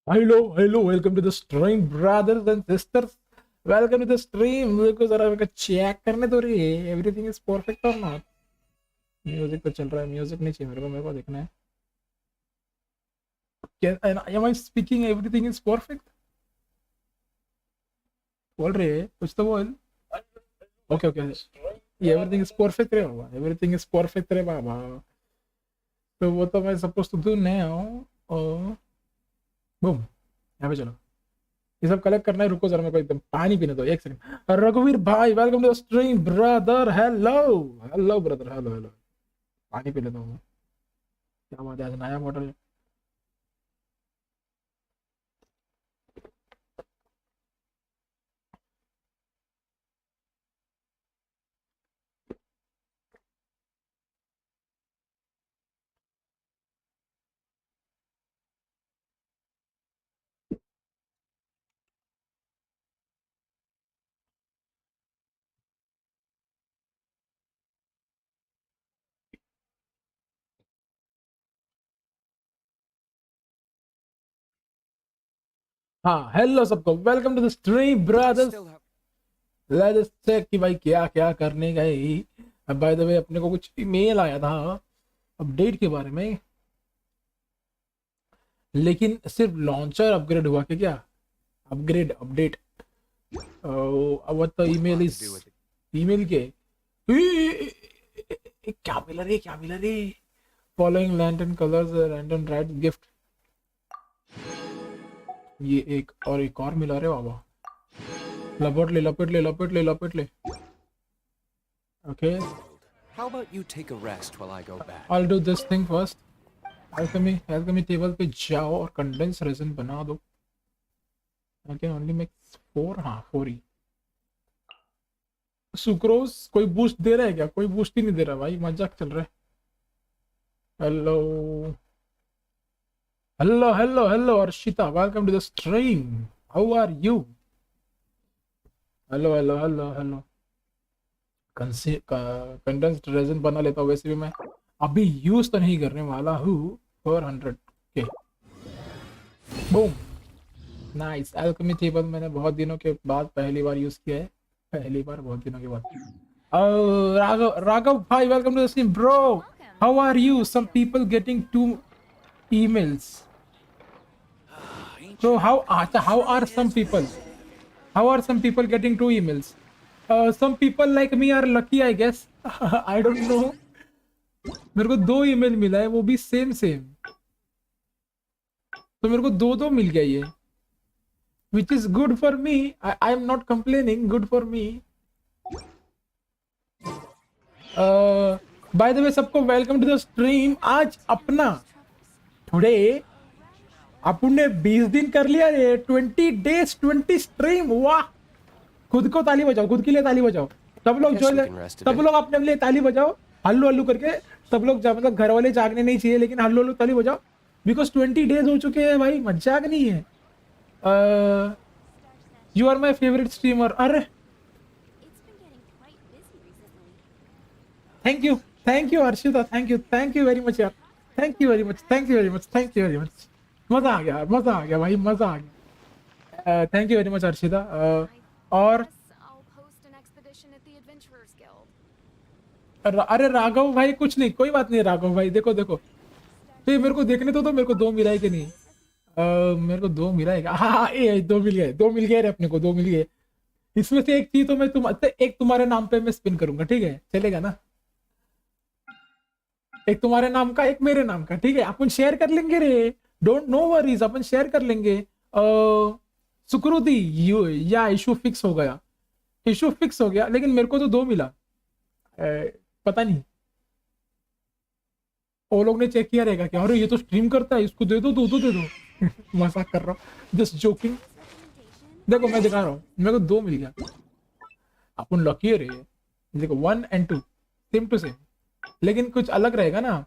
Hello, welcome to the stream, brothers and sisters. Welcome to the stream. मेरे जरा check करने दो रे, everything is perfect or not. Music तो चल रहा है, म्यूजिक नहीं चाहिए मेरे को देखना है. Am I speaking everything is perfect? बोल रहे कुछ तो बोल. Okay. Yeah, everything is perfect रे बाबा. Everything is perfect रे बाबा. So what am I supposed to do now? Oh. Boom यहाँ पे चलो ये सब कलेक्ट करना है. रुको जरा मेरे को एकदम पानी पीने दो, एक सेकंड. रघुवीर भाई welcome to the stream brother. Hello brother, hello. पानी पी लेता हूँ. क्या बात है, आज नया मॉडल. हाँ हेलो सबको, welcome to the stream brothers. Let's check कि भाई क्या क्या करने गए। अब बाय द वे अपने को कुछ ईमेल आया था अपडेट के बारे में, लेकिन सिर्फ लॉन्चर अपग्रेड हुआ कि क्या upgrade update. What the email is, email के क्या मिला रे, क्या मिला रे। Following lantern colours random right gift, ये एक और मिला रे बाबा। लपेट ले लपेट ले लपेट ले लपेट ले। Okay, How about you take a rest while I go back? I'll do this thing first. alchemy table पे जाओ और कंडेंस रेजिन बना दो। I can only make 4, हाँ 4 ही। सुक्रोज कोई बूस्ट दे रहा है क्या? कोई बूस्ट ही नहीं दे रहा भाई, मजाक चल रहा है। Hello hello hello hello Arshita, welcome to the stream, how are you? Hello hello hello hello. Condensed resin बना लेता हूँ, वैसे भी मैं अभी यूज तो नहीं करने वाला हूँ। 400 के बूम, नाइस। एल्केमी टेबल मैंने बहुत दिनों के बाद पहली बार यूज किया है, पहली बार बहुत दिनों के बाद। राघव भाई, welcome to the stream bro, how are you? Some people getting 2 emails bro, how are some people, how are some people getting 2 emails? Some people like me are lucky I guess. I don't know, मेरे को 2 email मिला है, वो भी same same, तो मेरे को दो दो मिल गया ये, which is good for me. I am not complaining, good for me. By the way सबको वेलकम टू द स्ट्रीम। आज अपना टुडे अपन ने 20 दिन कर लिया रे, 20 days 20 स्ट्रीम, वाह। खुद को ताली बजाओ, खुद के लिए ताली बजाओ। सब लोग जो, सब लोग अपने लिए ताली बजाओ हल्लू हल्लू करके। सब लोग मतलब घर वाले जागने नहीं चाहिए, लेकिन हल्लू हल्लू ताली बजाओ, बिकॉज 20 days हो चुके हैं भाई, मजाक नहीं है। You are my favourite streamer. अरे thank you Arshita, thank you very much यार, thank you very much, thank you very much, thank you very much. मजा आ गया, मजा आ गया भाई, मजा आ गया। Thank you very much Arshita. और अरे राघव भाई कुछ नहीं, कोई बात नहीं राघव भाई, देखो देखो तो मेरे को देखने तो मेरे को 2 मिला है कि नहीं? मेरे को 2 मिला है, हाँ ये 2 मिल गए, 2 मिल गए रे अपने को, 2 मिल गए। इसमें से एक चीज तो मैं एक तुम्हारे नाम पे मैं स्पिन करूंगा, ठीक है चलेगा ना? एक तुम्हारे नाम का, एक मेरे नाम का, ठीक है अपन शेयर कर लेंगे रे, don't know worries, upon share कर लेंगे। सुकृति या इशू फिक्स हो गया, इशू फिक्स हो गया, लेकिन मेरे को तो 2 मिला। पता नहीं वो लोग ने चेक किया रहेगा क्या, अरे ये तो स्ट्रीम करता है, इसको दे दो, दो दे दो। मजाक कर रहा हूँ, जस्ट जोकिंग। देखो मैं दिखा रहा हूँ, मेरे को 2 मिल गया, अपन लकी है रे। देखो 1 and 2 सेम टू सेम, लेकिन कुछ अलग रहेगा ना।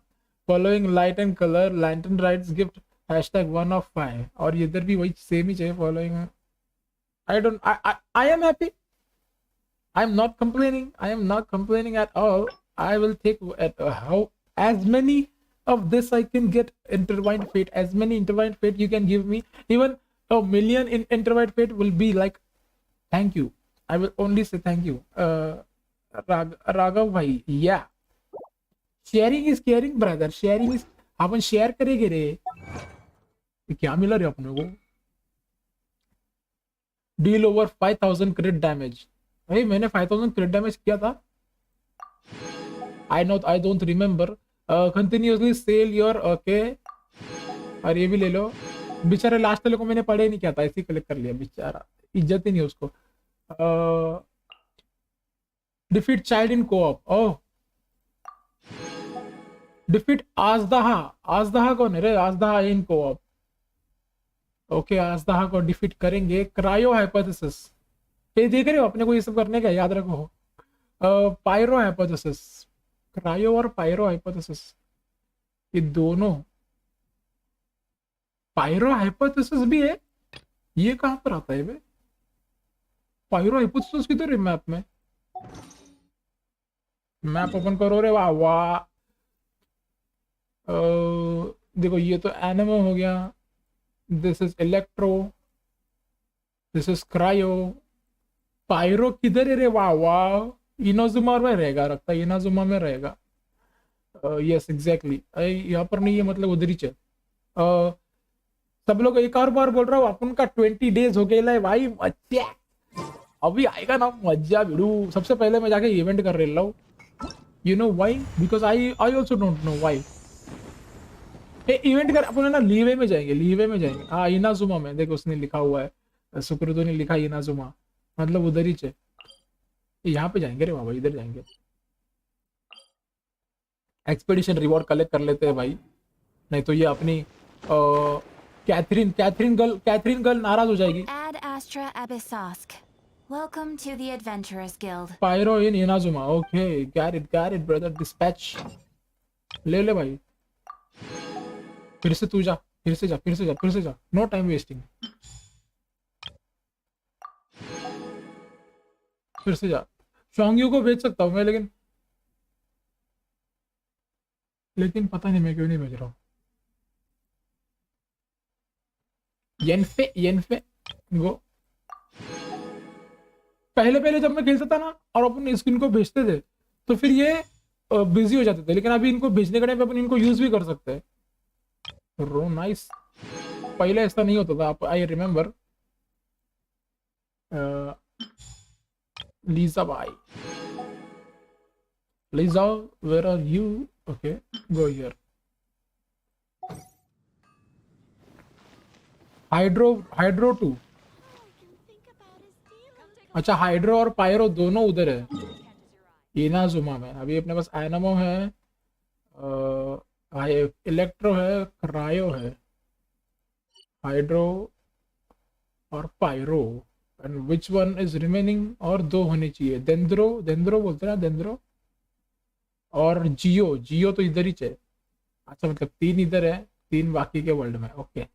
Following light and colour lantern rights gift #1 of 5, और इधर भी वही सेम ही चाहिए। Following I am happy, I am not complaining, I am not complaining at all. I will take how as many of this I can get. Intertwined fate, as many intertwined fate you can give me, even a million in intertwined fate will be like thank you. I will only say thank you. Raghav bhai, yeah, sharing is caring brother, sharing is, upon share करेंगे रे। क्या मिला रे अपने को? Deal over 5000 क्रिट damage. भाई मैंने 5000 क्रिट damage किया था, I don't remember. Continuously sell your, okay. और ये भी ले लो, बेचारे लास्ट वाले को मैंने पढ़े नहीं किया था, ऐसे कलेक्ट कर लिया, बेचारा इज्जत ही नहीं उसको। Defeat child in coop, oh defeat Azhdaha, Azhdaha कौन है रे? आजदाहा इन कोऑप, ओके आजदाहा को डिफीट करेंगे। क्रायो हाइपोथेसिस, ये देख रहे हो अपने को ये सब करने का, याद रखो। पायरो हाइपोथेसिस, क्रायो और पायरो हाइपोथेसिस, ये दोनों। पायरो हाइपोथेसिस भी है, ये कहां पर आता है बे? पायरो हाइपोथेसिस किधर है मैप में? मैप ओपन करो रे, वाह वाह। देखो ये तो एनिमो हो गया, this is electro, this is cryo. Pyro किधर है रे? वाह वाह, इनाजुमा में रहेगा, रखता है इनाजुमा में रहेगा। यस एग्जैक्टली, यहाँ पर नहीं है मतलब उधर ही चल। सब लोग एक और बार बोल रहा हूँ, अपन का 20 days हो गया है भाई, मजा अभी आएगा ना, मजा भिड़ू। सबसे पहले मैं जाके इवेंट कर रहा हूँ, you know why, because I I also don't know why. Event कर अपन है ना, लीवे में जाएंगे, लीवे में जाएंगे। हाँ इनाजुमा में, देखो उसने लिखा हुआ है, सुकृतो ने लिखा इनाजुमा, मतलब उधर ही चे। यहाँ पे जाएंगे रे बाबा, इधर जाएंगे। एक्सपेडिशन रिवॉर्ड कलेक्ट कर लेते हैं भाई, नहीं तो ये अपनी कैथरीन गर्ल नाराज हो जाएगी। Ad Astra Abyssosk. Welcome to the Adventurers Guild. Pyro in Inazuma, okay got it brother, dispatch ले ले भाई। फिर से तू जा, फिर से जा, फिर से जा, फिर से जा, नो टाइम वेस्टिंग। फिर से जा। शोंग्यू को भेज सकता हूँ मैं, लेकिन पता नहीं मैं क्यों नहीं भेज रहा हूँ। येनफे गो। पहले जब मैं खेलता था ना और अपन स्किन को भेजते थे, तो फिर ये बिजी हो जाते थे, लेकिन अभी इनको भेजने के टाइम पे अपन इनको यूज भी कर सकते हैं। रो नाइस। पहले ऐसा नहीं होता था, आप आई रिमेम्बर। लीजा भाई, Lisa where are you? Okay go here. Hydro 2। अच्छा हाइड्रो और पायरो दोनों उधर है इनाजुमा में। अभी अपने पास एनामो है, इलेक्ट्रो है, क्रायो है, हाइड्रो और pyro, and which one is remaining? और दो होने चाहिए, देंद्रो बोलते हैं ना, देंद्रो और जियो तो इधर ही है। अच्छा मतलब 3 इधर है, 3 बाकी के वर्ल्ड में, ओके।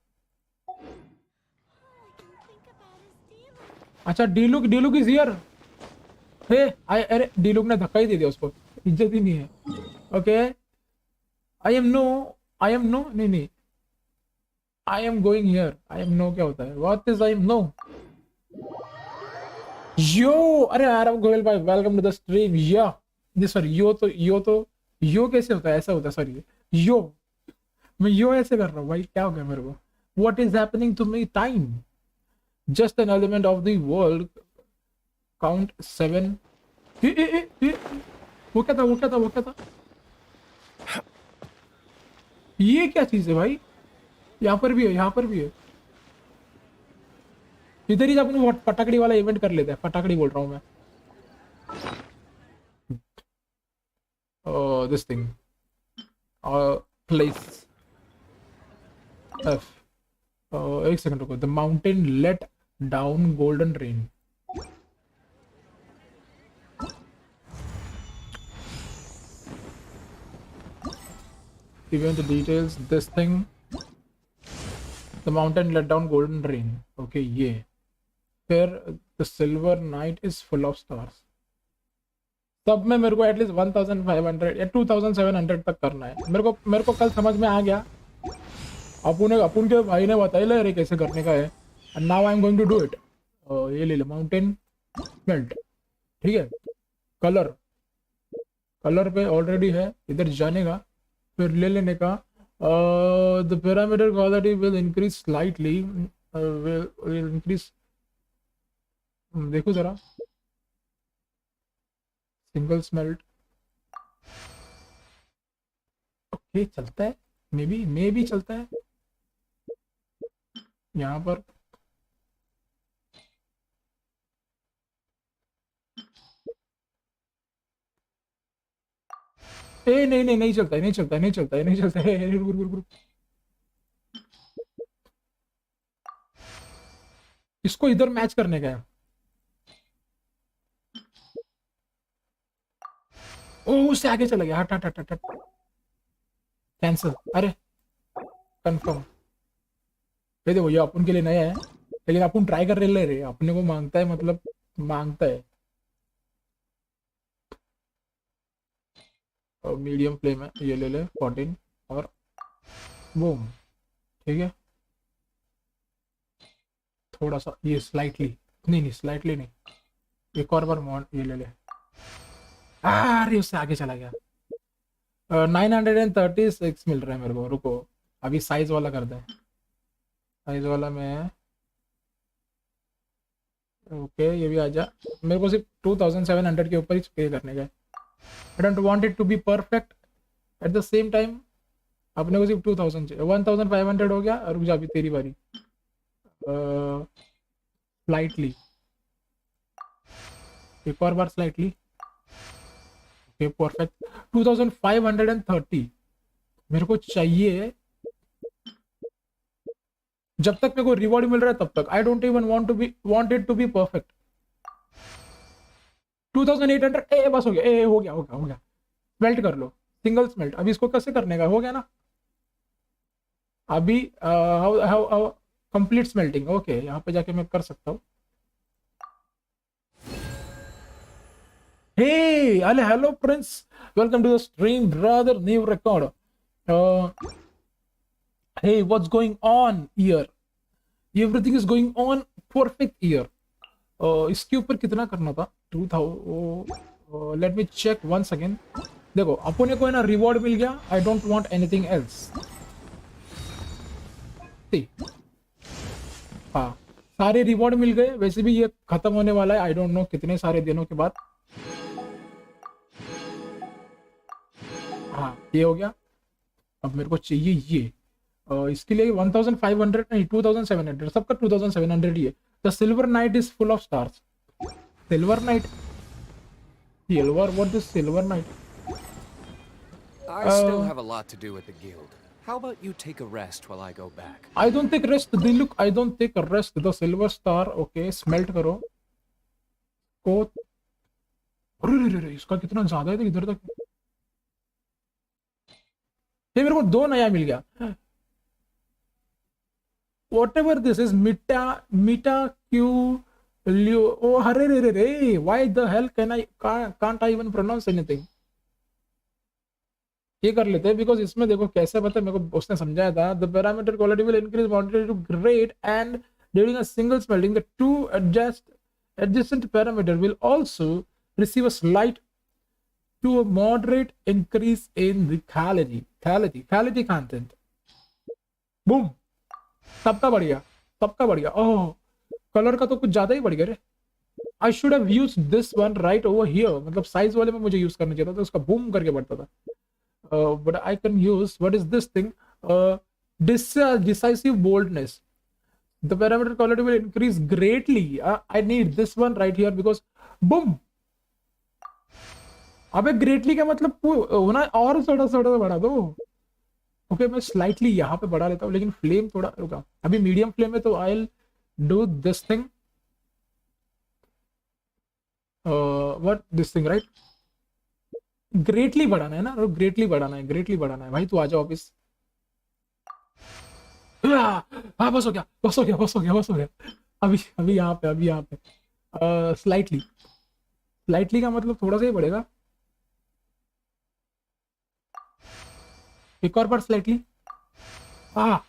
अच्छा डीलुक इज हियर। हे अरे डीलुक ने धक्का ही दे दिया उसको, इज्जत ही नहीं है। ओके आई एम नो नहीं, I am going here. I am no क्या होता है? What is I am no? Yo अरे यार गोयल भाई, वेलकम टू द स्ट्रीम। या जी सॉरी, यो कैसे होता है? ऐसा होता है, सॉरी यो, मैं यो ऐसे कर रहा हूँ भाई, क्या हो गया मेरे को? What is happening to me? Time just an element of the world, count 7। वो क्या था? ये क्या चीज है भाई? यहाँ पर भी है। इधर ही अपन पटाखड़ी वाला इवेंट कर लेते हैं। पटाखड़ी बोल रहा हूँ मैं, दिस थिंग प्लेस एफ। एक सेकंड रुको। The mountain let down golden rain. Event details, this thing, the mountain let down golden rain, okay ये। फिर the silver night is full of stars। सब में मेरे को एटलीस्ट 1500 या 2700 तक करना है। मेरे को कल समझ में आ गया, अपुन के भाई ने बताया ले रे कैसे करने का है, and now I am going to do it. ये ले माउंटेन मेल्ट, ठीक है। कलर पे ऑलरेडी है, इधर जाने का, फिर ले लेने का। The parameter quality will increase slightly, will increase. देखो जरा, सिंगल स्मेल्ट, ओके चलता है, मे बी चलता है यहाँ पर। नहीं चलता है। रुक। इसको इधर मैच करने का है। ओ उससे आगे चला गया, हट। कैंसिल, अरे कंफर्म। ये देखो, ये अपन के लिए नया है, लेकिन अपन ट्राई कर रहे रे, अपने को मांगता है, मतलब मांगता है। और मीडियम फ्लेम है, ये ले ले 14 और बूम, ठीक है। थोड़ा सा ये स्लाइटली, नहीं स्लाइटली नहीं, एक और बार मॉड ये ले ले। अरे उससे आगे चला गया। 936 मिल रहा है मेरे को। रुको अभी साइज वाला कर दें, साइज वाला में। ओके ये भी आ जा। मेरे को सिर्फ 2700 के ऊपर ही पे करने का है। I don't want it to be perfect at the same time. अपने को सिर्फ 2000 चाहिए। 1500 हो गया। रुक जा अभी तेरी बारी। स्लाइटली, एक और बार स्लाइटली। Okay perfect. 2530 मेरे को चाहिए। जब तक मेरे को रिवॉर्ड मिल रहा है तब तक। I don't even want it to be perfect. 2800 ए बस हो गया। ए हो गया। स्मेल्ट कर लो, सिंगल स्मेल्ट। अभी इसको कैसे करने का, हो गया ना अभी। Complete smelting. ओके यहाँ पे जाके मैं कर सकता हूँ। Hey, hello, Prince. Welcome to the stream, brother. New record. Hey, what's going on here? Everything is going on perfect here. इसके ऊपर कितना करना था? 2000. Let me check once again. देखो अपने को है ना रिवॉर्ड मिल गया। I don't want anything else. See. हाँ सारे रिवॉर्ड मिल गए। वैसे भी ये खत्म होने वाला है। I don't know कितने सारे दिनों के बाद। हाँ ये हो गया। अब मेरे को चाहिए ये। इसके लिए 1500 नहीं 2700, सबका 2700 ही है। The silver night is full of stars. Silver night, silver, what is silver night? I still have a lot to do with the guild. How about you take a rest while I go back? I don't take rest. They look, I don't take a rest. The silver star, okay, smelt करो को। अरे इसका कितना ज्यादा है तो इधर तक। ये मेरे को 2 नया मिल गया। Whatever this is, mita q लियो। ओ अरे रे why the hell can't I even pronounce anything? ये कर लेते हैं बिकॉज इसमें देखो कैसे पता है मेरे को उसने समझाया था। The parameter quality will increase moderate to great and during a single smelting the two adjacent parameter will also receive a slight to a moderate increase in the quality content. Boom, सबका बढ़िया। ओह colour का तो कुछ ज्यादा ही बढ़ गया रे। I should have used this one right over here. मतलब साइज वाले में मुझे यूज करना चाहिए था तो उसका बूम करके बढ़ता था। But I can use, what is this thing? Decisive boldness. The parameter quality will increase greatly. I need this one right here because boom. अबे greatly का मतलब होना और थोड़ा बढ़ा दो। ओके मैं स्लाइटली यहाँ पे बढ़ा लेता हूँ लेकिन फ्लेम थोड़ा रुका। अभी मीडियम फ्लेम है तो I'll do this thing. What this thing right? Greatly बढ़ाना है ना, ग्रेटली बढ़ाना है भाई। तू आ जा ऑफिस। हाँ बस हो गया। अभी यहाँ पे स्लाइटली का मतलब थोड़ा सा ही बढ़ेगा। एक और बार स्लाइटली। हाँ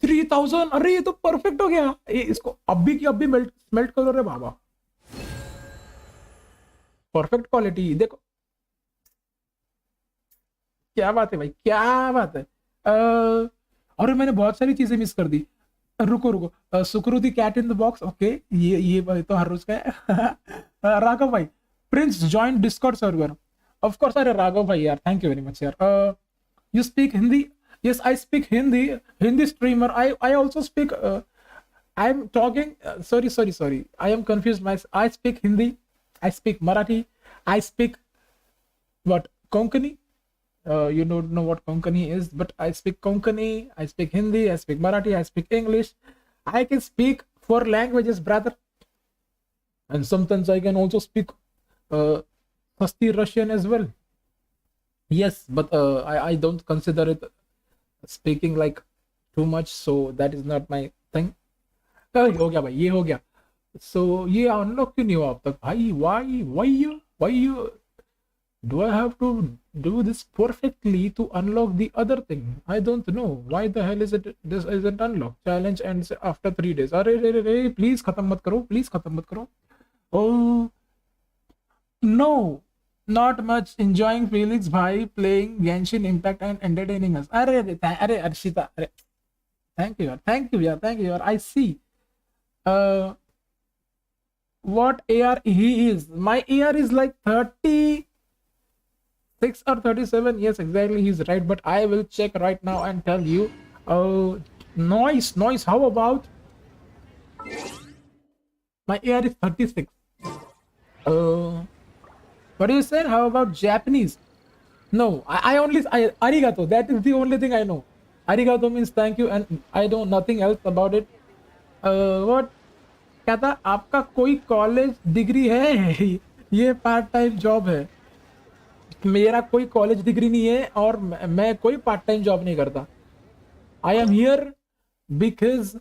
3000। अरे ये तो परफेक्ट हो गया। इसको अभी की अभी मेल्ट करो रे बाबा। परफेक्ट क्वालिटी देखो क्या बात है भाई, क्या बात है। और मैंने बहुत सारी चीजें मिस कर दी। रुको सुकरू दी cat in the box. Okay ये तो हर रोज का है। राघव भाई, Prince join Discord server. Of course. अरे राघव भाई यार थैंक यू वेरी मच यार। You speak Hindi? Yes I speak Hindi streamer. I also speak. I am talking sorry I am confuse my. I speak Hindi, I speak Marathi, I speak what Konkani. You don't know what Konkani is, but I speak Konkani, I speak Hindi, I speak Marathi, I speak English. I can speak 4 languages, brother. And sometimes I can also speak Fasti Russian as well. Yes, but I don't consider it speaking like too much, so that is not my thing. हो गया भाई, ये हो गया। So ये unlock क्यों नहीं हुआ अब तक भाई? Why you Do I have to do this perfectly to unlock the other thing? I don't know. Why the hell is it this isn't unlocked? Challenge ends after 3 days. अरे रे रे रे, please खत्म मत करो, please खत्म मत करो. Oh no, not much. Enjoying Felix bhai playing Genshin Impact and entertaining us. अरे अर्शिता, अरे thank you yaar, thank you yaar. I see. What AR he is? My AR is like 36 or 37. Yes, exactly, he's right, but I will check right now and tell you. Noise. How about my AR is 36? What do you say? How about Japanese? No, I only arigato. That is the only thing I know. Arigato means thank you, and I know nothing else about it. What? कहता आपका कोई college degree है? ये part time job है. मेरा कोई college degree नहीं है और मैं कोई पार्ट टाइम जॉब नहीं करता. आई एम हियर बिकॉज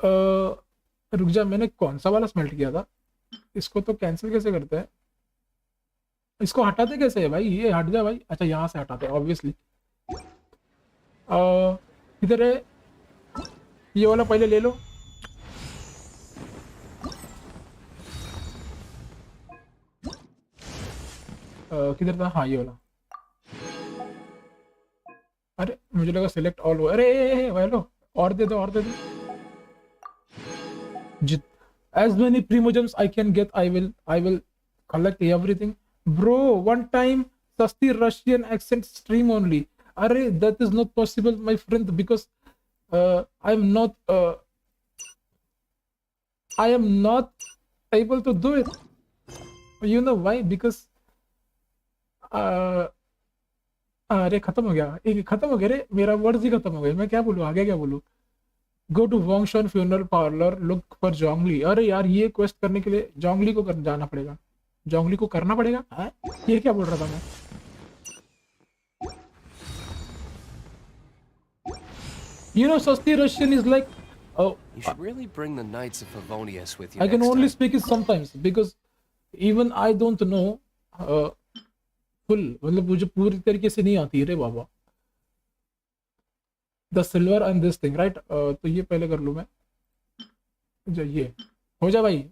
रुक जा, मैंने कौन सा वाला स्मेल्ट किया था? इसको तो कैंसिल कैसे करते हैं? इसको हटाते कैसे है भाई? ये हट जा भाई. अच्छा, यहाँ से हटाते हैं ऑब्वियसली. इधर है, ये वाला पहले ले लो. किधर था? हाँ, ये वाला. अरे मुझे लगा सिलेक्ट ऑल हो. अरे हेलो, और दे दो. जित as many primogems I can get, I will collect everything. Bro, one time sasti Russian accent stream only. Arre, that is not possible, my friend, because I'm not able to do it. You know why? Because अरे खत्म हो गया रे, मेरा words ही खत्म हो गए. मैं क्या बोलूँ, आगे क्या बोलूँ? Go to Wangsheng funeral parlour, look for Zhongli. अरे यार, ये क्वेस्ट करने के लिए जोंगली को जाना पड़ेगा. जोंगली को करना पड़ेगा. ये क्या बोल रहा था मैं? You know, Sasti Russian is like, oh, You should really bring the Knights of Favonius with you. I can next only time. speak it sometimes because even I don't know full. मतलब मुझे पूरी तरीके से नहीं आती रे बाबा. The silver and this thing, right? तो ये पहले कर लूँ मैं. जो ये हो जा भाई.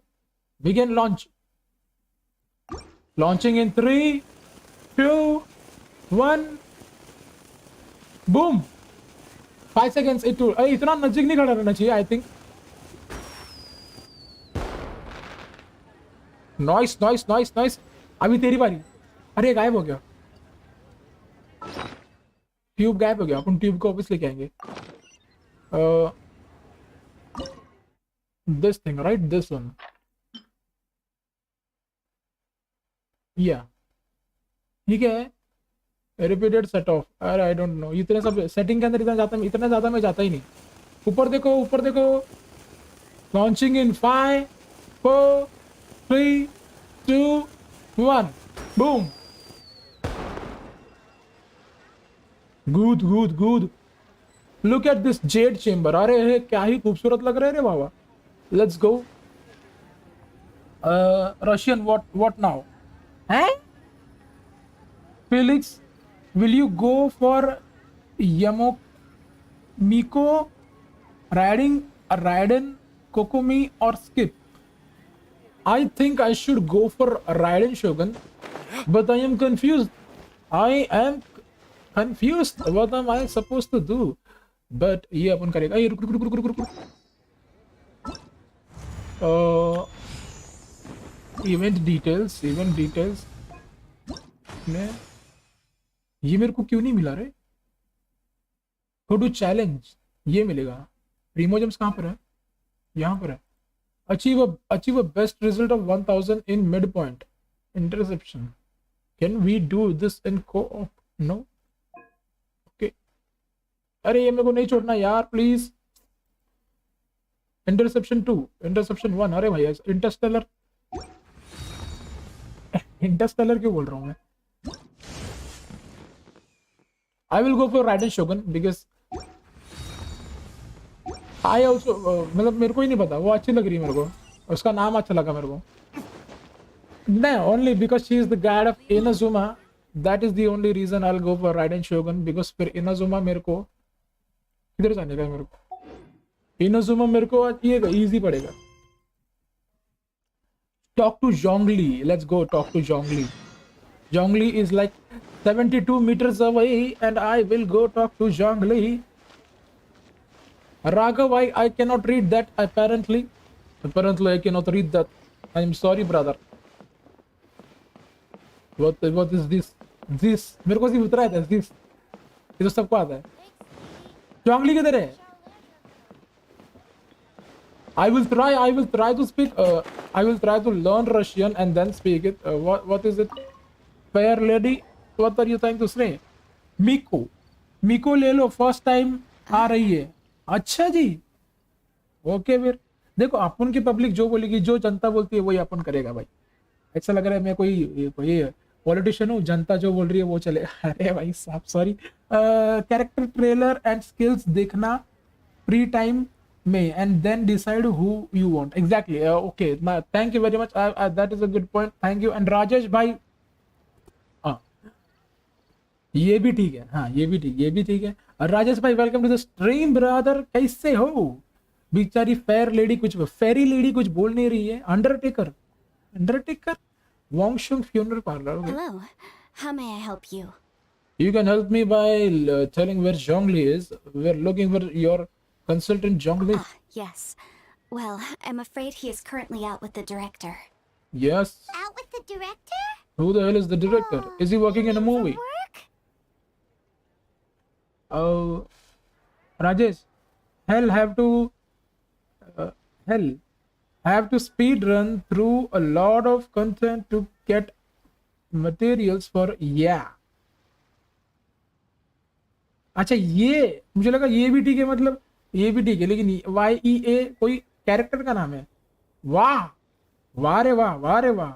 Begin launch. Launching in 3, 2, 1. Boom. 5 seconds. इतना नजदीक नहीं खड़ा रहना चाहिए, I think. Noise. अभी तेरी बारी. अरे गायब हो गया. ट्यूब गायब हो गया. अपन ट्यूब को वापस लेके आएंगे. This thing, right? This one. Yeah. ठीक है. Repeated set off. अरे I don't know. इतने सब सेटिंग के अंदर इतना ज़्यादा मैं जाता ही नहीं. ऊपर देखो. Launching in 5, 4, 3, 2, 1. Boom. Good. Look at this jade chamber. अरे क्या ही खूबसूरत लग रहा है रे बाबा. Let's go. Russian, what now? हैं? Felix, will you go for Miko, Raiden, Kokomi, or Skip? I think I should go for Raiden Shogun, but I am confused. What am I supposed to do? But ये अपन करेगा. ये रुक. Event details में ये मेरे को क्यों नहीं मिला रे? Go to challenge, ये मिलेगा. प्रीमोजेम्स कहाँ पर है? यहाँ पर है. Achieve a best result of 1000 in midpoint. Interception. Can we do this in co-op? No. Okay. अरे ये मेरे को नहीं छोड़ना यार, प्लीज. Interception 2, Interception 1. अरे भाई, इंटरस्टेलर क्यों बोल रहा हूँ मैं? I will go for Raiden Shogun because I also मतलब मेरे को ही नहीं पता, वो अच्छी लग रही है मेरे को. उसका नाम अच्छा लगा मेरे को. No, only because she is the guide of Inazuma. That is the only reason I'll go for Raiden Shogun, because फिर Inazuma मेरे को किधर जाने का है मेरे को, Inazuma मेरे को ये easy पड़ेगा. Talk to Zhongli. Let's go talk to Zhongli. Zhongli is like 72 meters away, and I will go talk to Zhongli. Raghav, I cannot read that apparently. Apparently I cannot read that. I am sorry, brother. What is this? This मेरे को सिर्फ उतरा है this. ये तो सबको आता है. Zhongli किधर है? I will try to speak. I will try to learn Russian and then speak it. What is it? Fair lady, what are you trying to say? Miko ले लो, first time आ रही है. अच्छा जी. ओके फिर देखो, अपन की public जो बोलेगी, जो जनता बोलती है वही अपन करेगा भाई. ऐसा लग रहा है मैं कोई पॉलिटिशियन हूँ, जनता जो बोल रही है वो चले. अरे भाई साहब sorry. Character trailer and skills देखना फ्री टाइम में and then decide who you want. Exactly. Okay, thank you very much. That is a good point. Thank you. And Rajesh भाई, ये भी ठीक है. हाँ ये भी ठीक है. राजेश भाई welcome to the stream brother. कैसे हो? बेचारी फेयर लेडी कुछ फेरी लेडी कुछ बोल नहीं रही है. Undertaker Wangsheng funeral parlour. Hello. How may I help you? You can help me by telling where Zhongli is. We're looking for your consultant Zhongli. Yes. Well, I'm afraid he is currently out with the director. Yes. Out with the director? Who the hell is the director? Is he working in a movie? Work? Oh, Rajesh, hell have to speed run through a lot of content to get materials for अच्छा ये मुझे लगा ये भी ठीक है, मतलब ये भी ठीक है, लेकिन YEA कोई कैरेक्टर का नाम है. वाह रे वाह.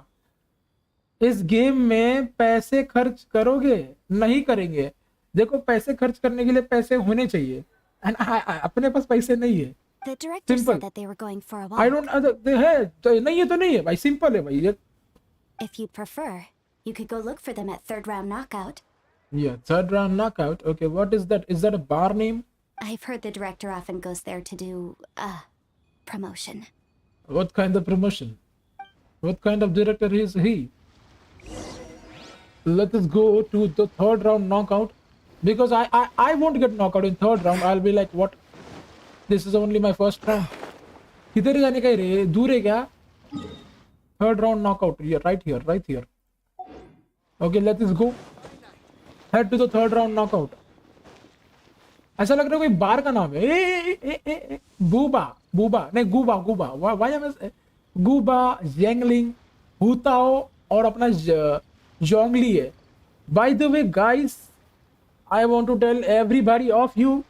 इस गेम में पैसे खर्च करोगे? नहीं करेंगे. देखो, पैसे खर्च करने के लिए पैसे होने चाहिए, एंड अपने पास पैसे नहीं है. The director Simple. said that they were going for a walk. I don't है तो नहीं है, तो नहीं है भाई. सिंपल है भाई ये. If you'd prefer, you could go look for them at third round knockout. Yeah, third round knockout. Okay, what is that? Is that a bar name? I've heard the director often goes there to do promotion. What kind of promotion? What kind of director is he? Let us go to the third round knockout, because I won't get knockout in third round. I'll be like, what? This is only my first round. किधर जाने का है रे? दूर है क्या? Third round knockout. Yeah, right here. Okay, let us go. Head to the third round knockout. ऐसा लग रहा है कोई बार का नाम है. ए बूबा नहीं, Gauba. Why am I Gauba, जेंगलिंग, हुताओ और अपना जोंगली है. By the way, guys, I want to tell everybody of you.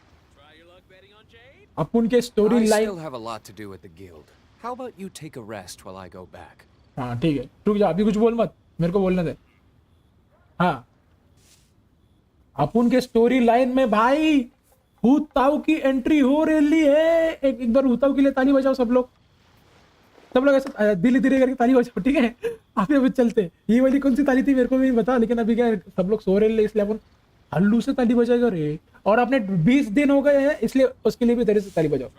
अपन के story I line. still have a lot to do with the guild. How about you take a rest while I go back? हाँ ठीक है, रुक जा, अभी कुछ बोल मत, मेरे को बोलने दे. हाँ, अपन के स्टोरी लाइन में भाई हुताऊ की एंट्री हो रही है. एक बार हुताऊ के लिए ताली बजाओ सब लोग ऐसा धीरे धीरे करके ताली बजाओ, ठीक है. अभी चलते. ये वाली कौन सी ताली थी मेरे को भी नहीं पता, लेकिन अभी क्या सब लोग सो रहे, इसलिए अपन हल्लू से ताली बजाएगा रे. और आपने 20 दिन हो गए हैं, इसलिए उसके लिए भी तेरे से ताली बजाओ.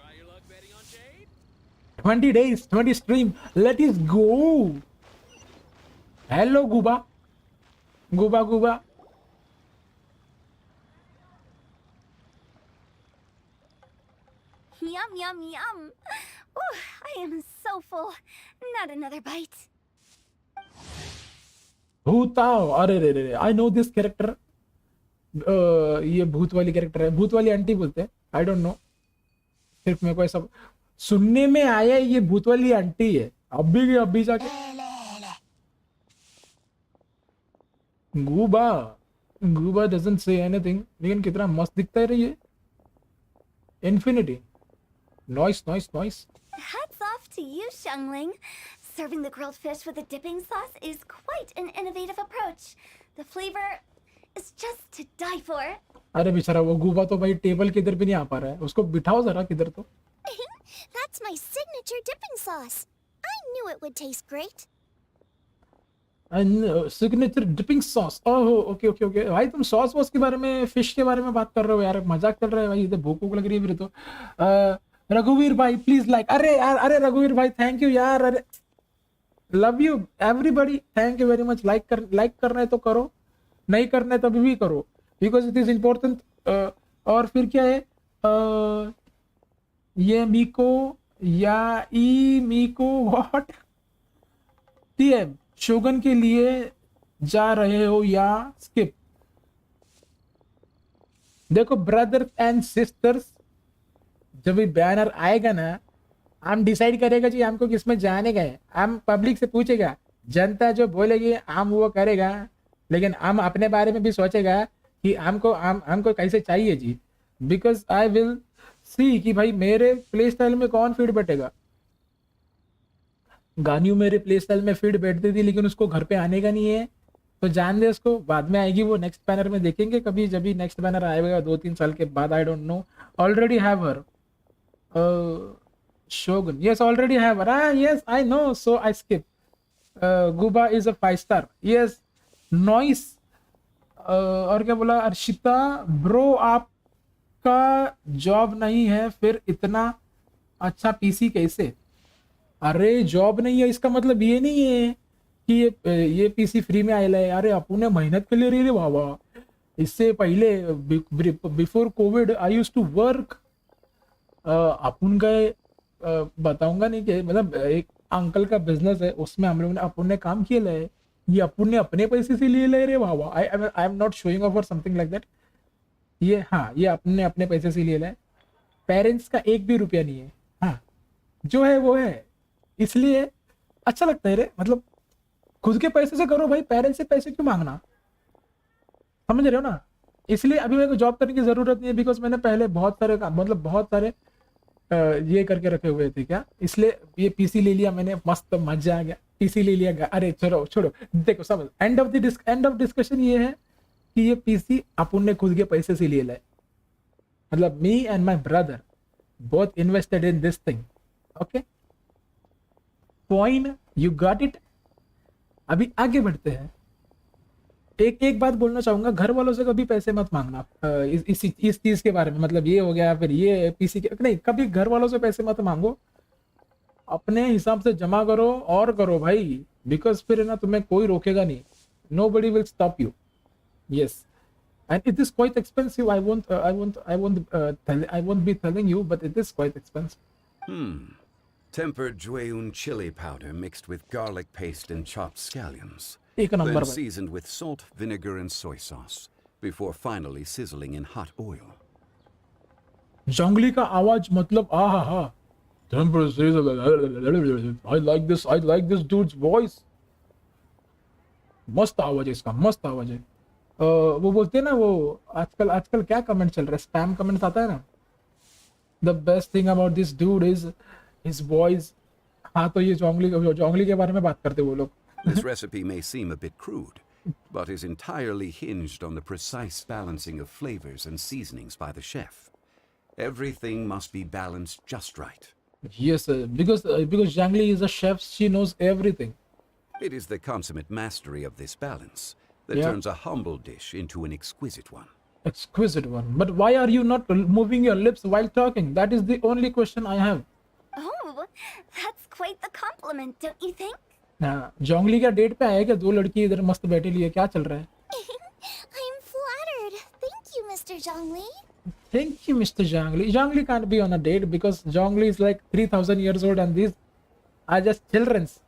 20 days, 20 stream. Let us go. Hello Gauba. Yum. Ooh, I am so full. Not another bite. भूताओ. अरे रे, I know this character. ये भूत वाली कैरेक्टर है, भूत वाली आंटी बोलते हैं. आई डोंट नो, सिर्फ मेरे को ऐसा सुनने में आया ये भूत वाली आंटी है. अभी जाके गुबा doesn't say anything, लेकिन कितना मस्त दिखता है ये. Infinity. Nice. Hats off to you, Xiangling. Serving the grilled fish with a dipping sauce is quite an innovative approach. The flavor is just to die for. अरे बेचारा वो गुबा तो भाई टेबल के इधर भी नहीं आ पा रहा है, उसको बिठाओ जरा किधर तो. That's my signature dipping sauce. I knew it would taste great. Signature dipping sauce, ओहो ओके ओके ओके भाई, तुम सॉस वॉस के बारे में, फिश के बारे में बात कर रहे हो यार, मजाक चल रहा है भाई, इधर भूख भूख लग रही है मेरे तो। रघुवीर भाई प्लीज लाइक, अरे यार, अरे रघुवीर भाई थैंक यू यार, अरे love you everybody, thank you very much. Like करना है तो करो, नहीं करना है तो अभी भी करो, बिकॉज इट इज इम्पोर्टेंट। और फिर क्या है, ये मीको या ई मीको व्हाट, टीएम शोगन के लिए जा रहे हो या स्किप? देखो ब्रदर्स एंड सिस्टर्स, जब भी बैनर आएगा ना, हम डिसाइड करेगा जी हमको किसमें जाने का है, हम पब्लिक से पूछेगा, जनता जो बोलेगी हम वो करेगा, लेकिन हम अपने बारे में भी सोचेगा कि हमको कैसे चाहिए जी, बिकॉज आई विल सी कि भाई मेरे प्ले स्टाइल में कौन फीड बैठेगा। गानियों मेरे प्ले स्टाइल में फीड बैठती थी, लेकिन उसको घर पे आने का नहीं है, तो जान दे उसको, बाद में आएगी वो, नेक्स्ट बैनर में देखेंगे कभी, जब भी नेक्स्ट बैनर आएगा 2-3 साल के बाद, आई don't no. Already have her Shogun. Yes, already have. Yes, I know. So I skip. Guba is a 5-star. Yes, noise. और क्या बोला अर्शिता ब्रो, आपका जॉब नहीं है फिर इतना अच्छा पीसी कैसे? अरे जॉब नहीं है इसका मतलब ये नहीं है कि ये पीसी फ्री में आएला है। अरे अपुने मेहनत के लिए रही बाबा, इससे पहले before Covid I used to work. अपुन का बताऊंगा नहीं कि मतलब एक अंकल का बिजनेस है, उसमें हम लोग ने अपुन ने काम किया है, ये अपुन ने अपने पैसे से लिए ले रहे बाबा। I am not showing off और समथिंग लाइक दैट। ये हाँ, ये अपने अपने पैसे से लिए लाए, पेरेंट्स का एक भी रुपया नहीं है। हाँ जो है वो है, इसलिए अच्छा लगता है रे, मतलब खुद के पैसे से करो भाई, पेरेंट्स से पैसे क्यों मांगना, समझ रहे हो ना। इसलिए अभी मेरे को जॉब करने की जरूरत नहीं है, बिकॉज मैंने पहले बहुत सारे काम, मतलब बहुत सारे ये करके रखे हुए थे क्या, इसलिए ये पीसी ले लिया मैंने, मस्त मजा आ गया, पीसी ले लिया। अरे छोड़ो छोड़ो, देखो समझ, एंड ऑफ डिस्कशन ये है कि ये पीसी अपन ने खुद के पैसे से लिए लाए, मतलब me and my brother both invested in this thing. Okay point, you got it. अभी आगे बढ़ते हैं। एक बात बोलना चाहूंगा, घर वालों से कभी पैसे मत मांगना इस चीज के बारे में, मतलब ये हो गया फिर ये पीसी के, नहीं कभी घर वालों से पैसे मत मांगो, अपने हिसाब से जमा करो और करो भाई, बिकॉज फिर है ना तुम्हें कोई रोकेगा नहीं, nobody will stop you. Yes, and it is quite expensive. I won't be telling you, but it is quite expensive. Tempered Jueyun chili powder mixed with garlic paste and chopped scallions. एक number Then भाई। seasoned with salt, vinegar, and soy sauce before finally sizzling in hot oil. जंगली का आवाज मतलब आ हा हा। I like this dude's voice. मस्त आवाज है इसका, मस्त आवाज है। वो बोलते हैं ना, वो आजकल क्या कमेंट चल रहा है, स्पैम कमेंट आता है ना, the best thing about this dude is his voice. हाँ तो ये जोंगली के बारे में बात करते वो लोग। This recipe may seem a bit crude, but is entirely hinged on the precise balancing of flavors and seasonings by the chef. Everything must be balanced just right. Yes, because Zhangli is a chef, she knows everything. It is the consummate mastery of this balance that turns a humble dish into an exquisite one. Exquisite one. But why are you not moving your lips while talking? That is the only question I have. Oh, that's quite the compliment, don't you think? हाँ, जोंगली का date पे आया क्या, दो लड़की इधर मस्त बैठी लिए, क्या चल रहा है? I'm flattered. Thank you, Mr. Zhongli. Thank you, Mr. Zhongli. Zhongli can't be on a date because Zhongli is like 3,000 years old and these are just children's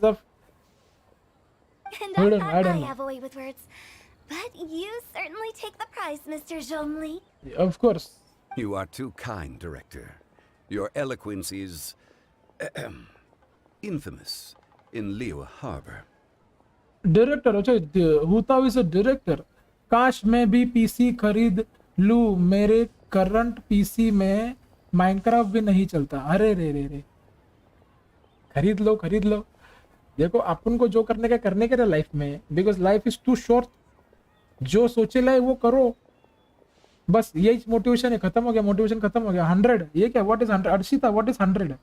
of... And I I don't thought I know. have a way with words. But you certainly take the prize, Mr. Zhongli. Of course. You are too kind, Director. Your eloquence is infamous in Liyue Harbor. Director, अच्छा हुताऊ is a director. काश मैं भी PC खरीद लूं, मेरे current PC में Minecraft भी नहीं चलता। अरे रे, खरीद लो। देखो अपन को जो करने का लाइफ में, because life is too short, जो सोचे लाए वो करो, बस यही मोटिवेशन है। खत्म हो गया मोटिवेशन, खत्म हो गया। 100 ये क्या, what is 100? Arshita what is 100?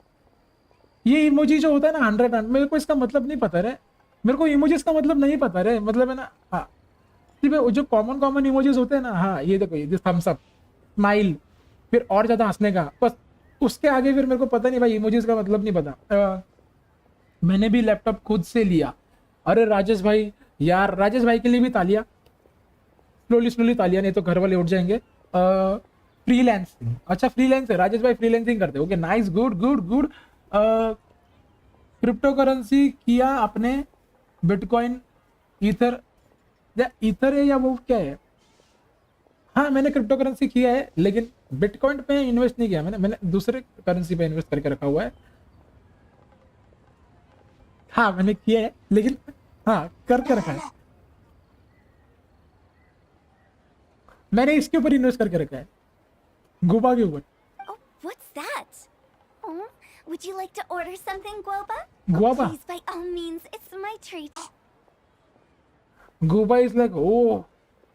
ये इमोजी जो होता है ना 100, मेरे को इसका मतलब नहीं पता है। मेरे को इमोजीज का मतलब नहीं पता रे, मतलब है ना, हाँ सिर्फ वो जो कॉमन इमोजीज होते हैं ना, हाँ ये देखो, ये थम्स अप, स्माइल, फिर और ज्यादा हंसने का, बस उसके आगे फिर मेरे को पता नहीं भाई, इमोजीज का मतलब नहीं पता। मैंने भी लैपटॉप खुद से लिया। अरे राजेश भाई, यार राजेश भाई के लिए भी तालियां, स्लोली स्लोली तालियां, नहीं तो घर वाले उठ जाएंगे। फ्रीलांसिंग, अच्छा फ्रीलांस है राजेश भाई, फ्रीलांसिंग करते, okay nice, good good good. Crypto currency किया आपने, बिटकॉइन, ईथर, या ईथर है या वो क्या है? हाँ मैंने क्रिप्टो करेंसी किया है, लेकिन बिटकॉइन पे इन्वेस्ट नहीं किया मैंने, मैंने दूसरे करेंसी पे इन्वेस्ट करके रखा हुआ है। हाँ मैंने किया है, लेकिन हाँ करके रखा है, मैंने इसके ऊपर इन्वेस्ट करके रखा है, गोबा के ऊपर। Oh, what's that? Oh, would you like to order something, Guoba? Guoba? Please, by all means, it's my treat. Gouba is like, oh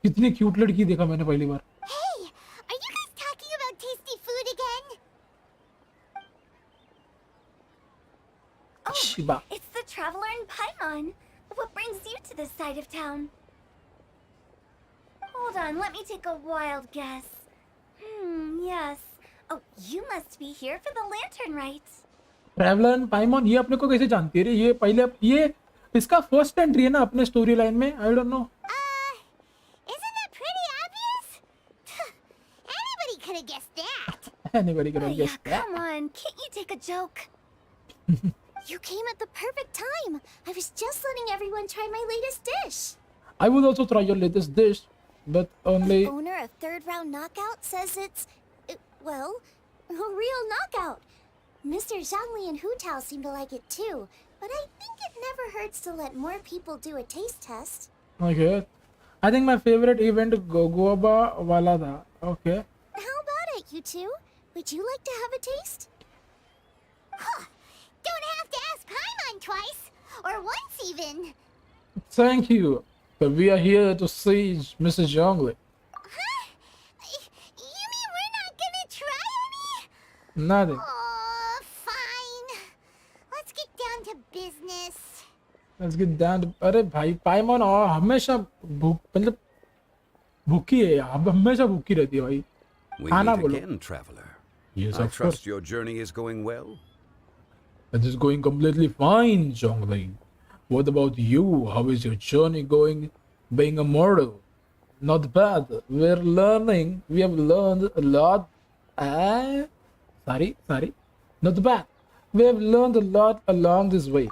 कितनी क्यूट लड़की देखा मैंने पहली बार। Hey, are you guys talking about tasty food again? Oh, Shiba, it's the traveler in Paimon. What brings you to this side of town? Hold on, let me take a wild guess. Yes. Oh, you must be here for the lantern rites. Traveller and Paimon, ये अपने को कैसे जानती है रे? ये पहले, ये इसका फर्स्ट एंट्री है ना अपने स्टोरी लाइन में, I don't know. Isn't that pretty obvious? Anybody could have guessed that. Anybody can Yeah, guess that. come on, can't you take a joke? You came at the perfect time. I was just letting everyone try my latest dish. I would also try your latest dish, but only The owner of Third Round Knockout says it's, well, a real knockout. Mr. Zhangli and Hu Tao seem to like it too, but I think it never hurts to let more people do a taste test. okay. I think my favorite event Goba wala tha. Okay. How about it, you two? Would you like to have a taste? Huh. Don't have to ask Paimon twice, or once even. Thank you. But we are here to see Mrs. Zhongli. Huh? You mean we're not gonna try any? Nothing. Oh, fine. Let's get down to business. Let's get down to, अरे भाई पाइमॉन और हमेशा भूख, मतलब भूखी है, अब हमेशा भूखी रहती है भाई। We खाना meet बोलो। again, traveler. Yes, I of trust course. your journey is going well. It is going completely fine, Zhongli. What about you? How is your journey going? Being a mortal, not bad. We're learning. We have learned a lot. Sorry, not bad. We have learned a lot along this way.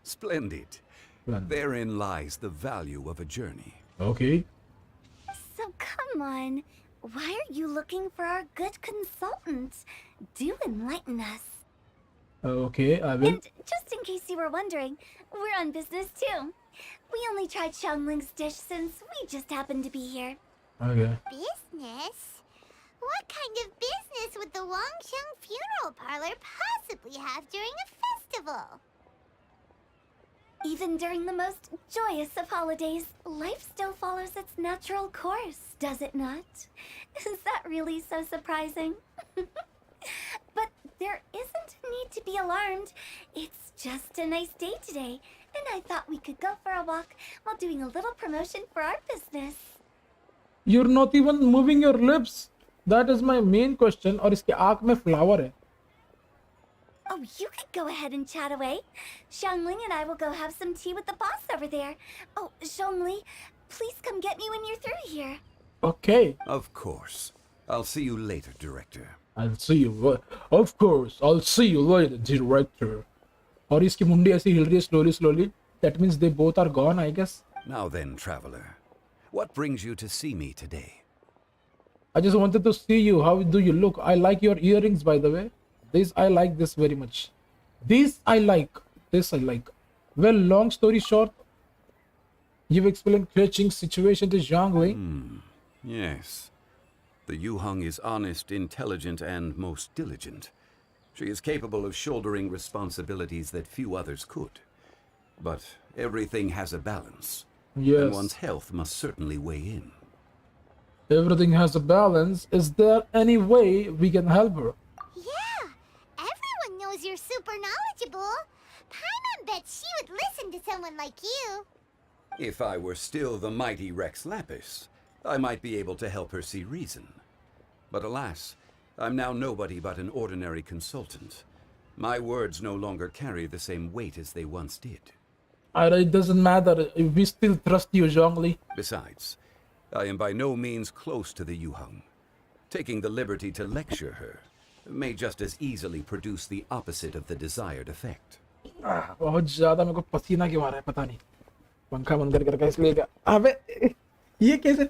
Splendid. Splendid. Therein lies the value of a journey. Okay. So come on. Why are you looking for our good consultant? Do enlighten us. Okay, I will. And just in case you were wondering, we're on business too. We only tried Xiangling's dish since we just happened to be here. Okay. Business? What kind of business would the Wangsheng Funeral Parlor possibly have during a festival? Even during the most joyous of holidays, life still follows its natural course, does it not? Is that really so surprising? But there isn't a need to be alarmed. It's just a nice day today, and I thought we could go for a walk while doing a little promotion for our business. You're not even moving your lips. That is my main question. और इसके आँख में flower है. Oh, you could go ahead and chat away. Xiangling and I will go have some tea with the boss over there. Oh, Zhongli, please come get me when you're through here. Okay. Of course. I'll see you later, Director. I'll see you. Of course, I'll see you later, director. और इसकी मुंडी ऐसी हिल रही है slowly. That means they both are gone, I guess. Now then, traveler. What brings you to see me today? I just wanted to see you. How do you look? I like your earrings, by the way. I like this very much. This I like. Well, long story short, you've explained Clutching's situation to Zhang Wei. Yes. The Yuheng is honest, intelligent, and most diligent. She is capable of shouldering responsibilities that few others could. But everything has a balance. Yes. And one's health must certainly weigh in. Everything has a balance. Is there any way we can help her? Yeah, everyone knows you're super knowledgeable. Paimon Mom bet she would listen to someone like you. If I were still the mighty Rex Lapis, I might be able to help her see reason. But alas, I'm now nobody but an ordinary consultant. My words no longer carry the same weight as they once did. It doesn't matter. We still trust you, Zhongli. Besides, I am by no means close to the Yuheng. Taking the liberty to lecture her may just as easily produce the opposite of the desired effect. बहुत ज्यादा मेरे को पसीना क्यों आ रहा है पता नहीं. पंखा बंद कर करके इसलिए क्या? अबे ये कैसे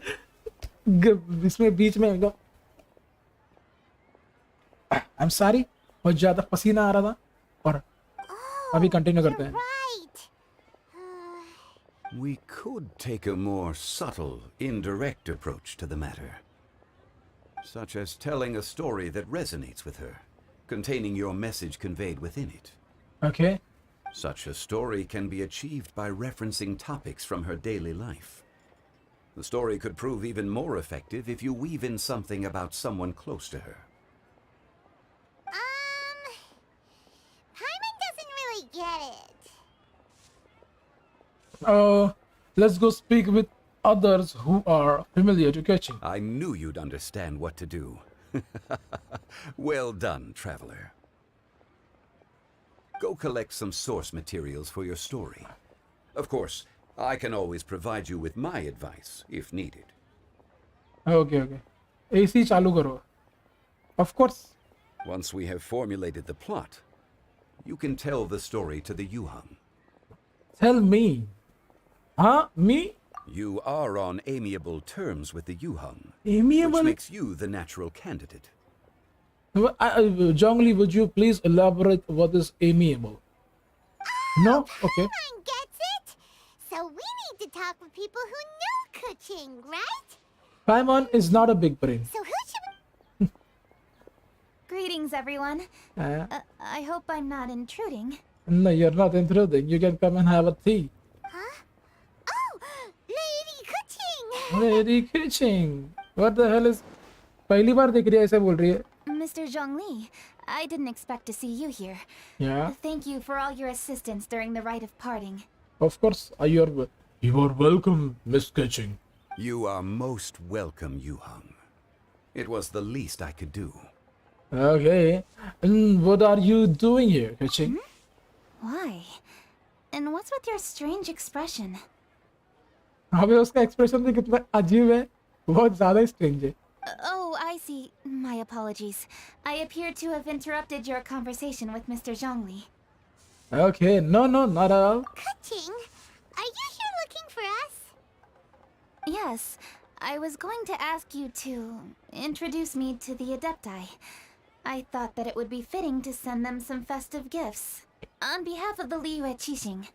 इसमें बीच में एकदम. I'm sorry. बहुत ज्यादा पसीना आ रहा था और अभी कंटिन्यू करते हैं. Right. We could take a more subtle, indirect approach to the matter. Such as telling a story that resonates with her, containing your message conveyed within it. Okay. Such a story can be achieved by referencing topics from her daily life. The story could prove even more effective if you weave in something about someone close to her. Paimon doesn't really get it. Let's go speak with others who are familiar to catching. I knew you'd understand what to do. Well done, traveler. Go collect some source materials for your story. Of course, I can always provide you with my advice if needed. Okay. AC चालू करो. Of course. Once we have formulated the plot, you can tell the story to the Yuheng. Tell me. Huh? Me? You are on amiable terms with the Yuheng, Amiable? which makes you the natural candidate. Zhongli, would you please elaborate what is amiable? No? Okay. Paimon gets it. So we need to talk with people who know Kuching, right? Paimon is not a big brain. So who should Greetings, everyone. I hope I'm not intruding. No, you're not intruding. You can come and have a tea. Oh, Lady Kuching. Lady Kuching. What the hell is... पहली बार देख रही है ऐसे बोल रही है. Mr. Zhongli, I didn't expect to see you here. Yeah. Thank you for all your assistance during the rite of parting. Of course. You are welcome, Miss Kuching. You are most welcome, Yuheng. It was the least I could do. Okay. And what are you doing here, Kuching? Why? And what's with your strange expression? अबे उसका expression भी कितना अजीब है. बहुत ज़्यादा strange है. Oh, I see. My apologies. I appear to have interrupted your conversation with Mr. Zhongli. Okay. No, not at all. Kuching, are you here looking for us? Yes, I was going to ask you to introduce me to the Adepti. I thought that it would be fitting to send them some festive gifts. On behalf of the Liyue Qixing.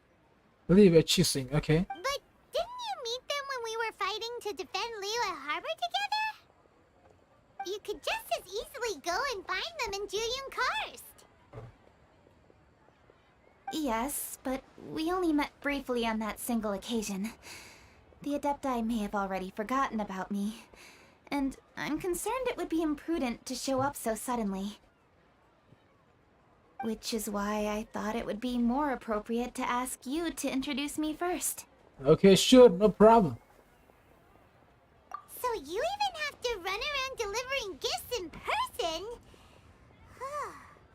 Leave it cheesing. Okay. But didn't you meet them when we were fighting to defend Liyue Harbor together? You could just as easily go and find them in Juyun Karst. Yes, but we only met briefly on that single occasion. The Adepti may have already forgotten about me, and I'm concerned it would be imprudent to show up so suddenly. Which is why I thought it would be more appropriate to ask you to introduce me first. Okay, sure. No problem. So you even have to run around delivering gifts in person?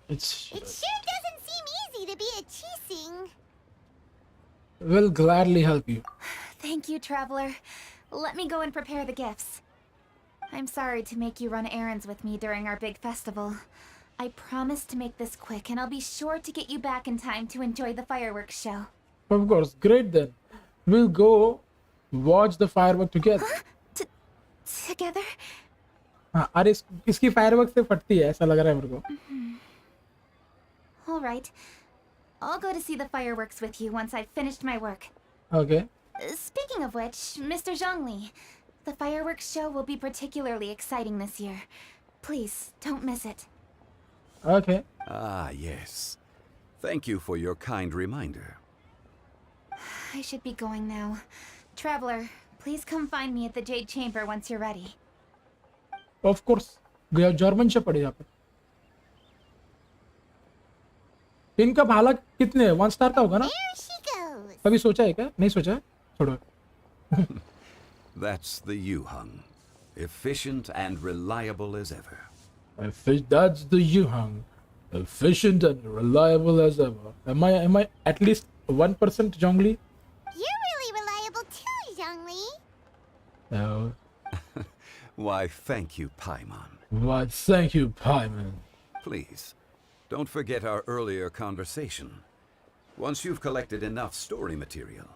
It's... It sure doesn't seem easy to be a Qixing. We'll gladly help you. Thank you, Traveler. Let me go and prepare the gifts. I'm sorry to make you run errands with me during our big festival. I promise to make this quick, and I'll be sure to get you back in time to enjoy the fireworks show. Of course. Great then. We'll go watch the firework together. Together? हाँ, अरे इसकी fireworks से फटती है ऐसा लग रहा है मेरे को. All right. I'll go to see the fireworks with you once I've finished my work. Okay. Speaking of which, Mr. Zhongli, the fireworks show will be particularly exciting this year. Please, don't miss it. Okay. Ah, yes. Thank you for your kind reminder. I should be going now. Traveler, please come find me at the Jade Chamber once you're ready. Of course. गया German से पढ़े यहाँ पे. इनका भाला कितने 1 star का होगा ना? There she goes. कभी सोचा है क्या? नहीं सोचा है, छोड़ो. That's the Yuhung. Efficient and reliable as ever. That's the Yuhang, efficient and reliable as ever. Am I at least 1% Zhongli? You're really reliable too, Zhongli. No. Why, thank you, Paimon. Why, thank you, Paimon. Please, don't forget our earlier conversation. Once you've collected enough story material,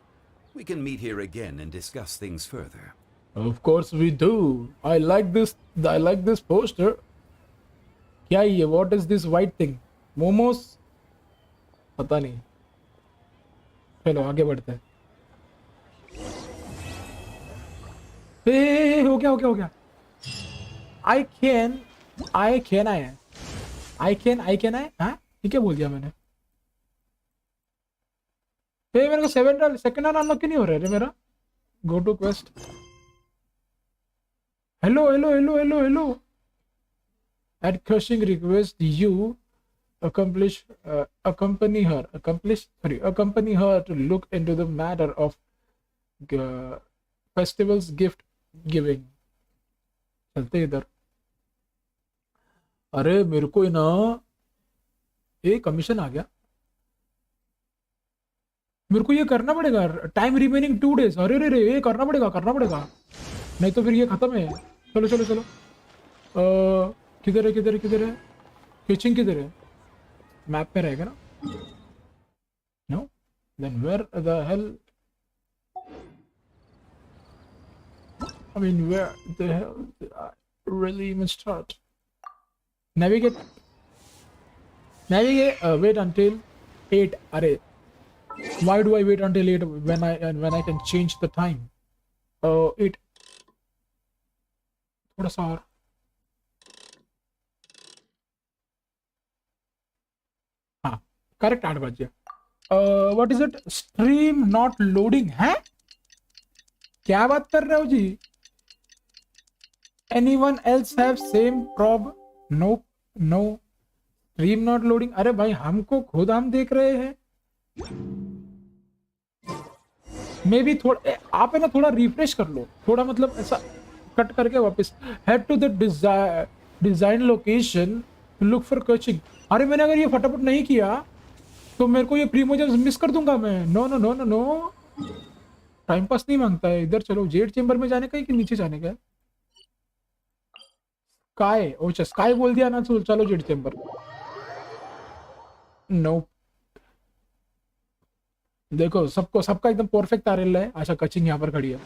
we can meet here again and discuss things further. Of course we do. I like this poster. क्या ये? What is this white thing? Momos? पता नहीं. चलो आगे बढ़ते हैं. हो गया. I can I हाँ ये क्या बोल दिया मैंने? मेरे को सेकंड अनलॉक क्यों नहीं हो रहा है मेरा? Go to quest. Hello. At Cushing request you accompany her to look into the matter of festival's gift giving. चलते इधर. अरे मेरे को ना ये कमीशन आ गया. मेरे को ये करना पड़ेगा. Time remaining 2 days. अरे रे ये करना पड़ेगा. नहीं तो फिर ये खत्म है. चलो. किधर है? किचिंग किधर है? मैप पे रहेगा ना? No? Then where the hell? I mean, where the hell did I really even start? Navigate. Wait until 8. Array. Why do I wait until 8 when I can change the time? 8. थोड़ा सा और. हाँ, correct 8 बज गया. What is it? Stream not loading है? क्या बात कर रहे हो जी? Anyone else have same prob? No. Stream not loading. अरे भाई हमको खुद हम देख रहे हैं. मे भी थोड़ा आप है ना थोड़ा रिफ्रेश कर लो. थोड़ा मतलब ऐसा कट करके वापस. Head to the design location look for coaching. अरे मैंने अगर ये फटाफट नहीं किया तो मेरे को ये प्रीमोजन्स मिस कर दूंगा मैं. नो. टाइम पास नहीं मांगता है. इधर चलो. जेड चेंबर में जाने का है कि नीचे जाने का है? स्काई. ओह स्काई बोल दिया ना. चलो जेड चेंबर. नो. देखो सबका एकदम परफेक्ट आरएल है. अच्छा कचिंग यहाँ पर खड़ी है.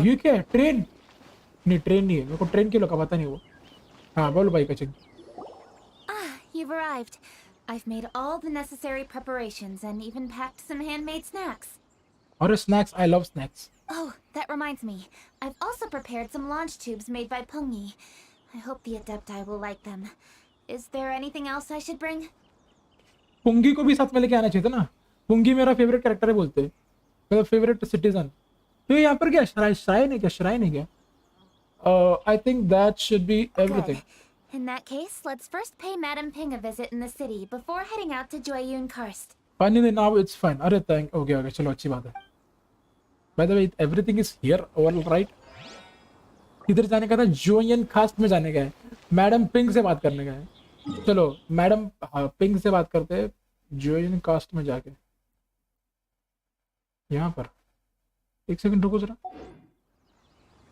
ये क्या है? ट्रेन? नहीं ट्रेन नहीं है. मेरे को ट्रेन के लोग का पता नहीं वो. हाँ बोलो भाई कचिंग. You've arrived. I've made all the necessary preparations and even packed some handmade snacks. और snacks, I love snacks. Oh, that reminds me. I've also prepared some launch tubes made by Pungi. I hope the Adepti will like them. Is there anything else I should bring? पुंगी को भी साथ में लेके आना चाहिए था ना. पुंगी मेरा फेवरेट कैरेक्टर है बोलते. मेरा फेवरेट सिटीजन. तो यहाँ पर क्या श्राइन है क्या? I think that should be everything. Good. In that case, let's first pay Madame Ping a visit in the city before heading out to Joyun Karst. Finally, now it's fine. अरे thank. Okay, चलो अच्छी बात है. By the way, everything is here, all right. इधर जाने का था. Join cast में जाने का है. मैडम पिंग से बात करने का है. चलो मैडम पिंग से बात करते हैं जोयन कास्ट में जाके. यहाँ पर एक सेकंड रुको जरा.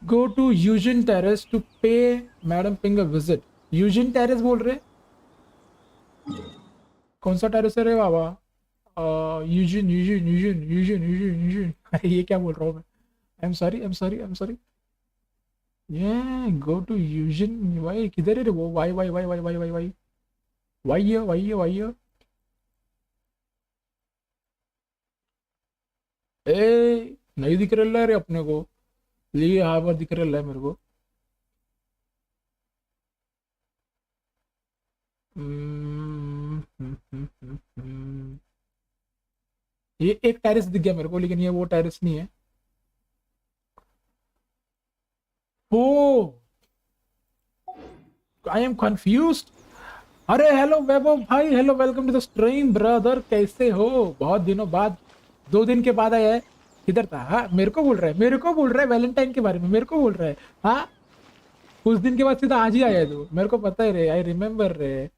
Go to Eugene Terrace to pay Madam Ping a visit. Eugene Terrace बोल रहे? कौन सा टेरेस है रे बाबा? Eugene. ये क्या बोल रहा हूँ मैं? I'm sorry. Yeah, go to Eugene. Why किधर है रे वो? Why? Why here? ए नहीं दिख रहा रे अपने को. लिए हार्बर दिख रहा है मेरे को. ये एक टेरेस दिख गया मेरे को, लेकिन ये वो टेरेस नहीं है. Oh I am confused. अरे हेलो वैभव भाई, hello, welcome to the stream brother, कैसे हो? बहुत दिनों बाद, 2 दिन के बाद आया है। किधर था? हाँ, मेरे को बोल रहा है वैलेंटाइन के बारे में, मेरे को बोल रहा है। हाँ, उस दिन के बाद सीधा आज ही आया है तू, मेरे को पता है रे, आई रिमेम्बर रे।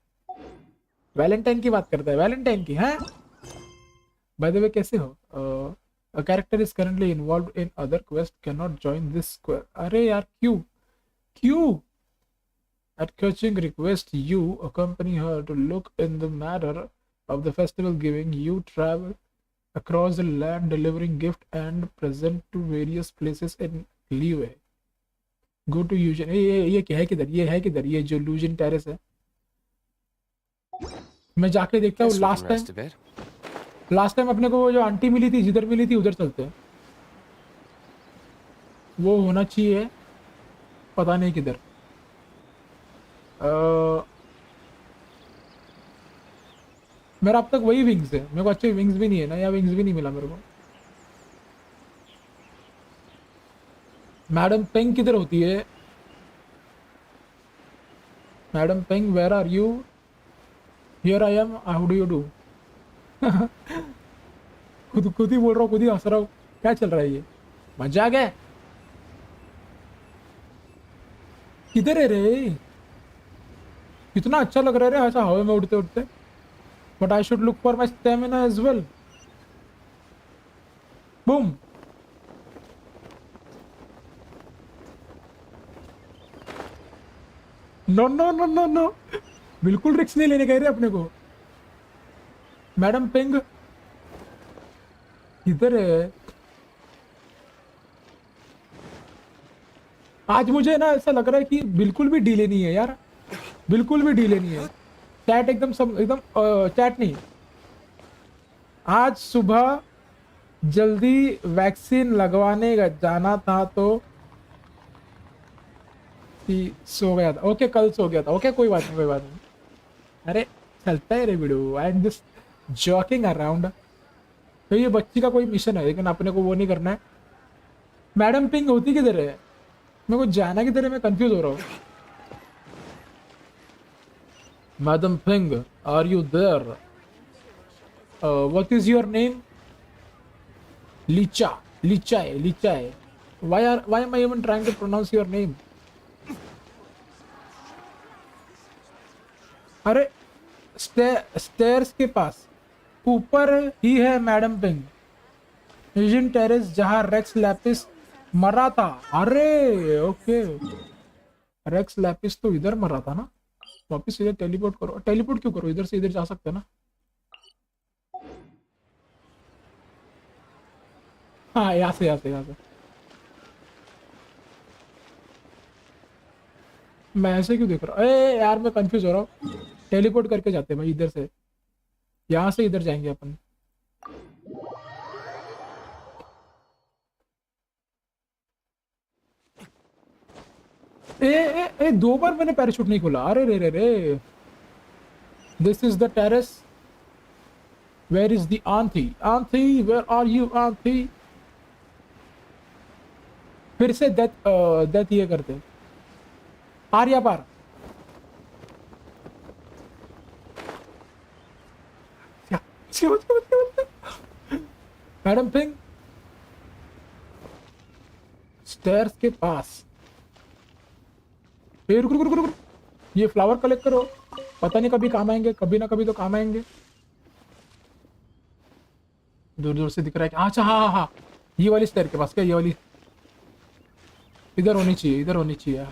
वैलेंटाइन की बात करता है, वैलेंटाइन की। हाँ, बाय द वे कैसे हो? A character is currently involved in other quest, can not join this quest. अरे यार क्यों? क्यों? At Coaching request you accompany her to look in the matter of the festival, giving you travel across the land delivering gift and present to various places in Liyue. Go to Eugene. ये क्या है? किधर ये है? किधर ये जो लूजन terrace है? मैं जाके देखता हूँ। Guess we can rest a bit. Last time अपने को वो जो आंटी मिली थी, जिधर मिली थी उधर चलते हैं। वो होना चाहिए, पता नहीं किधर। मेरा अब तक वही विंग्स है, मेरे को अच्छे विंग्स भी नहीं है ना, या विंग्स भी नहीं मिला मेरे को। मैडम पेंग किधर होती है? Madam Ping, where are you? Here I am, how do you do? खुद ही बोल रहा हूँ, खुद ही हंस रहा हूँ। क्या चल रहा है ये? मजाक है? किधर है रे? कितना अच्छा लग रहा है रे ऐसा हवा में उड़ते उड़ते। But I should look for my stamina as well. Boom. No no no no no, बिल्कुल रिक्स नहीं लेने गए रे अपने को। मैडम पिंग किधर है? आज मुझे ना ऐसा लग रहा है कि बिल्कुल भी डीले नहीं है यार, बिल्कुल भी डीले नहीं है। चैट एकदम सब एकदम चैट नहीं। आज सुबह जल्दी वैक्सीन लगवाने जाना था तो सो गया था। ओके, कल सो गया था। ओके, कोई बात नहीं, कोई बात नहीं। अरे चलता है रे video, I am just joking around. तो ये बच्ची का कोई मिशन है, लेकिन अपने को वो नहीं करना है। मैडम पिंग होती किधर है? मेरे को जाना किधर है? मैं कंफ्यूज हो रहा हूँ। Madam Ping, are you there? What is your name? Licha, Licha है, लीचा है। why am I even trying to pronounce your name? अरे स्टेयर्स के पास ऊपर ही है मैडम पिंग, यूजिन टेरेस, जहां रेक्स लैपिस मरा था। अरे ओके, रेक्स लैपिस तो इधर मरा था ना। वापिस इधर टेलीपोर्ट करो। टेलीपोर्ट क्यों करो? इधर से इधर जा सकते हैं ना। हाँ, यहाँ से यहाँ से यहाँ से। मैं ऐसे क्यों देख रहा हूँ? ए यार, मैं कंफ्यूज हो रहा हूँ। टेलीपोर्ट करके जाते हैं भाई इधर से, यहाँ से इधर जाएंगे अपन। ए 2 बार मैंने पैराशूट नहीं खोला। अरे रे रे रे। This is the terrace. Where is the aunty? Aunty, where are you aunty? फिर से डेथ ये करते। आर्या पार। मैडम पिंग स्टेयर्स के पास। रुक रुक रुक रुक, ये फ्लावर कलेक्ट करो, पता नहीं कभी काम आएंगे, कभी ना कभी तो काम आएंगे। दूर दूर से दिख रहा है कि अच्छा, हाँ हाँ हाँ, ये वाली स्टेयर के पास क्या? ये वाली इधर होनी चाहिए, इधर होनी चाहिए।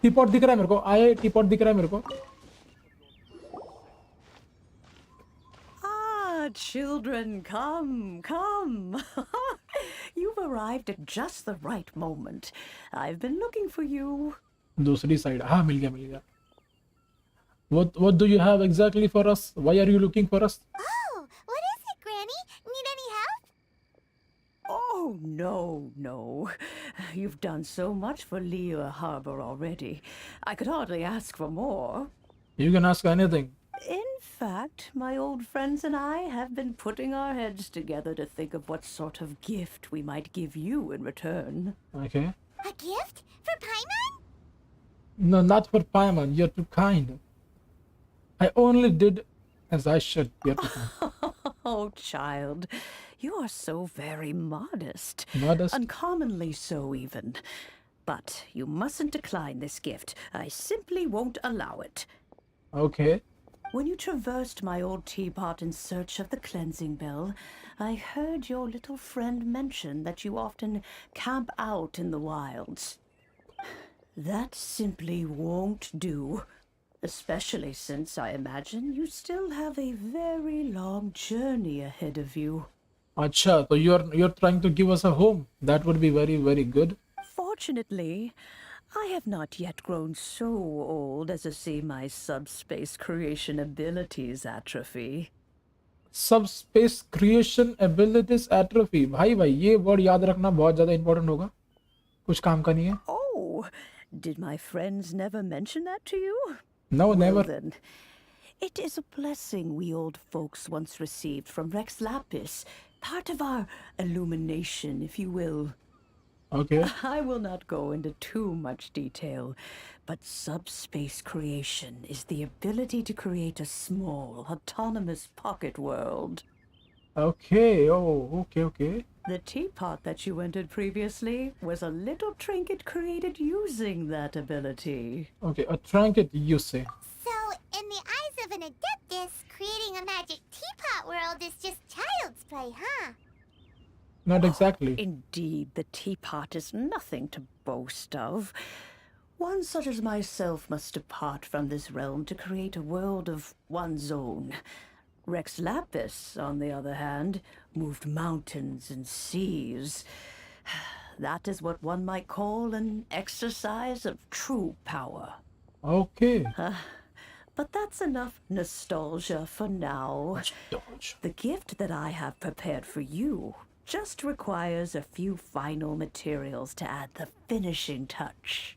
टी पॉट दिख रहा है मेरे को। आए, टी पॉट दिख रहा है मेरे को। Children, come. You've arrived at just the right moment. I've been looking for you. दूसरी साइड। हाँ, मिल गया मिल गया। What do you have exactly for us? Why are you looking for us? Oh, what is it, Granny? Need any help? Oh, no. You've done so much for Liyue Harbor already. I could hardly ask for more. You can ask anything. In fact, my old friends and I have been putting our heads together to think of what sort of gift we might give you in return. Okay. A gift? For Paimon? No, not for Paimon. You're too kind. I only did as I should. Pierre Piton. Oh, child, you are so very modest. Modest. Uncommonly so, even. But you mustn't decline this gift. I simply won't allow it. Okay. When you traversed my old teapot in search of the cleansing bell, I heard your little friend mention that you often camp out in the wilds. That simply won't do. Especially since I imagine you still have a very long journey ahead of you. Acha, so you're trying to give us a home. That would be very, very good. Fortunately, I have not yet grown so old as to see my subspace creation abilities atrophy. Subspace creation abilities atrophy. भाई ये word याद रखना बहुत ज़्यादा important होगा. कुछ काम का नहीं है. Oh, did my friends never mention that to you? No, Well never. then, it is a blessing we old folks once received from Rex Lapis, part of our illumination, if you will. Okay. I will not go into too much detail, but subspace creation is the ability to create a small, autonomous pocket world. Okay. Oh, okay. The teapot that you entered previously was a little trinket created using that ability. Okay, a trinket, you say. So, in the eyes of an adeptus, creating a magic teapot world is just child's play, huh? Not exactly. Indeed, the teapot is nothing to boast of. One such as myself must depart from this realm to create a world of one's own. Rex Lapis, on the other hand, moved mountains and seas. That is what one might call an exercise of true power. Okay. But that's enough nostalgia for now. Dodge. The gift that I have prepared for you just requires a few final materials to add the finishing touch.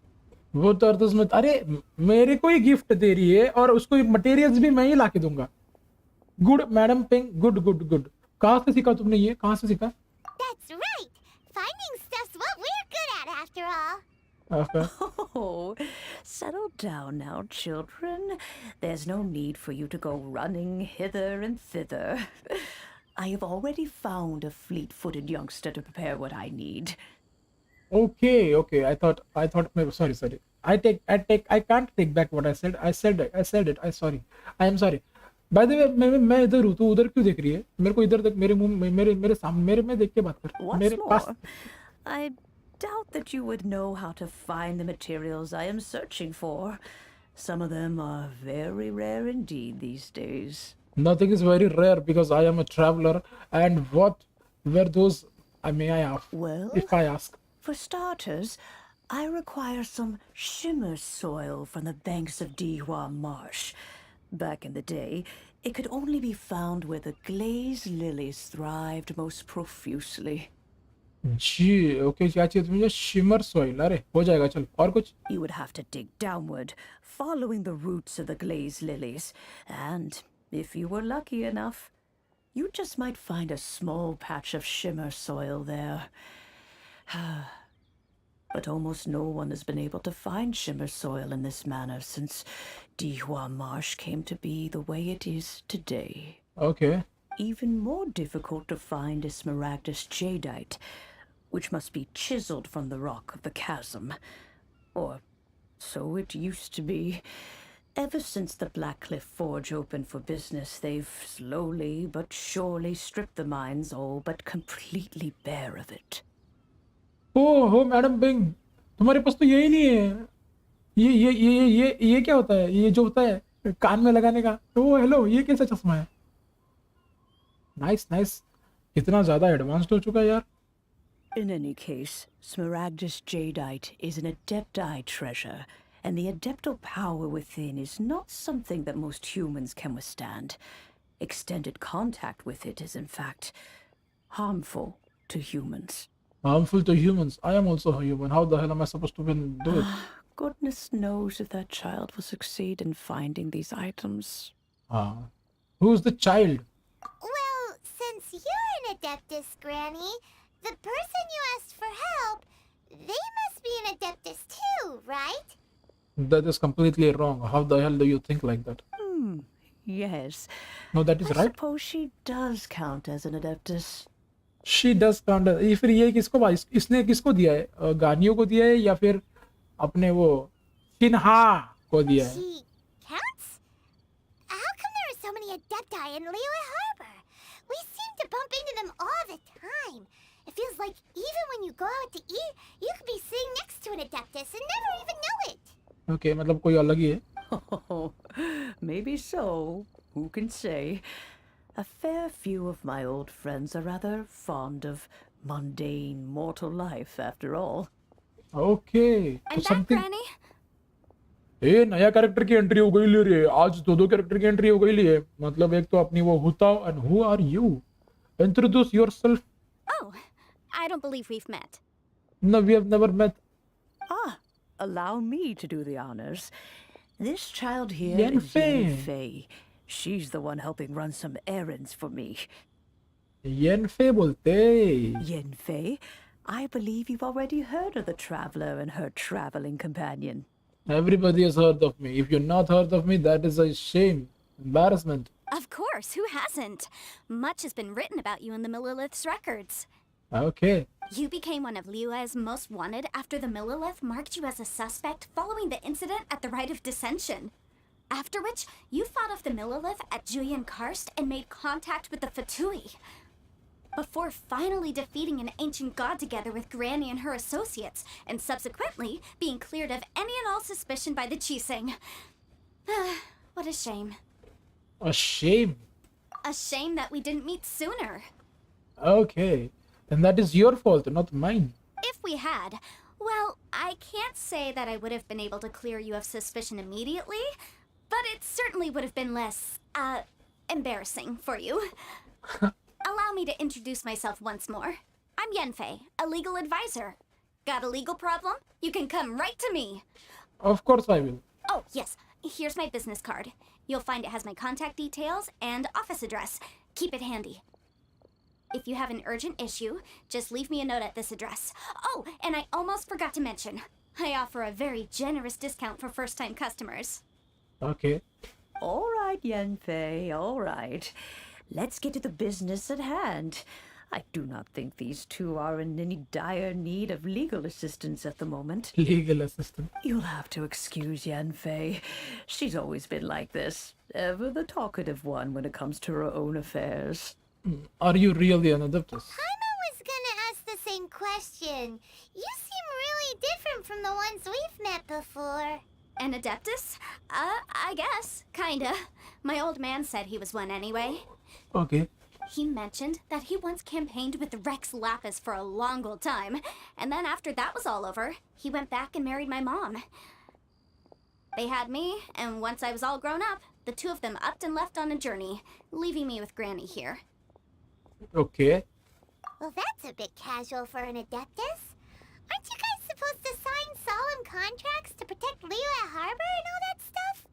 वो तो अर्थ उसमें अरे मेरे को ही gift दे रही है और उसको मटेरियल्स भी मैं ही लाके दूंगा. Good madam ping. गुड. कहाँ से सीखा तुमने ये? कहाँ से सीखा? That's right! Finding stuff's what we're good at, after all. Okay. Oh, settle down now, children. There's no need for you to go running hither and thither. I have already found a fleet-footed youngster to prepare what I need. Okay. I thought. Sorry. I can't take back what I said. I said it. I am sorry. By the way, मैं इधर हूँ. तू उधर क्यों देख रही है? मेरे को इधर देख. मेरे मुंह मेरे सामने मेरे में देख के बात कर. What's मेरे पास. more, I doubt that you would know how to find the materials I am searching for. Some of them are very rare indeed these days. Nothing is very rare because I am a traveler. And what were those? May I ask? Well, If I ask. for starters, I require some shimmer soil from the banks of Dihua Marsh. Back in the day, it could only be found where the glazed lilies thrived most profusely. Ji okay क्या चाहिए तुम्हें? Shimmer soil. अरे हो जाएगा. चल और कुछ. You would have to dig downward, following the roots of the glazed lilies. And if you were lucky enough, you just might find a small patch of shimmer soil there. But almost no one has been able to find shimmer soil in this manner since Dihua Marsh came to be the way it is today. Okay. Even more difficult to find is smaragdus jadeite, which must be chiseled from the rock of the chasm. Or so it used to be. Ever since the Blackcliff Forge opened for business, they've slowly but surely stripped the mines all but completely bare of it. हो madam Bing. तुम्हारे पास तो यही नहीं है. ये क्या होता है? ये जो होता है कान में लगाने का. ओ हेलो, ये कैसा चश्मा है? नाइस. इतना ज्यादा एडवांस्ड हो चुका है यार. In any case, smaragdus jadeite is an adepti treasure, and the adeptal power within is not something that most humans can withstand. Extended contact with it is, in fact, harmful to humans. Harmful to humans. I am also a human. How the hell am I supposed to even do it? Goodness knows if that child will succeed in finding these items. Who's the child? Well, since you're an adeptus, Granny, the person you asked for help, they must be an adeptus too, right? That is completely wrong. How the hell do you think like that? Yes. No, that is I right. suppose she does count as an adeptus. She does count. ये फिर ये किसको इसने किसको दिया है? गानियों को दिया है या फिर अपने वो सिन्हा को दिया है? She counts? How come there are so many adepti in Liyue Harbor? We seem to bump into them all the time. It feels like even when you go out to eat, you could be sitting next to an adeptus and never even know it. Okay, मतलब कोई अलग ही है. Oh, maybe so. Who can say? A fair few of my old friends are rather fond of mundane mortal life, after all. Okay. I'm तो back, something. Granny. ए नया character की entry हो गई ले रे. आज दो कैरेक्टर की एंट्री हो गई ले. मतलब एक तो अपनी वो हुताओ and who are you? Introduce yourself. Oh, I don't believe we've met. No, we have never met. Ah, allow me to do the honors. This child here Yen is Yen Fei. Fei. She's the one helping run some errands for me. Yenfei बोलते. Yen Fei, I believe you've already heard of the traveler and her traveling companion. Everybody has heard of me. If you've not heard of me, that is a shame, embarrassment. Of course, who hasn't? Much has been written about you in the Millilith's records. Okay. You became one of Liyue's most wanted after the Millilith marked you as a suspect following the incident at the Rite of Dissension. After which, you fought off the Millilith at Julian Karst and made contact with the Fatui. Before finally defeating an ancient god together with Granny and her associates, and subsequently being cleared of any and all suspicion by the Chiseng. What a shame. A shame. A shame that we didn't meet sooner. Okay. Then that is your fault, not mine. If we had, well, I can't say that I would have been able to clear you of suspicion immediately, but it certainly would have been less, embarrassing for you. Allow me to introduce myself once more. I'm Yenfei, a legal advisor. Got a legal problem? You can come right to me. Of course I will. Oh, yes, here's my business card. You'll find it has my contact details and office address. Keep it handy. If you have an urgent issue, just leave me a note at this address. Oh, and I almost forgot to mention, I offer a very generous discount for first-time customers. Okay. All right, Yen Fei, all right. Let's get to the business at hand. I do not think these two are in any dire need of legal assistance at the moment. Legal assistant. You'll have to excuse Yen Fei. She's always been like this, ever the talkative one when it comes to her own affairs. Are you really an adeptus? Paimon was gonna ask the same question. You seem really different from the ones we've met before. An adeptus? I guess. Kinda. My old man said he was one anyway. Okay. He mentioned that he once campaigned with Rex Lapis for a long old time, and then after that was all over, he went back and married my mom. They had me, and once I was all grown up, the two of them upped and left on a journey, leaving me with Granny here. Okay. Well, that's a bit casual for an adeptus. Aren't you guys supposed to sign solemn contracts to protect Liyue Harbor and all that stuff?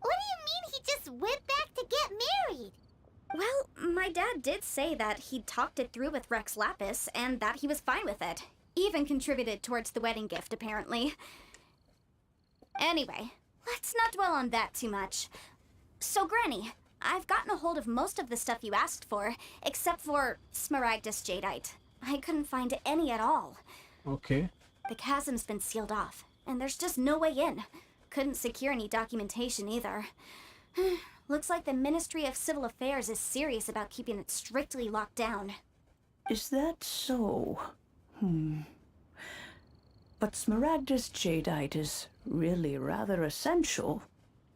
What do you mean he just went back to get married? Well, my dad did say that he'd talked it through with Rex Lapis, and that he was fine with it. Even contributed towards the wedding gift, apparently. Anyway, let's not dwell on that too much. So, Granny, I've gotten a hold of most of the stuff you asked for, except for Smaragdus Jadeite. I couldn't find any at all. Okay. The chasm's been sealed off, and there's just no way in. Couldn't secure any documentation either. Looks like the Ministry of Civil Affairs is serious about keeping it strictly locked down. Is that so? But Smaragdus Jadeite is really rather essential.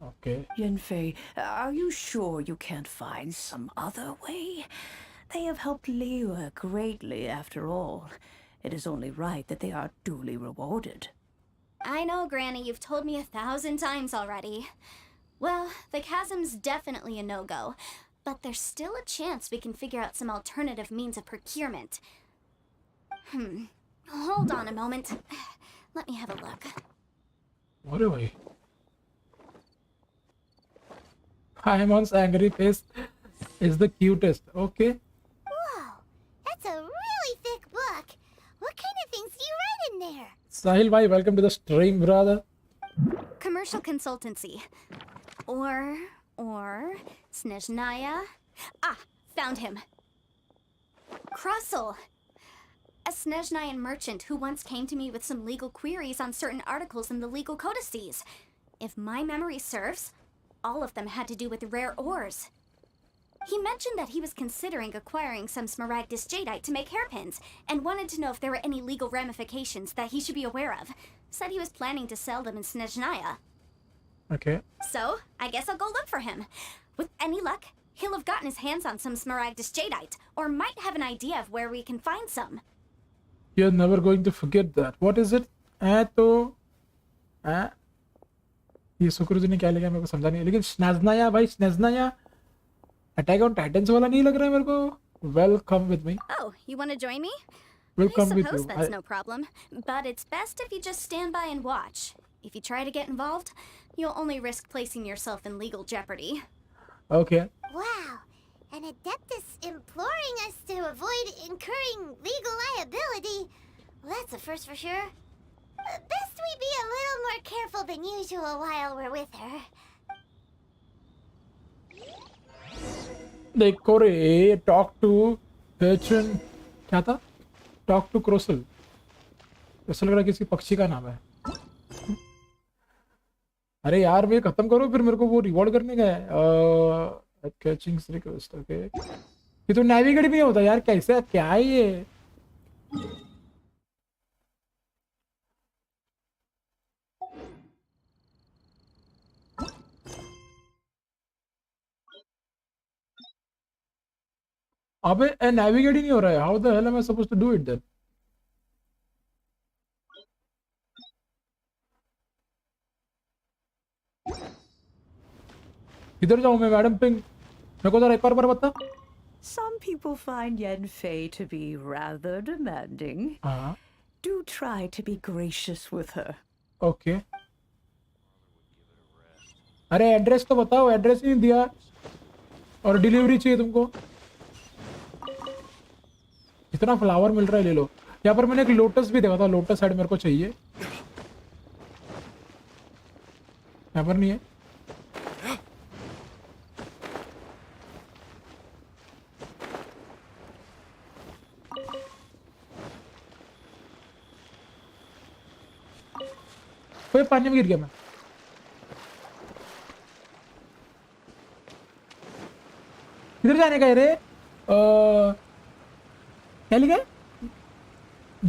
Okay. Yen Fei, are you sure you can't find some other way? They have helped Liyue greatly, after all. It is only right that they are duly rewarded. I know, Granny, you've told me 1,000 times already. Well, the chasm's definitely a no-go, but there's still a chance we can figure out some alternative means of procurement. Hold on a moment. Let me have a look. What do I? Paimon's angry face is the cutest. Okay. Whoa, that's a really thick book. What kind of things do you write in there? Sahil bhai, welcome to the stream, brother. Commercial consultancy. Or Or Snezhnaya. Ah, found him. Krusel. A Snezhnayan merchant who once came to me with some legal queries on certain articles in the legal codices. If my memory serves, all of them had to do with rare ores. He mentioned that he was considering acquiring some Smaragdus jadeite to make hairpins, and wanted to know if there were any legal ramifications that he should be aware of. Said he was planning to sell them in Snezhnaya. Okay. So, I guess I'll go look for him. With any luck, he'll have gotten his hands on some Smaragdus jadeite, or might have an idea of where we can find some. You're never going to forget that. What is it? ये सुकरुजी ने क्या लिखा मेरे को समझा नहीं, लेकिन स्नेज़नाया भाई, स्नेज़नाया अटैक ऑन टाइटंस वाला नहीं लग रहा है मेरे को. Welcome with me. Oh, you want to join me? We'll I come with suppose you. that's no problem, but it's best if you just stand by and watch. If you try to get involved, you'll only risk placing yourself in legal jeopardy. Okay. Wow, an Adeptus imploring us to avoid incurring legal liability. Well, that's a first for sure. Best we be a little more careful than usual while we're with her. देखो रे, talk to patron, क्या था? Talk to क्रोसल. ऐसा लग रहा है किसी पक्षी का नाम है. अरे यार मैं खत्म करो, फिर मेरे को वो रिवॉर्ड करने का है. Catching request. ओके, ये तो नेविगेट भी नहीं होता यार, कैसे, क्या है ये? अबे नेविगेट ही नहीं हो रहा है. How the hell am I supposed to do it then? किधर जाऊं मैं मैडम पिंग? मेरे को जरा एक और बार बता. Some people find Yenfei to be rather demanding. हाँ. Do try to be gracious with her. Okay. अरे एड्रेस तो बताओ, एड्रेस नहीं दिया. और डिलीवरी चाहिए तुमको. इतना फ्लावर मिल रहा है, ले लो. यहाँ पर मैंने एक लोटस भी देखा था, लोटस हेड मेरे को चाहिए. यहाँ पर नहीं है. कोई पानी में गिर गया मैं. किधर जाने का है रे? क्या लिखा है?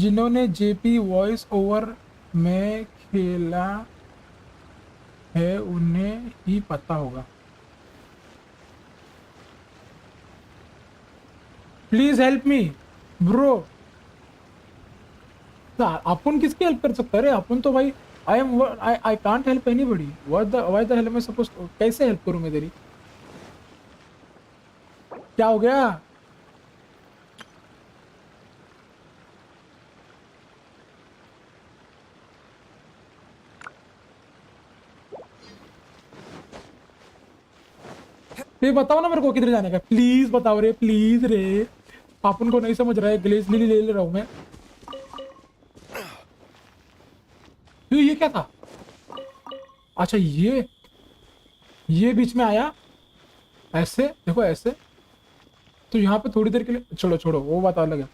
जिन्होंने जेपी वॉइस ओवर में खेला है उन्हें ही पता होगा. Please help me bro. अपन किसकी हेल्प कर सकता है रे? अपन तो भाई I can't help anybody. Why the hell am I supposed to? कैसे हेल्प करूं मैं तेरी? क्या हो गया? ये बताओ ना मेरे को किधर जाने का. प्लीज बताओ रे, प्लीज रे. अपन को नहीं समझ रहा है. ग्लेज लिली ले रहा हूं मैं. ये क्या था? अच्छा ये बीच में आया ऐसे. देखो ऐसे. तो यहाँ पे थोड़ी देर के लिए छोड़ो वो बात अलग है.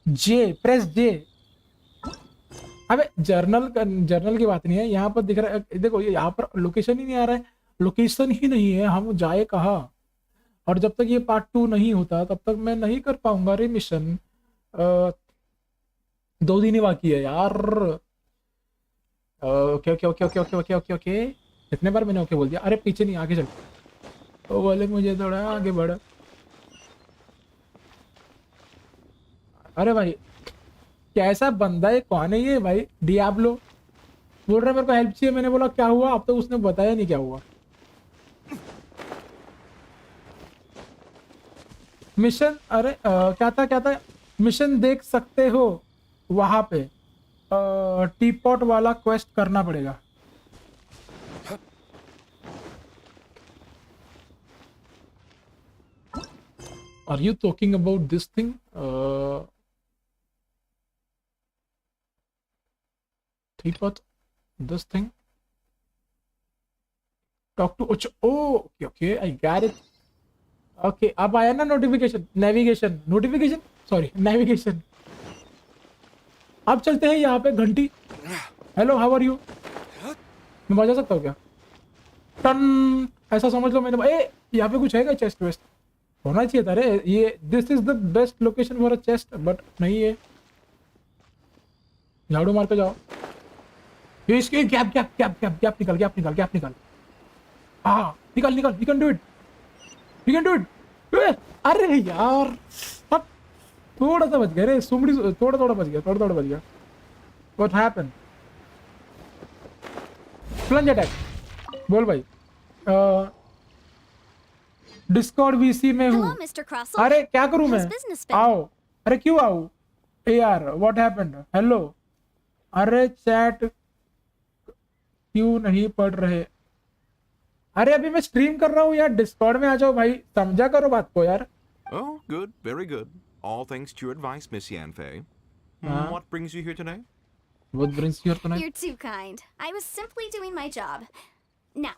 जे, प्रेस जे. अबे जर्नल की बात नहीं है. यहाँ पर दिख रहा है, देखो ये यहाँ पर लोकेशन ही नहीं आ रहा है. लोकेशन ही नहीं है, हम जाए कहाँ? और जब तक ये पार्ट 2 नहीं होता तब तक मैं नहीं कर पाऊंगा रे मिशन. 2 दिन ही बाकी है यार. ओके. कितने बार मैंने ओके बोल दिया? अरे पीछे नहीं, आगे चल. तो बोले मुझे थोड़ा आगे बढ़. अरे भाई कैसा बंदा है? कौन है ये भाई? डियाब्लो बोल रहा है मेरे को हेल्प चाहिए. मैंने बोला क्या हुआ? अब तक उसने बताया नहीं क्या हुआ. मिशन, अरे क्या था? मिशन देख सकते हो वहां पे. टीपॉट वाला क्वेस्ट करना पड़ेगा. Are you talking about this thing? Teapot, this thing. Talk to okay okay I got it. Okay अब आया ना नोटिफिकेशन नेविगेशन. अब चलते हैं यहाँ पे घंटी. Hello how are you. मैं बजा सकता हूँ क्या. टन ऐसा समझ लो मैंने. यहाँ पे कुछ है क्या. चेस्ट वेस्ट होना चाहिए था रे. ये this is the best location for a chest but नहीं है. झाड़ू मार के जाओ. ये इसके गैप निकल. हाँ निकल यू कैन डू इट. अरे यार अब थोड़ा सा बच गया रे. सुमड़ी थोड़ा बच गया. What happened. प्लंज अटैक बोल भाई. डिस्कॉर्ड वीसी में हूँ. Hello, Mr. Crossell. अरे क्या करूँ मैं. How's business been? आओ. अरे क्यों आओ. यार व्हाट हैपेंड. हेलो. अरे चैट क्यों नहीं पढ़ रहे. अरे अभी मैं स्ट्रीम कर रहा हूँ यार. डिस्कॉर्ड में आ जाओ भाई. समझा करो बात को यार. Oh, good, very good. All thanks to your advice, Miss Yanfei. What brings you here today? What brings you here tonight? You're too kind. I was simply doing my job. Now,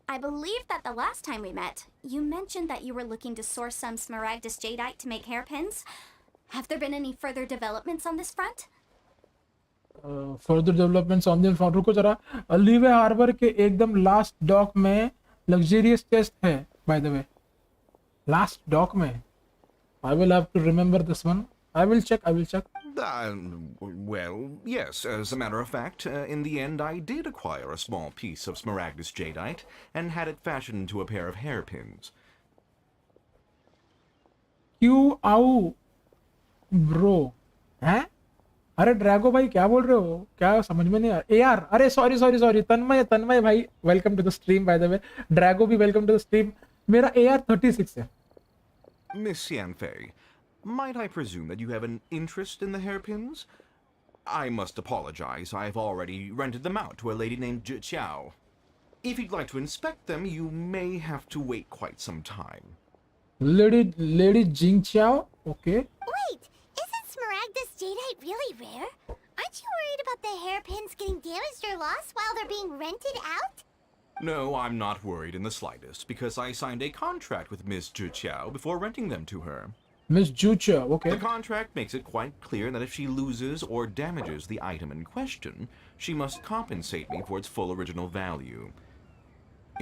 I believe that the last time we met, you mentioned that you were looking to source some smaragdus jadeite to make hairpins. Have there been any further developments on this front? Further developments on the front. रुको जरा. Liyue harbour के एकदम last dock में luxurious chest है by the way. Last dock में. I will have to remember this one. I will check. Well, yes, as a matter of fact, in the end I did acquire a small piece of smaragdus jadeite and had it fashioned into a pair of hairpins. क्यों आऊ bro. हैं. अरे Drago भाई क्या बोल रहे हो. क्या समझ में नहीं आ रहा यार. अरे सॉरी तन्मय भाई welcome to the stream by the way. Drago भी वेलकम टू द स्ट्रीम. मेरा AR 36 है. Miss Yanfei, might I presume that you have an interest in the hairpins? I must apologize, I've already rented them out to a lady named Zhi Qiao. If you'd like to inspect them, you may have to wait quite some time. Lady Jing Qiao. Okay. Wait, isn't smaragdus jadeite really rare? Aren't you worried about the hairpins getting damaged or lost while they're being rented out? No, I'm not worried in the slightest, because I signed a contract with Miss Zhi Qiao before renting them to her. Miss Jucha, okay. The contract makes it quite clear that if she loses or damages the item in question, she must compensate me for its full original value.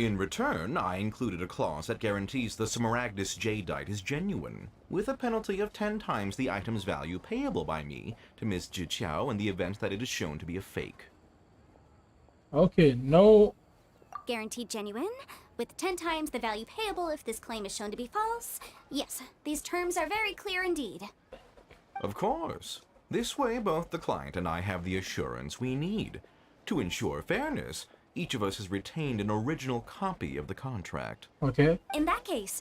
In return, I included a clause that guarantees the smaragdus jadeite is genuine, with a penalty of 10 times the item's value payable by me to Miss Zhi Qiao in the event that it is shown to be a fake. Okay, no. Guaranteed genuine, with 10 times the value payable if this claim is shown to be false. Yes, these terms are very clear indeed. Of course. This way, both the client and I have the assurance we need. To ensure fairness, each of us has retained an original copy of the contract. Okay. In that case,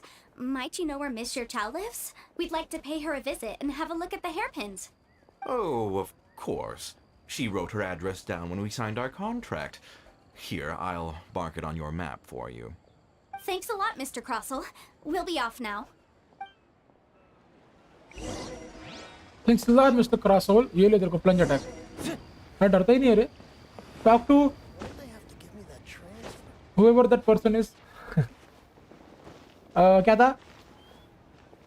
might you know where Miss Chow lives? We'd like to pay her a visit and have a look at the hairpins. Oh, of course. She wrote her address down when we signed our contract. Here, I'll mark it on your map for you. Thanks a lot, Mr. Crossell. We'll be off now. Thanks a lot, Mr. Crossell. ये ले तेरे को plunge attack. मैं डरता ही नहीं है रे. Talk to whoever that person is. क्या था.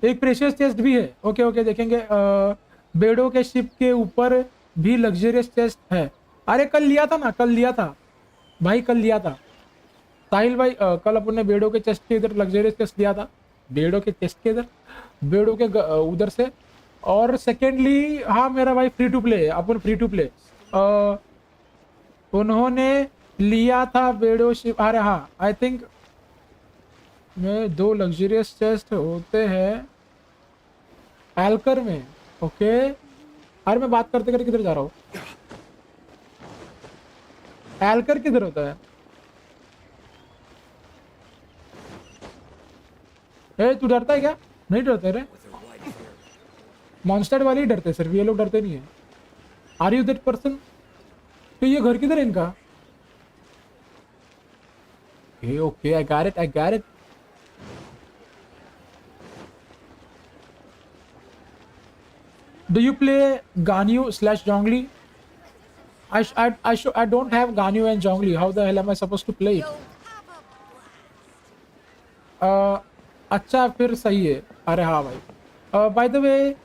एक प्रेशियस चेस्ट भी है. ओके देखेंगे. बेडो के शिप के ऊपर भी लग्जरियस चेस्ट है. अरे कल लिया था भाई. कल लिया था साहिल भाई. कल अपन ने बेडो के चेस्ट के इधर लग्जरियस चेस्ट लिया था. बेडो के चेस्ट के इधर बेडो के उधर से. और सेकेंडली हाँ मेरा भाई फ्री टू प्ले. अपन फ्री टू प्ले उन्होंने लिया था बेडो शिप. अरे हाँ आई थिंक में 2 लग्जरियस चेस्ट होते हैं एल्कर में. ओके. अरे मैं बात करते किधर जा रहा हूँ. एल्कर किधर होता है. तू डरता है क्या. नहीं डरते रे. मॉन्स्टर वाले ही डरते सिर्फ. ये लोग डरते नहीं है. Are you that person. तो ये घर किधर है इनका. Okay I got it. Do you play Ganyu / Zhongli. I don't have Ganyu and Zhongli. How the hell am I supposed to play it? अच्छा फिर सही है. अरे हाँ भाई. By the way,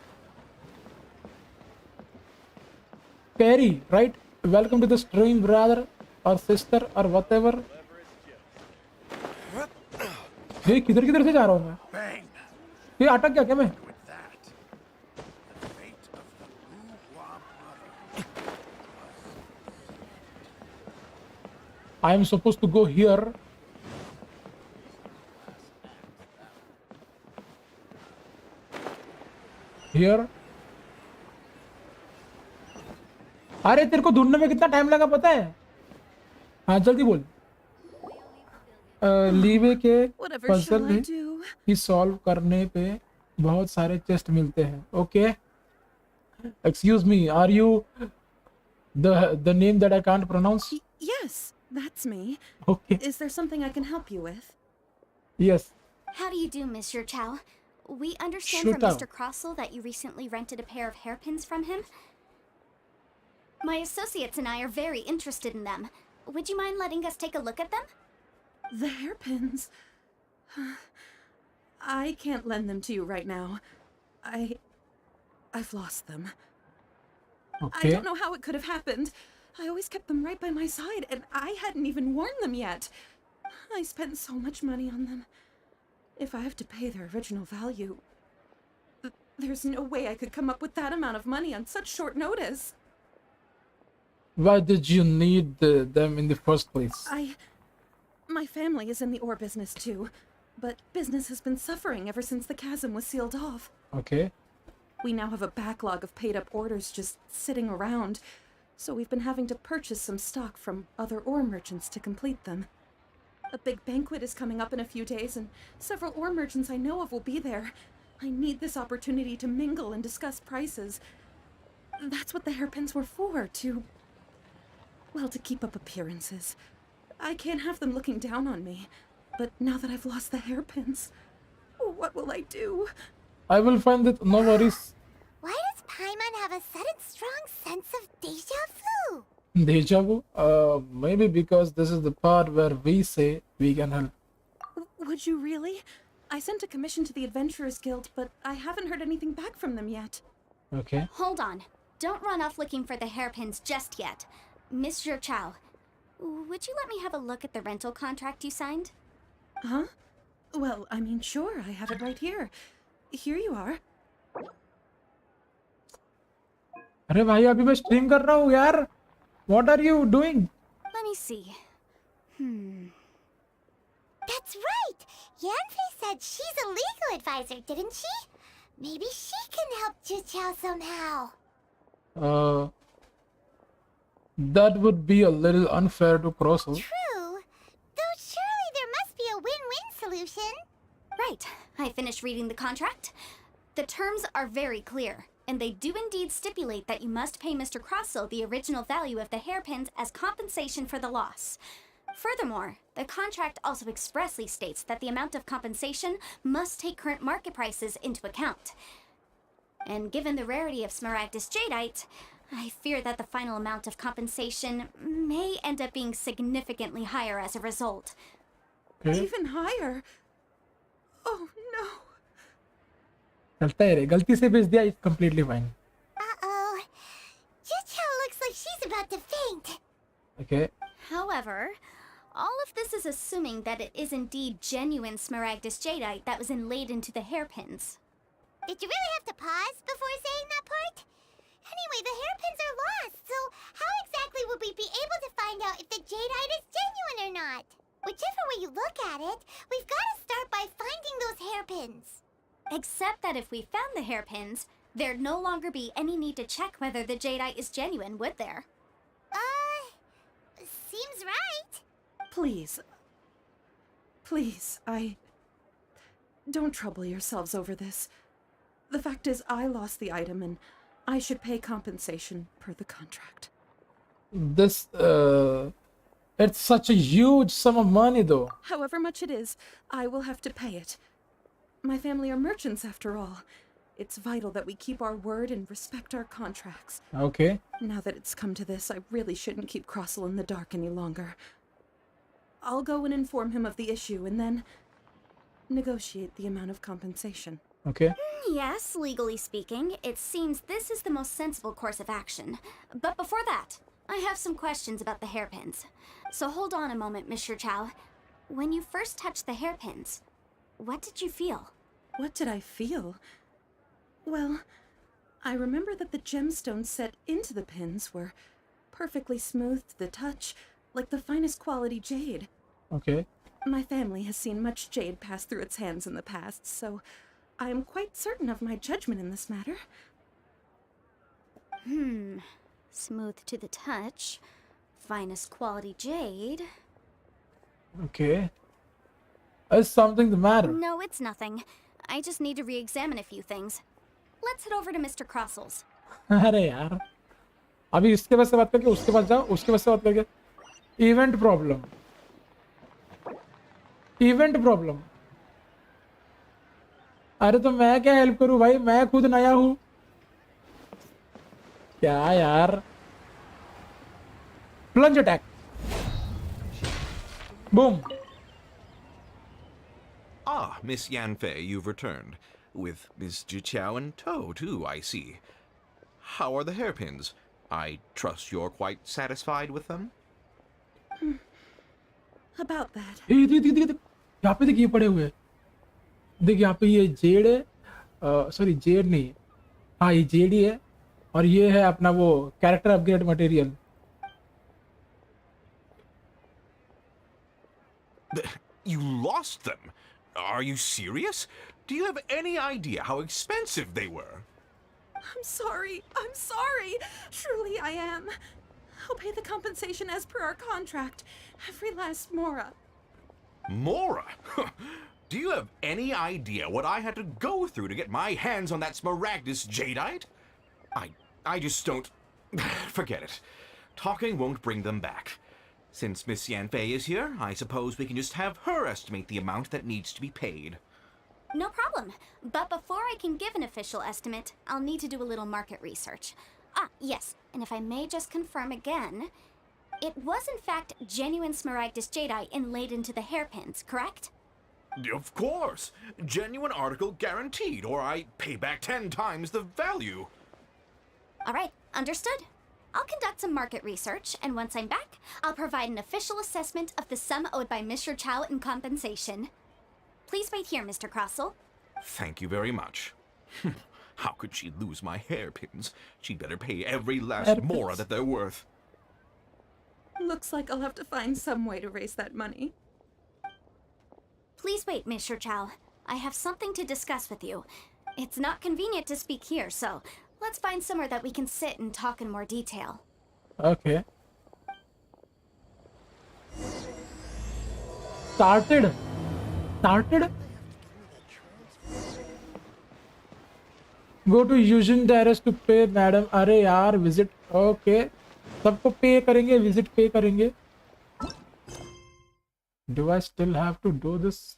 Perry, right? Welcome to the stream, brother or sister or whatever. ये किधर किधर से जा रहा हूँ मैं? ये अटक गया क्या मैं? I am supposed to go here. Here. अरे तेरे को ढूंढने में कितना टाइम लगा पता है? हाँ जल्दी बोल. लीवे के पजल ही सॉल्व करने पे बहुत सारे चेस्ट मिलते हैं. Okay. Excuse me, are you the name that I can't pronounce? Yes, that's me. Okay. Is there something I can help you with? Yes. How do you do, Monsieur Chow? We understand Shoot from out. Mr. Crossell that you recently rented a pair of hairpins from him. My associates and I are very interested in them. Would you mind letting us take a look at them? The hairpins. I can't lend them to you right now. I've lost them. I Okay. don't know how it could have happened. I always kept them right by my side, and I hadn't even worn them yet. I spent so much money on them. If I have to pay their original value, there's no way I could come up with that amount of money on such short notice. Why did you need them in the first place? My family is in the ore business too, but business has been suffering ever since the chasm was sealed off. Okay. We now have a backlog of paid-up orders just sitting around, so we've been having to purchase some stock from other ore merchants to complete them. A big banquet is coming up in a few days, and several ore merchants I know of will be there. I need this opportunity to mingle and discuss prices. That's what the hairpins were for, to keep up appearances. I can't have them looking down on me, but now that I've lost the hairpins, what will I do? I will find it. No worries. Why does Paimon have a sudden strong sense of deja vu? Deja vu? Maybe because this is the part where we say we can help. Would you really? I sent a commission to the Adventurers Guild, but I haven't heard anything back from them yet. Okay. Hold on. Don't run off looking for the hairpins just yet. Monsieur Chow, would you let me have a look at the rental contract you signed? Huh? Well, I mean, sure, I have it right here. Here you are. अरे भाई अभी मैं stream कर रहा हूँ यार. What are you doing? Let me see. That's right! Yanfei said she's a legal advisor, didn't she? Maybe she can help Juqiao somehow. That would be a little unfair to Crossell. True. Though surely there must be a win-win solution. Right. I finished reading the contract. The terms are very clear, and they do indeed stipulate that you must pay Mr. Crossell the original value of the hairpins as compensation for the loss. Furthermore, the contract also expressly states that the amount of compensation must take current market prices into account. And given the rarity of Smaragdus Jadeite, I fear that the final amount of compensation may end up being significantly higher as a result. Okay. Even higher? Oh no. चलता है रे. गलती से भेज दिया. It's completely fine. Uh-oh. Juqiao looks like she's about to faint. Okay. However, all of this is assuming that it is indeed genuine Smaragdus Jadeite that was inlaid into the hairpins. Did you really have to pause before saying that part? Anyway, the hairpins are lost, so how exactly would we be able to find out if the jadeite is genuine or not? Whichever way you look at it, we've got to start by finding those hairpins. Except that if we found the hairpins, there'd no longer be any need to check whether the jadeite is genuine, would there? Seems right. Please. Please, don't trouble yourselves over this. The fact is, I lost the item and I should pay compensation per the contract. This, it's such a huge sum of money though. However much it is, I will have to pay it. My family are merchants after all. It's vital that we keep our word and respect our contracts. Okay. Now that it's come to this, I really shouldn't keep Crossell in the dark any longer. I'll go and inform him of the issue, and then... negotiate the amount of compensation. Okay. Yes, legally speaking, it seems this is the most sensible course of action. But before that, I have some questions about the hairpins. So hold on a moment, Mr. Chow. When you first touched the hairpins, what did you feel? What did I feel? Well, I remember that the gemstones set into the pins were perfectly smooth to the touch, like the finest quality jade. Okay. My family has seen much jade pass through its hands in the past, so I am quite certain of my judgment in this matter. Smooth to the touch, finest quality jade. Okay. Is something the matter? No, it's nothing. I just need to re-examine a few things. Let's head over to Mr. Crossell's. अरे यार अभी इसके पास से बात करके उसके पास जाओ, उसके पास से बात करके इवेंट प्रॉब्लम। अरे तो मैं क्या हेल्प करूं भाई, मैं खुद नया हूं। क्या यार, plunge attack, boom. Ah, Miss Yanfei, you've returned. With Miss Jiqiao in tow, too, I see. How are the hairpins? I trust you're quite satisfied with them? About that. देख यहाँ पे देखिए पड़े हुए, देख यहाँ पे ये जेड है, सॉरी जेड नहीं है, हाँ ये जेड ही है, और ये है अपना वो character upgrade material. You lost them? Are you serious? Do you have any idea how expensive they were? I'm sorry. Truly I am. I'll pay the compensation as per our contract. Every last mora. Mora? Do you have any idea what I had to go through to get my hands on that Smaragdus jadeite? I just don't... Forget it. Talking won't bring them back. Since Miss Yanfei is here, I suppose we can just have her estimate the amount that needs to be paid. No problem. But before I can give an official estimate, I'll need to do a little market research. Ah, yes, and if I may just confirm again, it was in fact genuine Smaragdus jadeite inlaid into the hairpins, correct? Of course! Genuine article guaranteed, or I pay back 10 times the value. All right, understood. I'll conduct some market research, and once I'm back, I'll provide an official assessment of the sum owed by Mr. Chow in compensation. Please wait here, Mr. Crossell. Thank you very much. How could she lose my hairpins? She'd better pay every last mora that they're worth. Looks like I'll have to find some way to raise that money. Please wait, Mr. Chow. I have something to discuss with you. It's not convenient to speak here, so let's find somewhere that we can sit and talk in more detail. Okay. Started. Go to Eugene Terrace to pay, madam. अरे यार visit. Okay. सबको पे करेंगे, visit पे करेंगे. Do I still have to do this?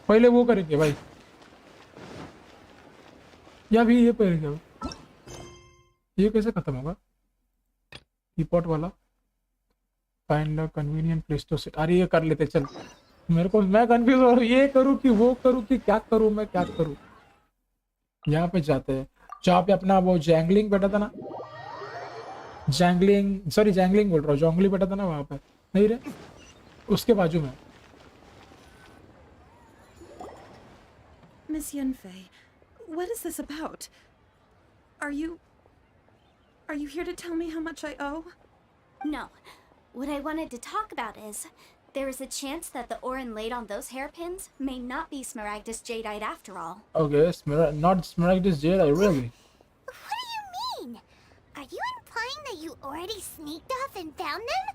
पहले वो करेंगे भाई, या भी ये करेंगे। ये कैसे खत्म होगा? टीपॉट वाला find a convenient place to sit. अरे ये कर लेते, चल। मेरे को मैं कंफ्यूज हो रहा हूँ, ये करूँ कि वो करूँ कि क्या करूँ, मैं क्या करूँ। यहाँ पे जाते हैं जहाँ पे अपना वो जैंगलिंग बैठा था ना, जैंगलिंग बोल रहा हूँ, जोंगली बैठा था ना वहाँ पे, नहीं रे, उसके बाजू में। Miss Yanfei, what is this about? Are you here to tell me how much I owe? No. What I wanted to talk about is, there is a chance that the ore inlaid on those hairpins may not be Smaragdus jadeite after all. Okay, not Smaragdus jadeite, really? What do you mean? Are you implying that you already sneaked off and found them?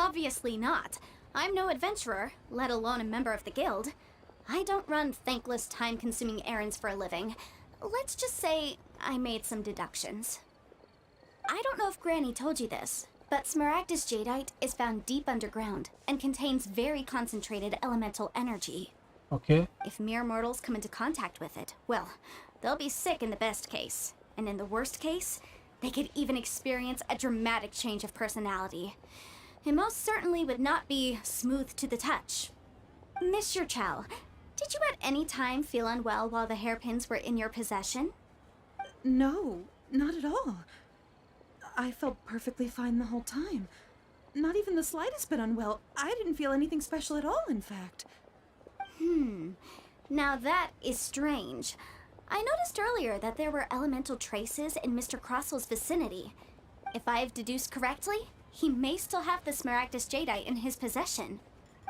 Obviously not. I'm no adventurer, let alone a member of the guild. I don't run thankless, time-consuming errands for a living. Let's just say I made some deductions. I don't know if Granny told you this, but Smaragdus jadeite is found deep underground and contains very concentrated elemental energy. Okay. If mere mortals come into contact with it, well, they'll be sick in the best case. And in the worst case, They could even experience a dramatic change of personality. It most certainly would not be smooth to the touch. Mr. Chow, did you at any time feel unwell while the hairpins were in your possession? No, not at all. I felt perfectly fine the whole time. Not even the slightest bit unwell. I didn't feel anything special at all, in fact. Now that is strange. I noticed earlier that there were elemental traces in Mr. Crossel's vicinity. If I have deduced correctly, he may still have the Smaragdus Jadeite in his possession.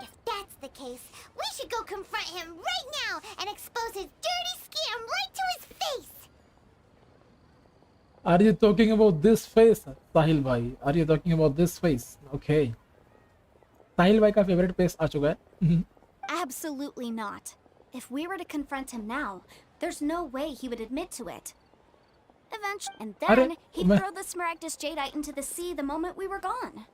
If that's the case, we should go confront him right now and expose his dirty scam right to his face! Are you talking about this face, Sahil bhai? Are you talking about this face? Okay. Sahil bhai का favorite face आ चुका है. Absolutely not. If we were to confront him now, there's no way he would admit to it. Eventually, and then he'd throw the Smaragdus Jadeite into the sea the moment we were gone.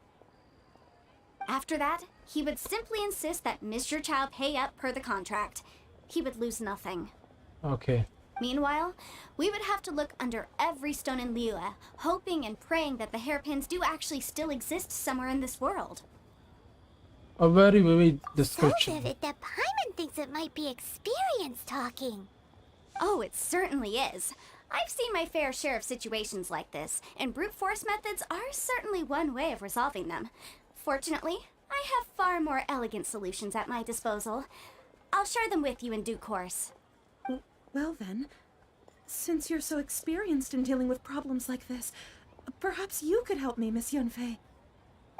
After that, he would simply insist that Mr. Chow pay up per the contract. He would lose nothing. Okay. Meanwhile, we would have to look under every stone in Liyue, hoping and praying that the hairpins do actually still exist somewhere in this world. A very vivid So description. vivid that Paimon thinks it might be experience talking. Oh, it certainly is. I've seen my fair share of situations like this, and brute force methods are certainly one way of resolving them. Fortunately, I have far more elegant solutions at my disposal. I'll share them with you in due course. Well then, since you're so experienced in dealing with problems like this, perhaps you could help me, Miss Yunfei.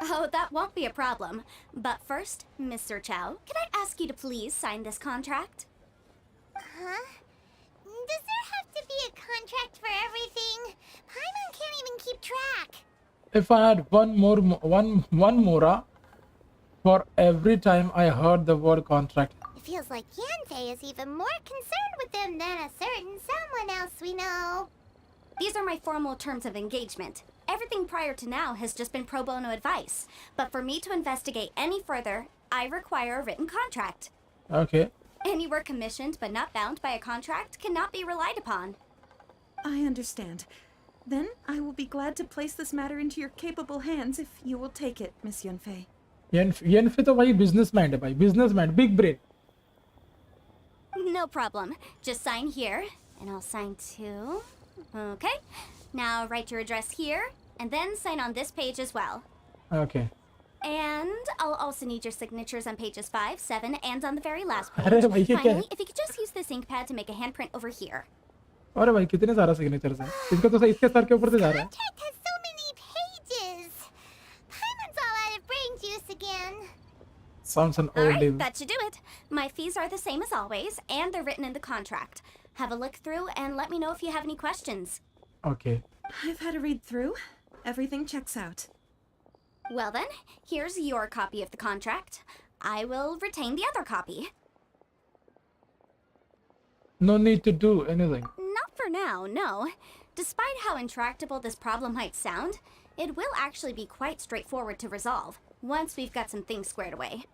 Oh, that won't be a problem. But first, Mr. Chow, could I ask you to please sign this contract? Huh? Does there have to be a contract for everything? Paimon can't even keep track. If I had one mora for every time I heard the word contract. It feels like Yanfei is even more concerned with them than a certain someone else we know. These are my formal terms of engagement. Everything prior to now has just been pro bono advice. But for me to investigate any further, I require a written contract. Okay. Any work commissioned but not bound by a contract cannot be relied upon. I understand. Then I will be glad to place this matter into your capable hands if you will take it, Miss Yunfei. Yenfei तो भाई businessman है भाई, businessman, big brain. No problem. Just sign here, and I'll sign too. Okay. Now write your address here, and then sign on this page as well. Okay. And I'll also need your signatures on pages 5, 7, and on the very last page. अरे भाई ये क्या है? Finally, if you could just use this ink pad to make a handprint over here. अरे भाई कितने सारा signatures हैं? इसका तो इसके सर के ऊपर से जा रहा है. Contract has so many pages. Paimon's all out of brain juice again. Sounds an All old right, dude. that should do it. My fees are the same as always, and they're written in the contract. Have a look through and let me know if you have any questions. Okay. I've had a read through. Everything checks out. Well then, here's your copy of the contract. I will retain the other copy. No need to do anything. Not for now, no. Despite how intractable this problem might sound, it will actually be quite straightforward to resolve, once we've got some things squared away.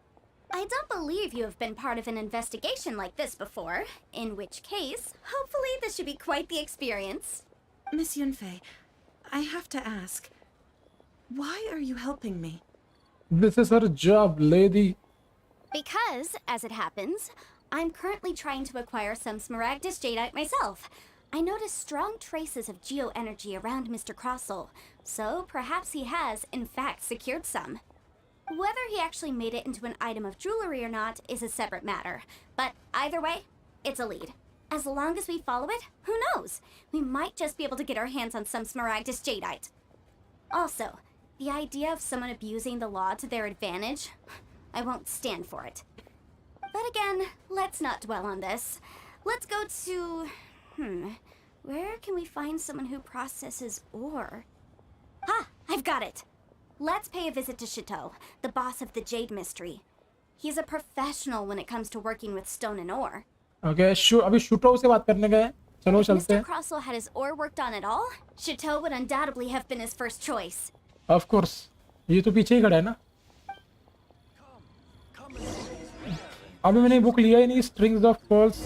I don't believe you have been part of an investigation like this before, in which case, hopefully this should be quite the experience. Miss Yunfei, I have to ask, why are you helping me? This is her job, lady. Because, as it happens, I'm currently trying to acquire some Smaragdus Jadeite myself. I noticed strong traces of geo-energy around Mr. Crossel, so perhaps he has, in fact, secured some. Whether he actually made it into an item of jewelry or not is a separate matter, but either way, it's a lead. As long as we follow it, who knows? We might just be able to get our hands on some Smaragdus Jadeite. Also, the idea of someone abusing the law to their advantage, I won't stand for it. But again, let's not dwell on this. Let's go to... where can we find someone who processes ore? Ah, I've got it! Let's pay a visit to Chateau, the boss of the Jade Mystery. He's a professional when it comes to working with stone and ore. Okay, अभी शूटो से बात करने गए. चलो If चलते Mr. हैं. Crossel had his ore worked on at all, Chateau would undoubtedly have been his first choice. Of course. ये तो पीछे ही खड़ा है ना. अभी मैंने बुक लिया ही नहीं. Strings of Pearls.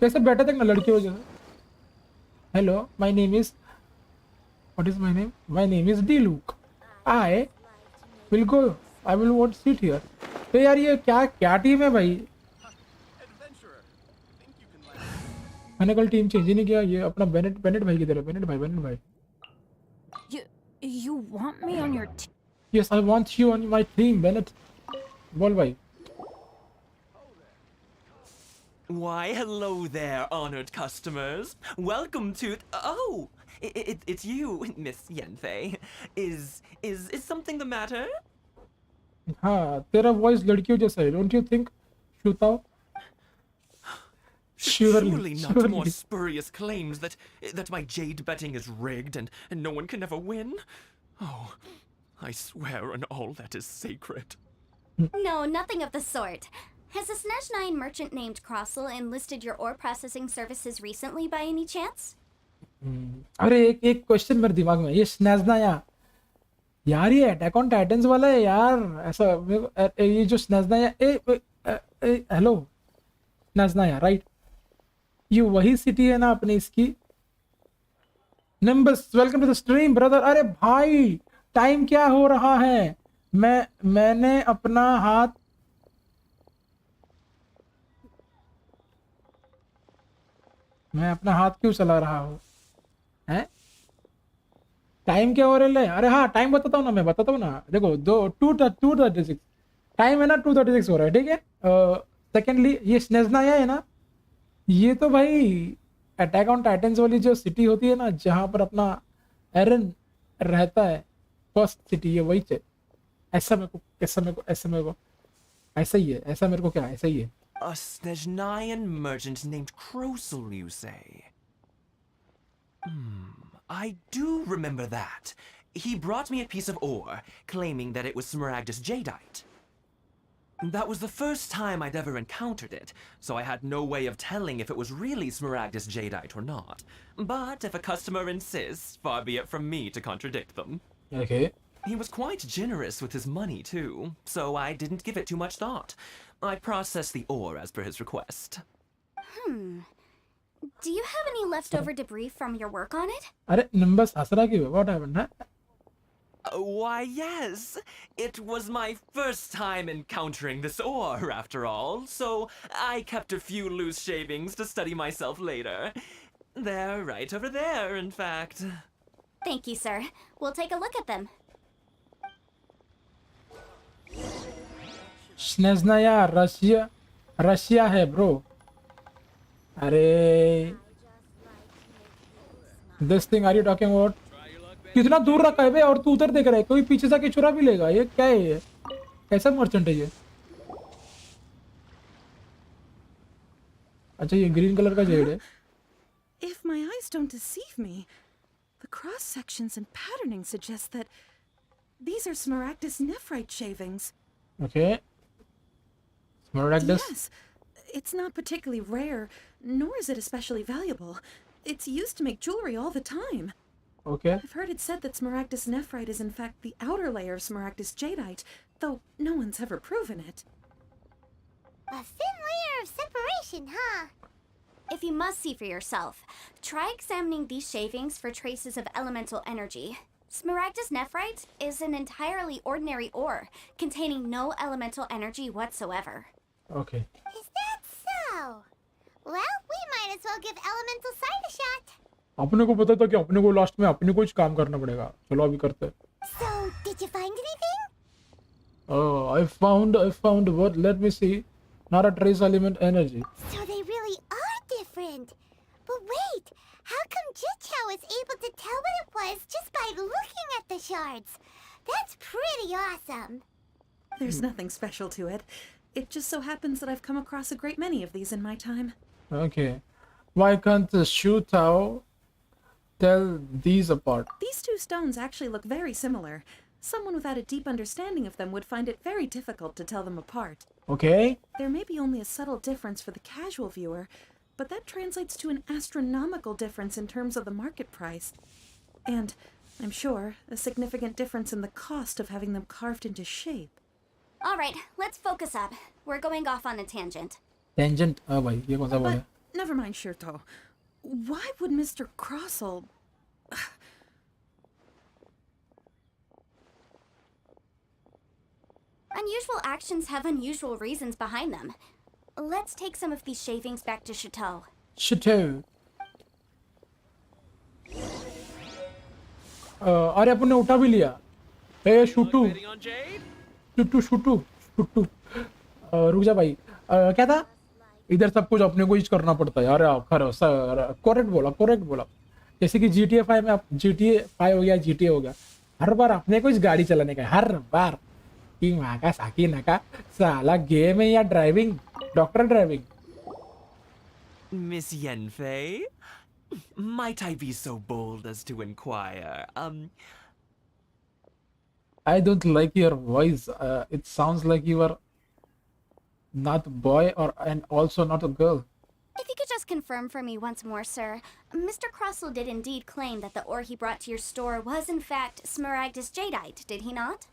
कैसे बैठे थे ना लड़की हो जैसे. Hello, my name is, what is my name? My name is D Luke. I will go, I will want sit here. तो यार ये क्या क्या टीम है भाई? मैंने कल टीम चेंज ही नहीं किया. ये अपना बेनेट भाई किधर है? बेनेट भाई. You want me on your team? Yes, I want you on my team, Bennett. बोल भाई. Why, hello there, honored customers. Welcome to. Oh, it's you, Miss Yenfei. Is something the matter? हाँ, तेरा voice लड़कियों जैसा है. Don't you think? Shutao. Surely not more spurious claims that my jade betting is rigged and no one can ever win. Oh, I swear on all that is sacred. No, nothing of the sort. Has a Snezhnaya merchant named Crossel enlisted your ore processing services recently by any chance? अरे एक question मेरे दिमाग में. ये स्नेज़नाया यार, ये attack on Titans वाला है यार. ऐसा ये जो स्नेज़नाया, हेलो स्नेज़नाया, राइट? ये वही सिटी है ना अपनी इसकी. Nimbus, welcome to the stream brother. अरे भाई, टाइम क्या हो रहा है? मैंने अपना हाथ, मैं अपना हाथ क्यों चला रहा हूँ? हैं? टाइम क्या हो रहा है? अरे हाँ, टाइम बताता हूँ ना, मैं बताता हूँ ना. देखो, 2:36 टाइम है ना, 2:36 हो रहा है, ठीक है. सेकेंडली, ये स्नेज़नाया है ना, ये तो भाई अटैक ऑन टाइटंस वाली जो सिटी होती है ना, जहाँ पर अपना एरन रहता है, फर्स्ट सिटी है वही है. ऐसा मेरे को ऐसा ही है. ऐसा मेरे को क्या, ऐसा ही है. A Snezhnayan merchant named Crossel, you say? I do remember that. He brought me a piece of ore, claiming that it was Smaragdus jadeite. That was the first time I'd ever encountered it, so I had no way of telling if it was really Smaragdus jadeite or not. But if a customer insists, far be it from me to contradict them. Okay. He was quite generous with his money, too, so I didn't give it too much thought. I processed the ore as per his request. Do you have any leftover debris from your work on it? अरे nimbus हंस रहा क्यों? What happened? Huh? Why, yes. It was my first time encountering this ore, after all, so I kept a few loose shavings to study myself later. They're right over there, in fact. Thank you, sir. We'll take a look at them. Snezhnaya Russia है bro. अरे this thing are you talking about? कितना दूर रखा है बे, और तू उधर देख रहा है. कोई पीछे से आके चुरा भी लेगा. ये क्या है? ये कैसा मर्चेंट है ये? अच्छा, ये ग्रीन कलर का जेड है. If my eyes don't deceive me, the cross sections and patterning suggest that these are Smaragdus nephrite shavings. Okay. Smaragdus. Yes, it's not particularly rare, nor is it especially valuable. It's used to make jewelry all the time. Okay. I've heard it said that Smaragdus nephrite is in fact the outer layer of Smaragdus jadeite, though no one's ever proven it. A thin layer of separation, huh? If you must see for yourself, try examining these shavings for traces of elemental energy. Smaragdus nephrite is an entirely ordinary ore, containing no elemental energy whatsoever. Okay. Is that so? Well, we might as well give elemental sight a shot. अपने को पता था कि अपने को last में अपने को ही काम करना पड़ेगा. चलो अभी करते हैं. So, did you find anything? Oh, I found what? Let me see. Not a trace element energy. So they really are different. But wait, how come Jichao was able to tell what it was just by looking at the shards? That's pretty awesome. There's nothing special to it. It just so happens that I've come across a great many of these in my time. Okay. Why can't the Shutao tell these apart? These two stones actually look very similar. Someone without a deep understanding of them would find it very difficult to tell them apart. Okay. There may be only a subtle difference for the casual viewer, but that translates to an astronomical difference in terms of the market price. And, I'm sure, a significant difference in the cost of having them carved into shape. All right, let's focus up. We're going off on a tangent. Tangent. Ah, bhai, ye kaun sa word But hai? never mind, Shirto. Why would Mr. Crossell... Unusual actions have unusual reasons behind them. Let's take some of these shavings back to Chateau. Chateau. अरे अपन ने उठा भी लिया। ए शूटू शूटू शूटू शूटू रुक जा भाई। क्या था इधर सब कुछ अपने को ही करना पड़ता है यार। खरो सर करेक्ट बोला। जैसे कि GTA 5 में आप GTA 5 हो गया GTA हो गया, हर बार अपने को ही गाड़ी चलाने का हर बार कि वहाँ का साकी नका साला गेम है या driving doctor driving. Miss Yenfei? Might I be so bold as to inquire, I don't like your voice. It sounds like you are not a boy and also not a girl. If you could just confirm for me once more, sir. Mr. Crossell did indeed claim that the ore he brought to your store was in fact Smaragdus Jadeite, did he not?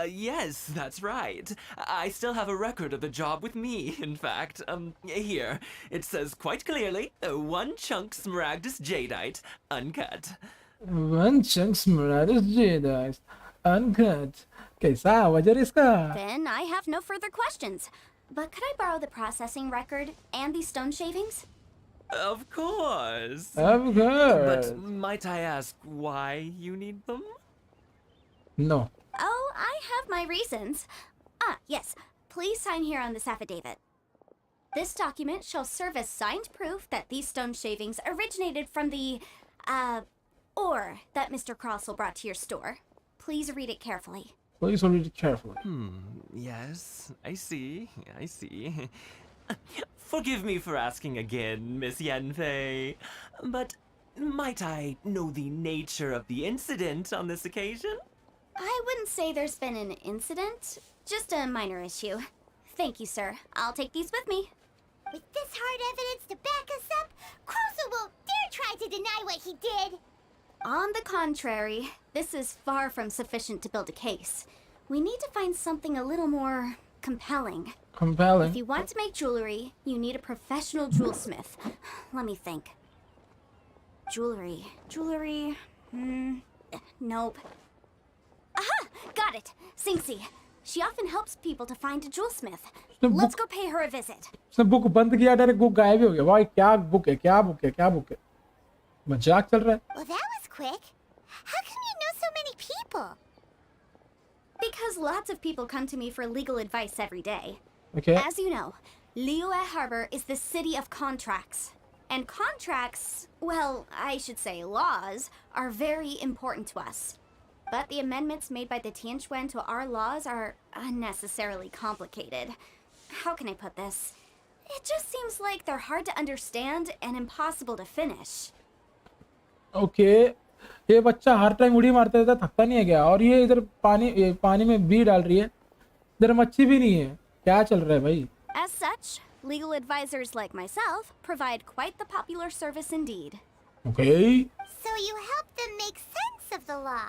Yes, that's right. I still have a record of the job with me, in fact. Here. It says quite clearly, 1 chunk Smaragdus Jadeite, uncut. 1 chunk Smaragdus Jadeite, uncut. कैसा वजह इसका? Then I have no further questions. But could I borrow the processing record and these stone shavings? Of course. Of course. But might I ask why you need them? No. Oh, I have my reasons. Yes. Please sign here on this affidavit. This document shall serve as signed proof that these stone shavings originated from the, ore that Mr. Crossell brought to your store. Please read it carefully. Please read it carefully. Yes, I see. Forgive me for asking again, Miss Yenfei, but might I know the nature of the incident on this occasion? I wouldn't say there's been an incident, just a minor issue. Thank you, sir. I'll take these with me. With this hard evidence to back us up, Crossell won't dare try to deny what he did. On the contrary, this is far from sufficient to build a case. We need to find something a little more compelling. Compelling? If you want to make jewelry, you need a professional jewelsmith. Let me think. Jewelry. Nope. Aha! Got it! Singsi. She often helps people to find a jewelsmith. Let's go pay her a visit. उसने book बंद किया, direct book गायब ही हो गया। भाई क्या book है? मजाक चल रहा है? Well, that was quick. How come you know so many people? Because lots of people come to me for legal advice every day. Okay. As you know, Liyue Harbor is the city of contracts. And contracts, well, I should say laws, are very important to us. But the amendments made by the Tianquan to our laws are unnecessarily complicated. How can I put this? It just seems like they're hard to understand and impossible to finish. Okay. ये बच्चा हर time उड़ी मारता रहता, थकता नहीं है क्या? और ये इधर पानी में बी डाल रही है, इधर मच्छी भी नहीं है। क्या चल रहा है भाई? As such, legal advisors like myself provide quite the popular service indeed. Okay. So you help them make sense of the law.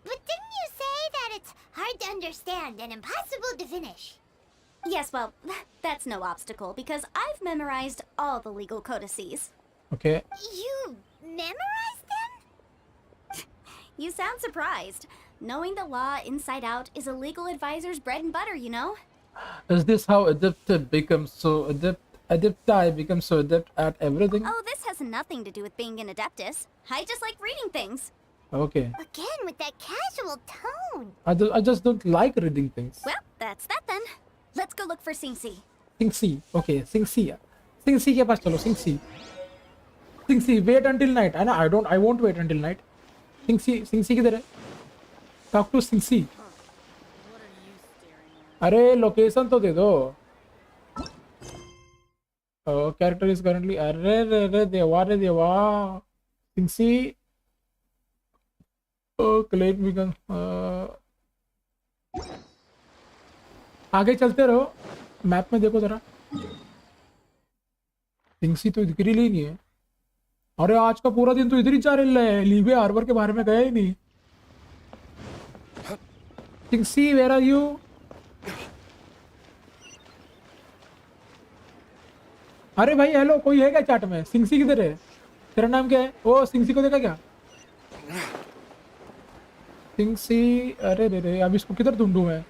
But didn't you say that it's hard to understand and impossible to finish? Yes, well, that's no obstacle because I've memorized all the legal codices. Okay. You memorized them? You sound surprised. Knowing the law inside out is a legal advisor's bread and butter, you know? Is this how Adepti becomes so adept at everything? Oh, this has nothing to do with being an adeptus. I just like reading things. Okay. Again, with that casual tone. I just don't like reading things. Well, that's that then. Let's go look for Singsi. Singsi. Okay, Singsi. Singsi के पास चलो, Singsi. Singsi, wait until night. I won't wait until night. Singsi किधर है? Talk to Singsi. अरे location तो दे दो. Character is currently अरे देवा. Singsi. Claim beacon. आगे चलते रहो, मैप में देखो जरा। सिंगसी तो इधर ही नहीं है। अरे आज का पूरा दिन तो इधर ही जा रहे हैं, लीवे हार्बर के बारे में गया ही नहीं। सिंगसी, वेयर आर यू? अरे भाई हेलो, कोई है क्या चैट में? सिंगसी किधर है? तेरा नाम क्या है? ओ सिंगसी को देखा क्या? सिंगसी, अरे रे रे, अब इसको किधर ढूंढूं मैं?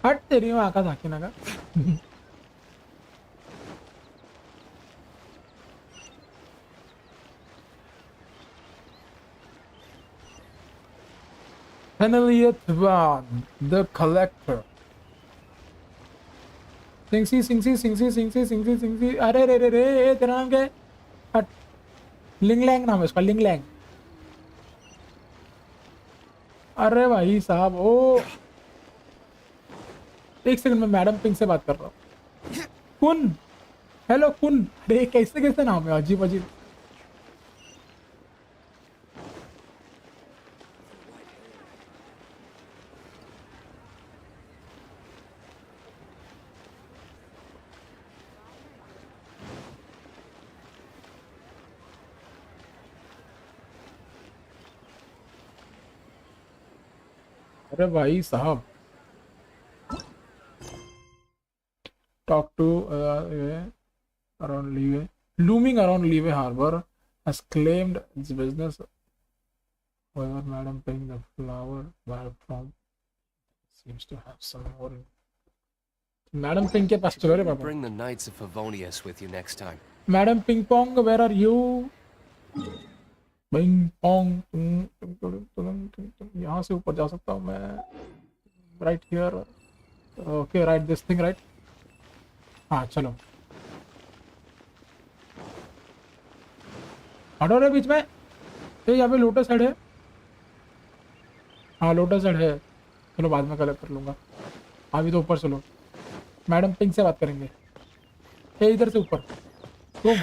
हट तेरी वहां का था ना का। Peneliet Van, the collector. सिंगसी सिंगसी सिंगसी सिंगसी सिंगसी सिंगसी, अरे रे रे रे, तेरा नाम क्या है? हट, लिंगलैंग नाम है उसका, लिंगलैंग। अरे भाई साहब, ओ एक सेकंड में मैडम पिंक से बात कर रहा हूँ। कुन, हेलो कुन। अरे कैसे कैसे नाम है, अजीब अजीब। अरे भाई साहब, talk to around Levy. Looming around Levy Harbor has claimed its business. However, Madam Ping, the flower bar from, seems to have some more. Madam Ping के पास चलो रे बाबा. Bring the Knights of Favonius with you next time. Madam Ping Pong, where are you? Ping Pong. यहाँ से ऊपर जा सकता हूँ मैं. Right here. Okay, right this thing, right? हाँ चलो. हटो रे बीच में. ये यहाँ पे लोटस हेड है. हाँ लोटस हेड है. चलो बाद में कलेक्ट कर लूँगा. अभी तो ऊपर चलो. मैडम पिंक से बात करेंगे. ये इधर से ऊपर. तुम.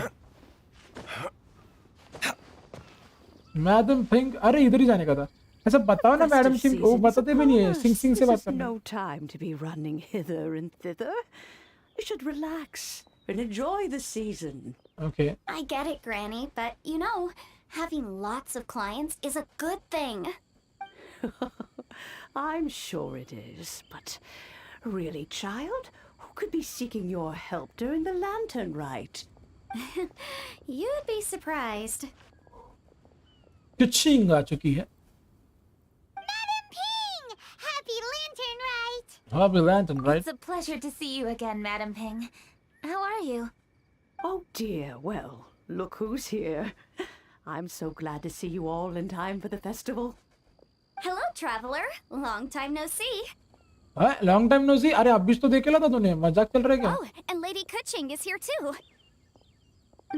मैडम पिंक, अरे इधर ही जाने का था. ऐसा बताओ ना मैडम पिंक, वो बताते भी नहीं है. सिंग सिंग से बात करना. No time to be running hither and thither. You should relax and enjoy the season. Okay. I get it, Granny, but you know, having lots of clients is a good thing. I'm sure it is, but really, child, who could be seeking your help during the lantern rite? You'd be surprised. कुचिंग आ चुकी है. Madam Ping! Happy Lantern Rite! Happy Lantern, right? It's a pleasure to see you again, Madam Ping. How are you? Oh dear, well, look who's here. I'm so glad to see you all in time for the festival. Hello, traveler. Long time no see. हाँ, long time no see. अरे अभी तो देख लिया था तूने. मजाक चल रहा है क्या? Oh, and Lady Kuching is here too.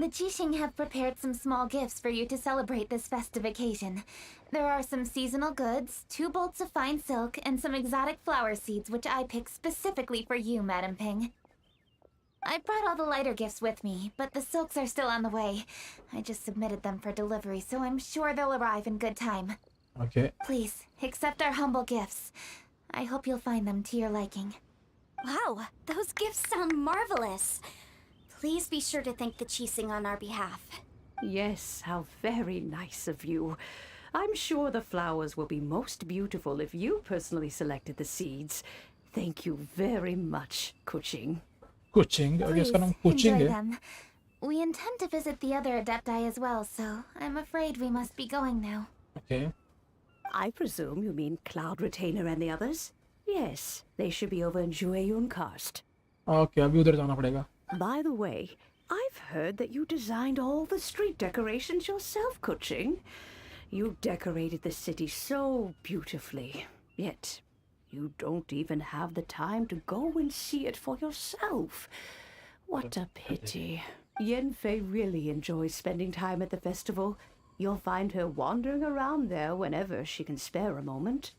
The Qixing have prepared some small gifts for you to celebrate this festive occasion. There are some seasonal goods, 2 bolts of fine silk, and some exotic flower seeds which I picked specifically for you, Madam Ping. I brought all the lighter gifts with me, but the silks are still on the way. I just submitted them for delivery, so I'm sure they'll arrive in good time. Okay. Please, accept our humble gifts. I hope you'll find them to your liking. Wow, those gifts sound marvelous. Please be sure to thank the Qixing on our behalf. Yes, how very nice of you. I'm sure the flowers will be most beautiful if you personally selected the seeds. Thank you very much, Kuching. Kuching, I guess Please, का नाम Kuching enjoy है. them. We intend to visit the other Adepti as well, so I'm afraid we must be going now. Okay. I presume you mean Cloud Retainer and the others? Yes, they should be over in Jueyun Karst. Okay, अभी उधर जाना पड़ेगा. By the way, I've heard that you designed all the street decorations yourself, Kuching. You decorated the city so beautifully, yet you don't even have the time to go and see it for yourself. What a pity. Yenfei really enjoys spending time at the festival. You'll find her wandering around there whenever she can spare a moment.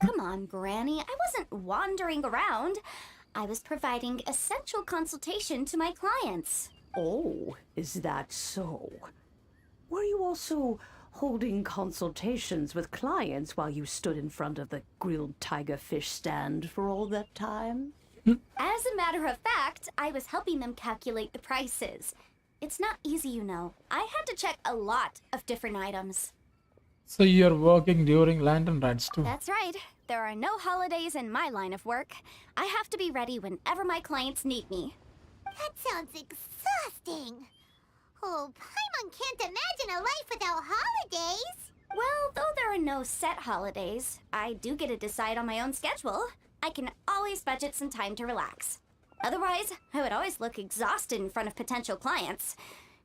Come on, Granny. I wasn't wandering around. I was providing essential consultation to my clients. Oh, is that so? Were you also holding consultations with clients while you stood in front of the grilled tiger fish stand for all that time? As a matter of fact, I was helping them calculate the prices. It's not easy, you know. I had to check a lot of different items. So you're working during lantern rides too. That's right. There are no holidays in my line of work. I have to be ready whenever my clients need me. That sounds exhausting. Oh, Paimon can't imagine a life without holidays. Well, though there are no set holidays, I do get to decide on my own schedule. I can always budget some time to relax. Otherwise, I would always look exhausted in front of potential clients.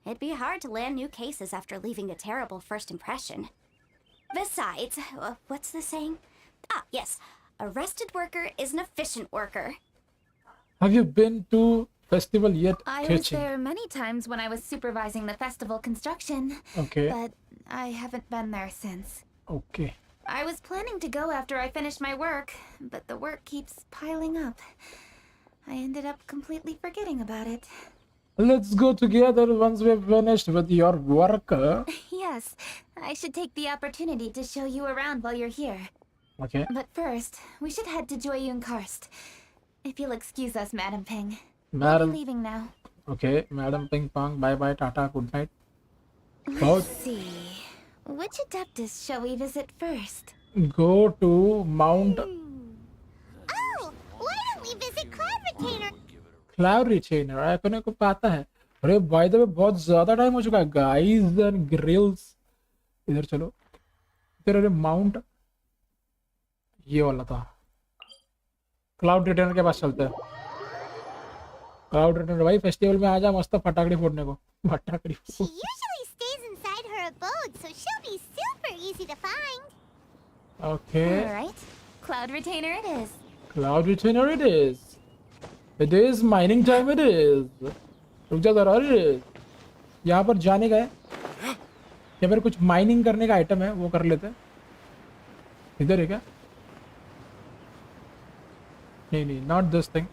It'd be hard to land new cases after leaving a terrible first impression. Besides, what's the saying? Ah, yes. A rested worker is an efficient worker. Have you been to festival yet? I was there many times when I was supervising the festival construction. Okay. But I haven't been there since. Okay. I was planning to go after I finished my work, but the work keeps piling up. I ended up completely forgetting about it. Let's go together once we've finished with your work. Yes, I should take the opportunity to show you around while you're here. Okay. But first, we should head to Joyun Karst. If you'll excuse us, Madam Ping. Madam. We'll be leaving now. Okay, Madam Ping Pong. Bye bye, Tata. Good night. Let's see. Which Adeptus shall we visit first? Go to Mount Oh, why don't we visit Cloud Retainer? Cloud Retainer. अपने को पता है. अरे by the way बहुत ज़्यादा time हो चुका है. Guys and grills. इधर चलो. इधर अरे Mount ये वाला था. Cloud Retainer के पास चलते हैं. Cloud Retainer भाई फेस्टिवल में आ जा मस्त फटाकड़ी फोड़ने को. फटाकड़ी. She usually stays inside her abode, so she'll be super easy to find. Okay. All right. Cloud Retainer it is. Cloud Retainer it is. It is mining time it is. रुक जा जरा रे. यहाँ पर जाने का है. या फिर कुछ माइनिंग करने का आइटम है वो कर लेते हैं. इधर है क्या? नहीं नहीं not this thing.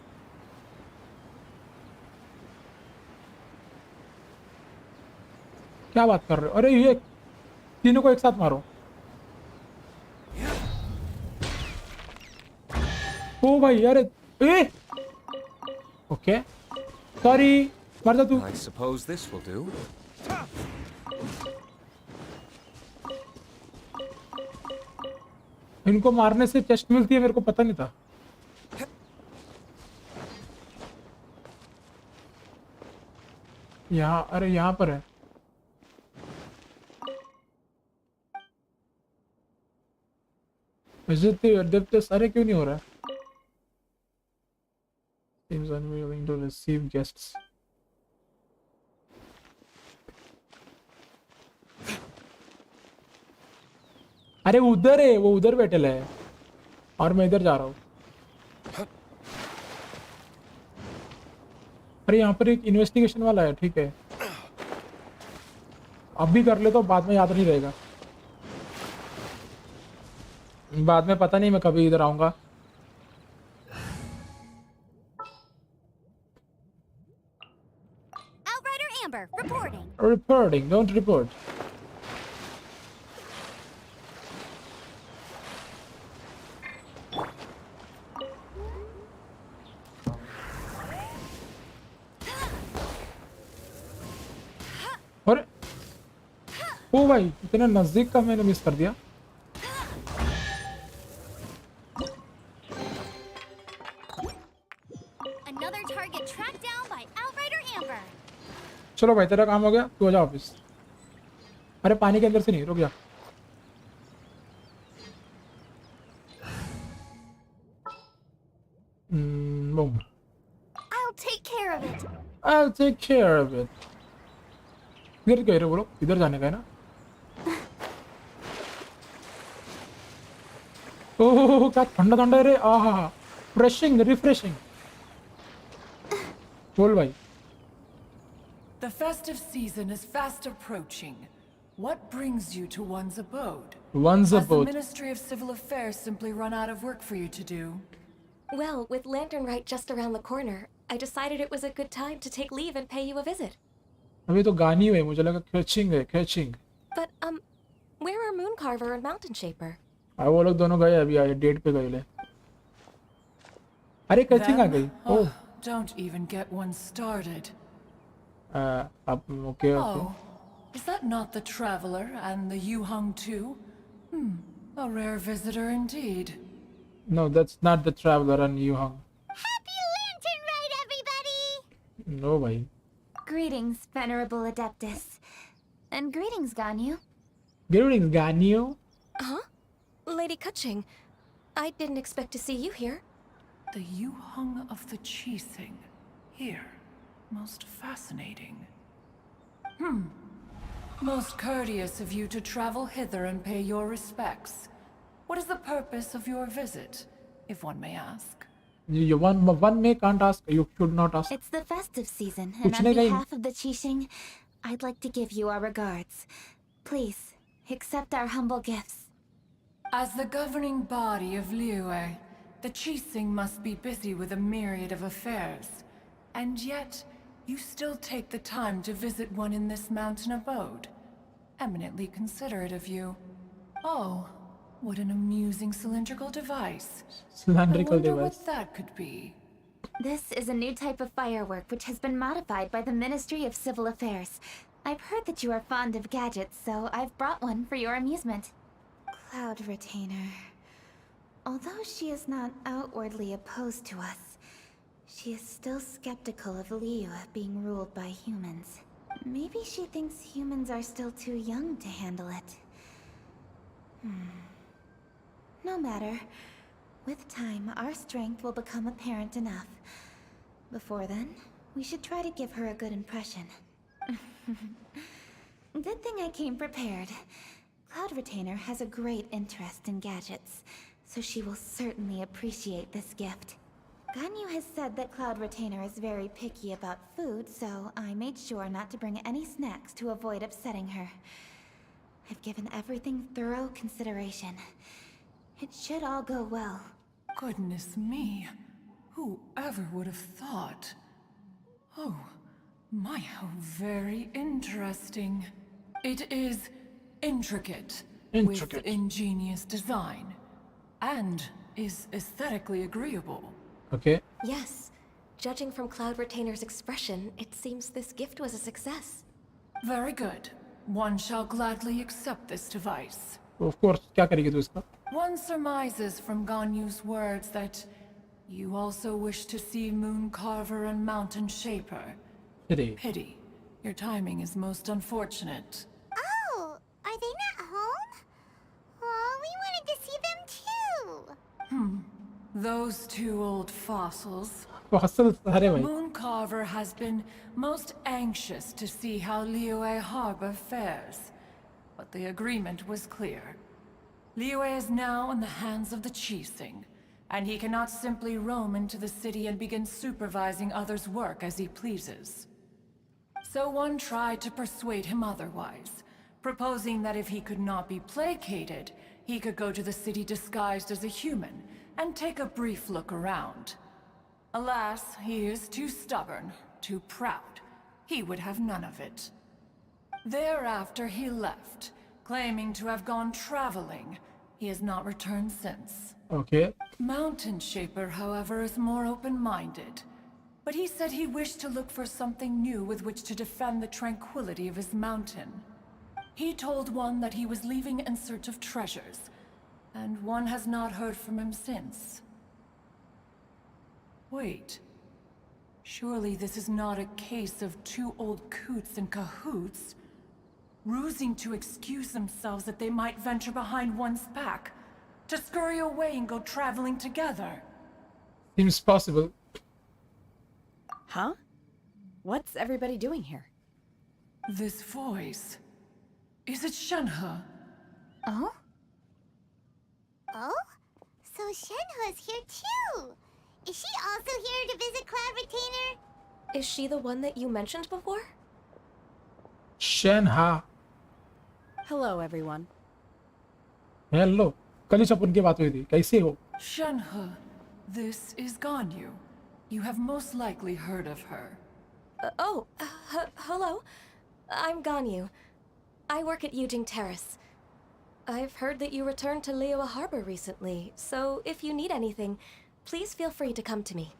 क्या बात कर रहे हो? अरे ये तीनों को एक साथ मारो. ओ भाई अरे ए ओके सॉरी मर जा तू. I suppose this will do. इनको मारने से चेस्ट मिलती है मेरे को पता नहीं था. यहाँ अरे यहाँ पर है. Visit the Adeptus. अरे क्यों नहीं हो रहा है? Seems unwilling to receive guests. अरे उधर है वो उधर बैठे है और मैं इधर जा रहा हूँ. अरे यहाँ पर एक इन्वेस्टिगेशन वाला है. ठीक है अभी कर ले तो बाद में याद नहीं रहेगा. बाद में पता नहीं मैं कभी इधर आऊंगा. Outrider Amber, reporting. Reporting, don't report. अरे ओ भाई इतने नजदीक का मैंने मिस कर दिया. Another target tracked down by Outrider Amber. चलो भाई तेरा काम हो गया. तू आ जा ऑफिस. अरे पानी के अंदर से नहीं रुक जा. Boom. I'll take care of it. I'll take care of it. इधर कह रहे बोलो इधर जाने का है ना. ओह क्या ठंडा ठंडा है रे. आहा फ्रेशिंग रिफ्रेशिंग. बोल भाई. The festive season is fast approaching. What brings you to one's abode? One's Has the abode. Ministry of Civil Affairs simply run out of work for you to do? Well, with Lantern Rite just around the corner, I decided it was a good time to take leave and pay you a visit. अभी तो गानी हुई मुझे लगा catching है catching. But, where are Mooncarver and Mountain Shaper? वो लोग दोनों गए अभी आए डेट पे गए ले. अरे कैचिंग आ गई. ओह Don't even get one started. अब okay okay. Oh, is that not the Traveler and the Yu Hung too? A rare visitor indeed. No, that's not the traveler and Yu Hung. Happy Lantern Rite, everybody! No, bhai. Greetings, Venerable Adeptus. And greetings, Ganyu. Greetings, Ganyu. Huh? Lady Kaching, I didn't expect to see you here. The Yuhung of the Qixing. Here. Most fascinating. Most courteous of you to travel hither and pay your respects. What is the purpose of your visit, if one may ask? One may can't ask. You should not ask. It's the festive season, and on Puchne ka hi- behalf of the Qixing, I'd like to give you our regards. Please, accept our humble gifts. As the governing body of Liyue, the Qixing must be busy with a myriad of affairs. And yet, you still take the time to visit one in this mountain abode. Eminently considerate of you. Oh, what an amusing cylindrical device. Cylindrical I wonder device. what that could be. This is a new type of firework which has been modified by the Ministry of Civil Affairs. I've heard that you are fond of gadgets, so I've brought one for your amusement. Cloud Retainer. Although she is not outwardly opposed to us, she is still skeptical of Liyue being ruled by humans. Maybe she thinks humans are still too young to handle it. No matter. With time, our strength will become apparent enough. Before then, we should try to give her a good impression. Good thing I came prepared. Cloud Retainer has a great interest in gadgets, so she will certainly appreciate this gift. Ganyu has said that Cloud Retainer is very picky about food, so I made sure not to bring any snacks to avoid upsetting her. I've given everything thorough consideration. It should all go well. Goodness me. Whoever would have thought? Oh, my, how very interesting. It is intricate. Intricate. With ingenious design. And is aesthetically agreeable. Okay. Yes. Judging from Cloud Retainer's expression, it seems this gift was a success. Very good. One shall gladly accept this device. Of course. क्या करेगी तू इसका? One surmises from Ganyu's words that you also wish to see Moon Carver and Mountain Shaper. Pity. Pity. Your timing is most unfortunate. Oh, are they not home? Oh, we wanted to see them too. Those two old fossils. Fossil सारे भाई. Moon Carver has been most anxious to see how Liyue Harbor fares. But the agreement was clear. Liyue is now in the hands of the Qixing, and he cannot simply roam into the city and begin supervising others' work as he pleases. So one tried to persuade him otherwise, proposing that if he could not be placated, he could go to the city disguised as a human and take a brief look around. Alas, he is too stubborn, too proud. He would have none of it. Thereafter he left, claiming to have gone traveling. He has not returned since. Okay. Mountain Shaper, however, is more open-minded. But he said he wished to look for something new with which to defend the tranquility of his mountain. He told one that he was leaving in search of treasures, and one has not heard from him since. Wait. Surely this is not a case of two old coots in cahoots, rusing to excuse themselves that they might venture behind one's back, to scurry away and go traveling together. Seems possible. Huh? What's everybody doing here? This voice. Is it Shenhe? Oh? Oh? So Shenhe's here too. Is she also here to visit Cloud Retainer? Is she the one that you mentioned before? Shenhe. Hello, everyone. Hello. कल ही अपन की बात हुई थी. कैसे हो? Shenhe, this is Ganyu. You have most likely heard of her. Hello. I'm Ganyu. I work at Yujing Terrace. I've heard that you returned to Liyue Harbor recently, so if you need anything, please feel free to come to me.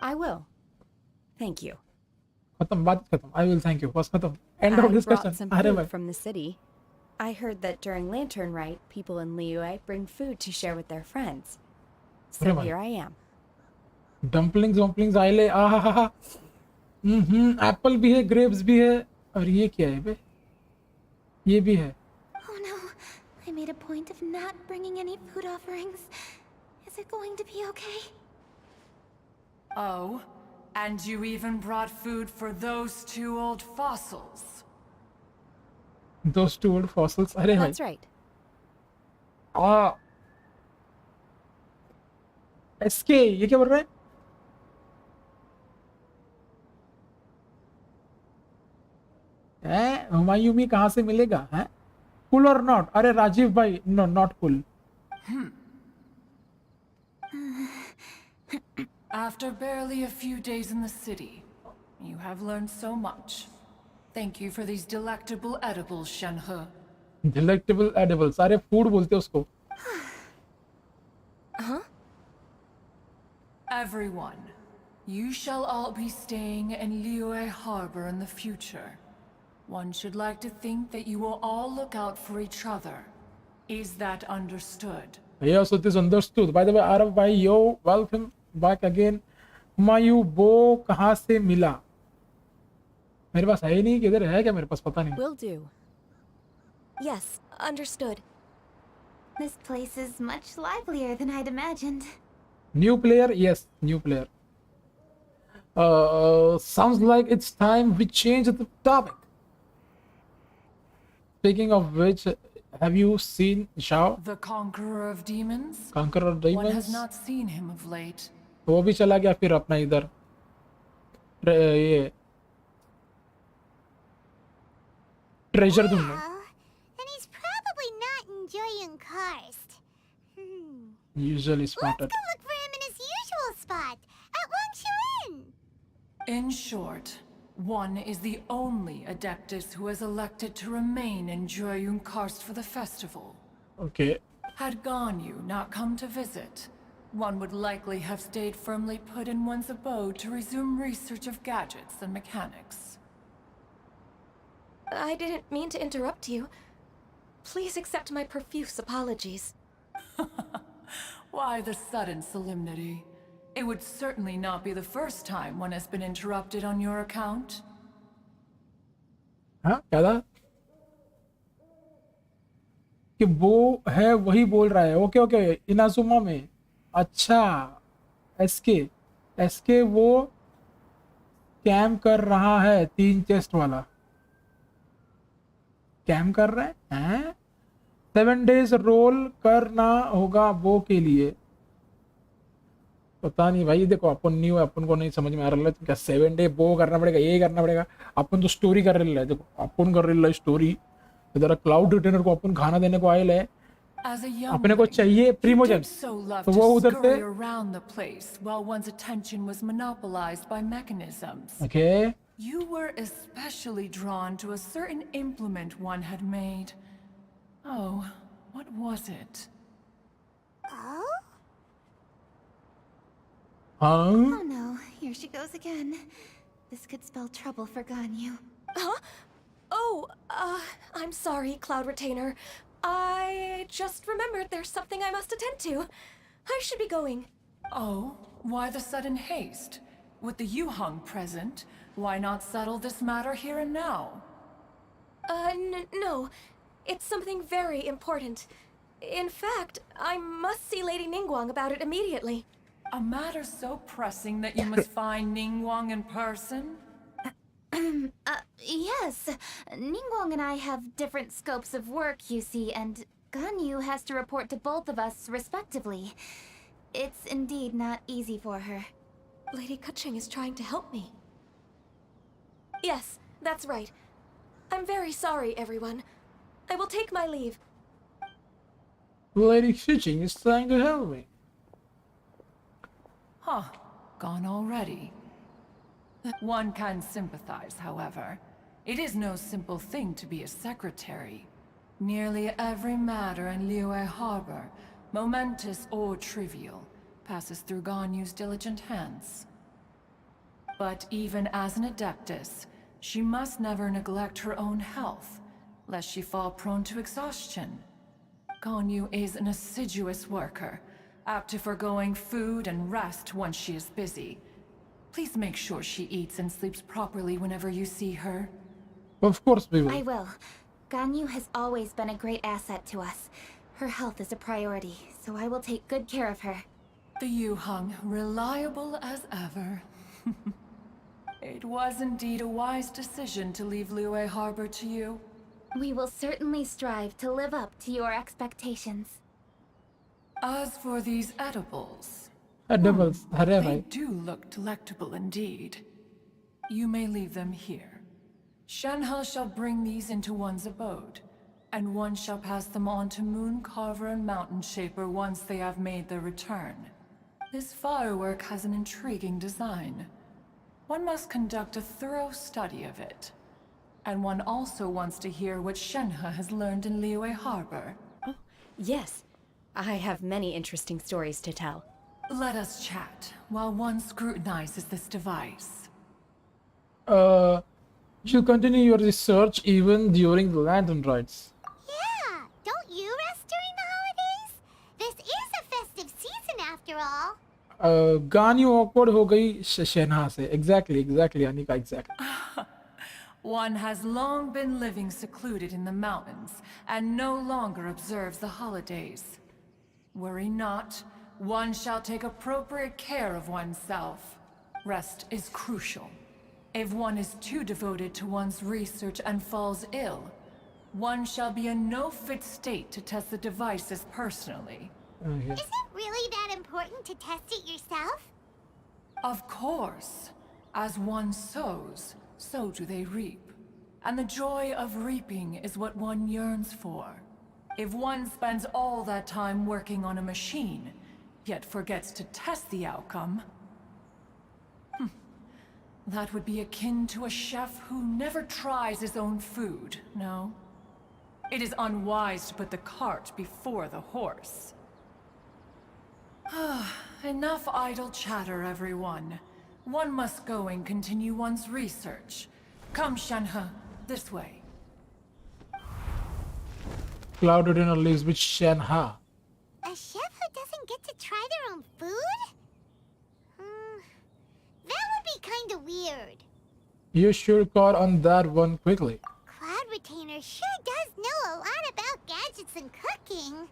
I will. Thank you. खत्म बात खत्म. I will thank you. बस खत्म. End I of discussion. brought some अरे food भाई. from the city. I heard that during Lantern Rite, people in Liyue bring food to share with their friends. So Bye. here I am. Dumplings आए ले आहा Apple भी है grapes भी है और ये क्या है बे ये भी है Oh no, I made a point of not bringing any food offerings. Is it going to be okay? Oh, and you even brought food for those two old fossils. those two old fossils अरे भाई That's right. SK ये क्या बोल रहा है हुमायूं में कहाँ से मिलेगा हैं कूल और नॉट अरे राजीव भाई no not cool After barely a few days in the city, you have learned so much. Thank you for these delectable edibles, Shenhe. Delectable edibles अरे फूड बोलते हैं उसको Huh? Everyone, you shall all be staying in Liyue Harbor in the future. One should like to think that you will all look out for each other. Is that understood? yes it is understood by the way Arav bhai yo welcome back again Humayun बो कहाँ से मिला मेरे पास है ही नहीं किधर है क्या मेरे पास पता नहीं Will do. Yes, understood. This place is much livelier than I'd imagined. new player yes new player sounds like it's time we change the topic speaking of which have you seen Shao The Conqueror of Demons? Conqueror of One has Demons not seen him of late. वो भी चला गया फिर अपना इधर ये treasure ढूंढने And he's probably not enjoying Karst. usually Let's spotted go look for him in his usual spot, at Wangshuin. In short, one is the only Adeptus who has elected to remain in Joyun Karst for the festival. okay Had Ganyu not come to visit, one would likely have stayed firmly put in one's abode to resume research of gadgets and mechanics. I didn't mean to interrupt you. Please accept my profuse apologies. Why the sudden solemnity? It would certainly not be the first time one has been interrupted on your account. हाँ क्या था कि वो है वही बोल रहा है ओके ओके इनाजुमा में अच्छा एसके एसके वो कैम कर रहा है 3 चेस्ट वाला कैम कर रहा है 7 days रोल करना होगा वो के लिए पता नहीं भाई देखो अपन न्यू है अपन को नहीं समझ में आ रहा है तो क्या 7 day वो करना पड़ेगा ये करना पड़ेगा अपन तो स्टोरी कर रहे हैं देखो अपन कर रहे हैं स्टोरी इधर क्लाउड रिटेनर को अपन खाना देने को आए ले As a young अपने को चाहिए प्रीमोजेन so loved तो to वो उधर से scurry around the place while one's attention was monopolized by mechanisms. Okay You were especially drawn to a certain implement one had made. Oh, what was it? Oh? हाँ Oh no, here she goes again. This could spell trouble for Ganyu. Huh? Oh, I'm sorry, Cloud Retainer. I just remembered there's something I must attend to. I should be going. Oh, why the sudden haste? With the Yuhang present, why not settle this matter here and now? No. It's something very important. In fact, I must see Lady Ningguang about it immediately. A matter so pressing that you must find Ningguang in person? Yes. Ningguang and I have different scopes of work, you see, and Ganyu has to report to both of us, respectively. It's indeed not easy for her. Lady Keqing is trying to help me. Yes, that's right. I'm very sorry, everyone. I will take my leave. Lady Keqing is trying to help me Huh, gone already. One can sympathize, however. It is no simple thing to be a secretary. Nearly every matter in Liyue Harbor, momentous or trivial, passes through Ganyu's diligent hands. But even as an Adeptus, she must never neglect her own health. lest she fall prone to exhaustion. Ganyu is an assiduous worker, apt to foregoing food and rest once she is busy. Please make sure she eats and sleeps properly whenever you see her. Of course we will. I will. Ganyu has always been a great asset to us. Her health is a priority, so I will take good care of her. The Yuhang, reliable as ever. It was indeed a wise decision to leave Liyue Harbor to you. We will certainly strive to live up to your expectations. As for these edibles, Edibles, they do look delectable indeed. You may leave them here. Shenhe shall bring these into one's abode, and one shall pass them on to Moon Carver and Mountain Shaper once they have made their return. This firework has an intriguing design. One must conduct a thorough study of it. And one also wants to hear what Shenhe has learned in Liyue Harbor. Oh, yes. I have many interesting stories to tell. Let us chat while one scrutinizes this device. You continue your research even during the lantern rites. Yeah, don't you rest during the holidays? This is a festive season after all. Ganyu awkward हो गई Shenhe से. Exactly, Anika, exactly. One has long been living secluded in the mountains and no longer observes the holidays. Worry not, one shall take appropriate care of oneself. Rest is crucial. If one is too devoted to one's research and falls ill, one shall be in no fit state to test the devices personally. Okay. Is it really that important to test it yourself? Of course. As one sows, so do they reap. And the joy of reaping is what one yearns for. If one spends all that time working on a machine, yet forgets to test the outcome, that would be akin to a chef who never tries his own food, no? It is unwise to put the cart before the horse. Enough idle chatter, everyone. One must go and continue one's research. Come, Shenhe, this way. Clouded dinner lives with Shenhe. A chef who doesn't get to try their own food? That would be kinda weird. You should caught on that one quickly. Cloud Retainer sure does know a lot about gadgets and cooking.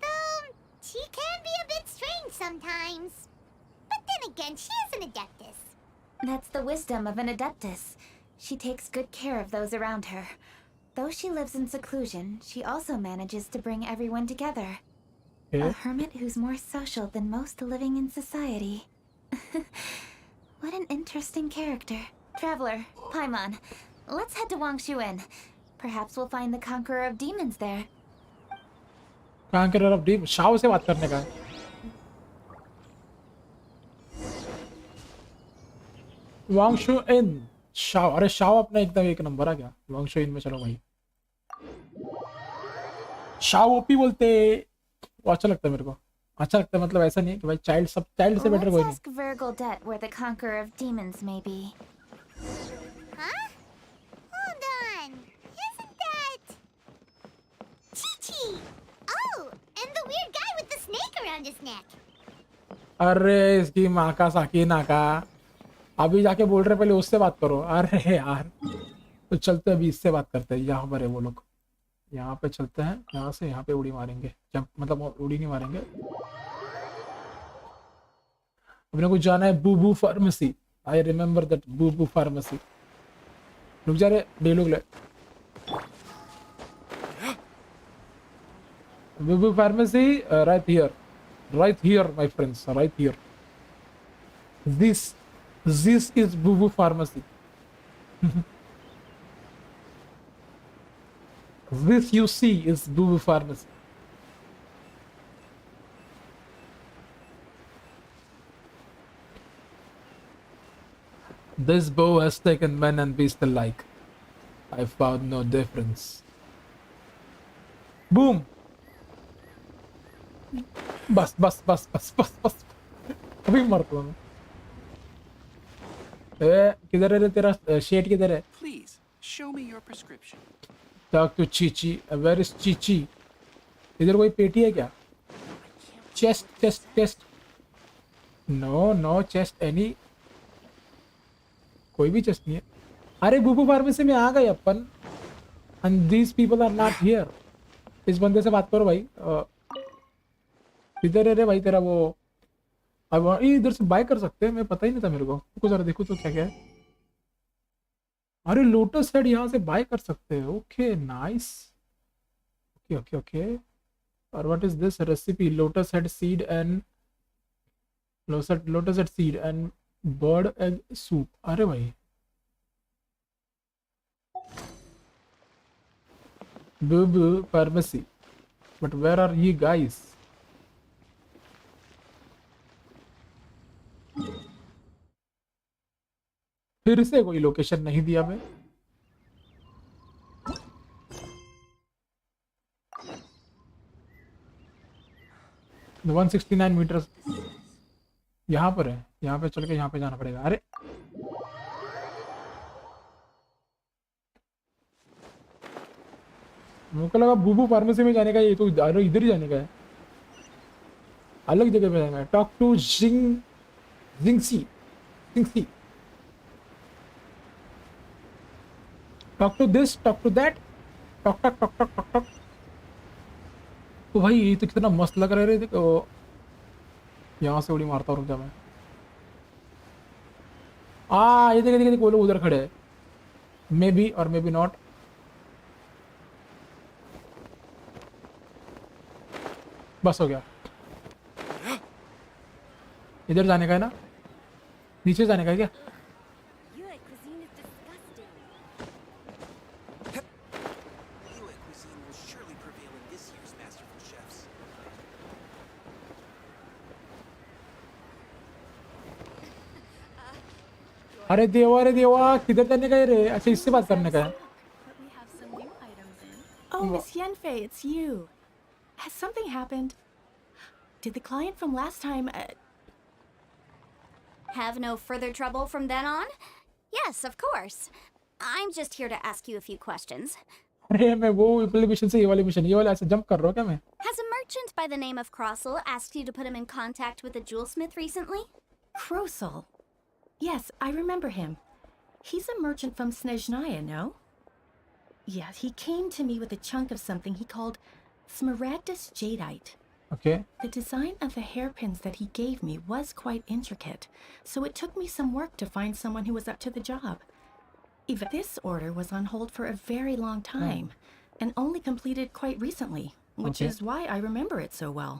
Though, she can be a bit strange sometimes. But then again, she is an adeptus. That's the wisdom of an adeptus. She takes good care of those around her. Though she lives in seclusion, she also manages to bring everyone together. Okay. A hermit who's more social than most living in society. What an interesting character. Traveler, Paimon, let's head to Wangshu Inn. Perhaps we'll find the Conqueror of Demons there. Conqueror of Demons. Shao से बात करने का है. वांगशु इन. Shao, अरे Shao अपना एकदम एक number आ गया. वांगशु इन में चलो भाई. शाओ ओपी बोलते. वो अच्छा लगता है मेरे को. अच्छा लगता है मतलब ऐसा नहीं है कि भाई चाइल्ड से बेटर कोई Let's नहीं. ask Virgildet where the Conqueror of Demons may be. Huh? Hold on. Isn't that... Chi-Chi! Oh, and the weird guy with the snake around his neck. अरे इसकी माँ का साकीना का. अभी जाके बोल रहे पहले उससे बात करो. अरे यार. तो चलते अभी इससे बात करते हैं. यहाँ पर है वो लोग. यहाँ पे चलते हैं. यहाँ से यहाँ पे उड़ी मारेंगे. जब मतलब उड़ी नहीं मारेंगे. अपने को जाना है Bubu pharmacy. I remember that Bubu pharmacy. रुक जा रे डेलोग ले. Bubu pharmacy right here my friends, right here. This is Boo Pharmacy. This you see is Boo Pharmacy. This bow has taken men and beasts alike. I found no difference. Boom! बस अभी मरता हूँ. किधर है रे तेरा shade किधर है? Please, show me your prescription. Talk to Chichi. Where is Chichi? इधर कोई पेटी है क्या? Chest chest chest. No no chest any. कोई भी चेस्ट नहीं है. अरे बुबू फार्मेसी में आ गए अपन. And these people are not here. इस बंदे से बात करो भाई. इधर है रे भाई तेरा वो. अब इधर से बाय कर सकते हैं. मैं पता ही नहीं था मेरे को. कुछ जरा देखो तो क्या क्या है. अरे लोटस हेड यहाँ से बाय कर सकते हैं. Okay nice. Okay okay okay. और what is this recipe? Lotus head seed and lotus head seed and bird egg soup. अरे भाई Boo pharmacy. But where are you guys? फिर से कोई लोकेशन नहीं दिया मैं. The 169 मीटर यहाँ पर है. यहाँ पे चल के यहाँ पे जाना पड़ेगा. अरे मुझको लगा बूबू फार्मेसी में जाने का. ये तो इधर ही जाने का है. अलग जगह पे जाना है. टॉक टू जिंगसी. Talk to this. Talk to that. Talk talk talk talk talk talk. तो भाई ये तो कितना मस्त लग रहा है. देखो यहाँ से उड़ी मारता हूँ. रुक जा मैं. ये देखे वो लोग उधर खड़े हैं. मे बी और मे बी नॉट. बस हो गया. इधर जाने का है ना? नीचे जाने का है क्या? अरे देवा किधर जाने का है रे? अच्छा इससे बात करने का है. Oh, Miss Yenfei, it's you. Has something happened? Did the client from last time Have no further trouble from then on? Yes, of course. I'm just here to ask you a few questions. अरे मैं वो mission से ये वाला ऐसे jump कर रहा हूँ क्या मैं? Has a merchant by the name of Crossel asked you to put him in contact with a jewelsmith recently? Crossel? Yes, I remember him. He's a merchant from Snezhnaya, no? Yeah, he came to me with a chunk of something he called Smaragdus jadeite. Okay. The design of the hairpins that he gave me was quite intricate, so it took me some work to find someone who was up to the job. Even this order was on hold for a very long time, and only completed quite recently, which is why I remember it so well.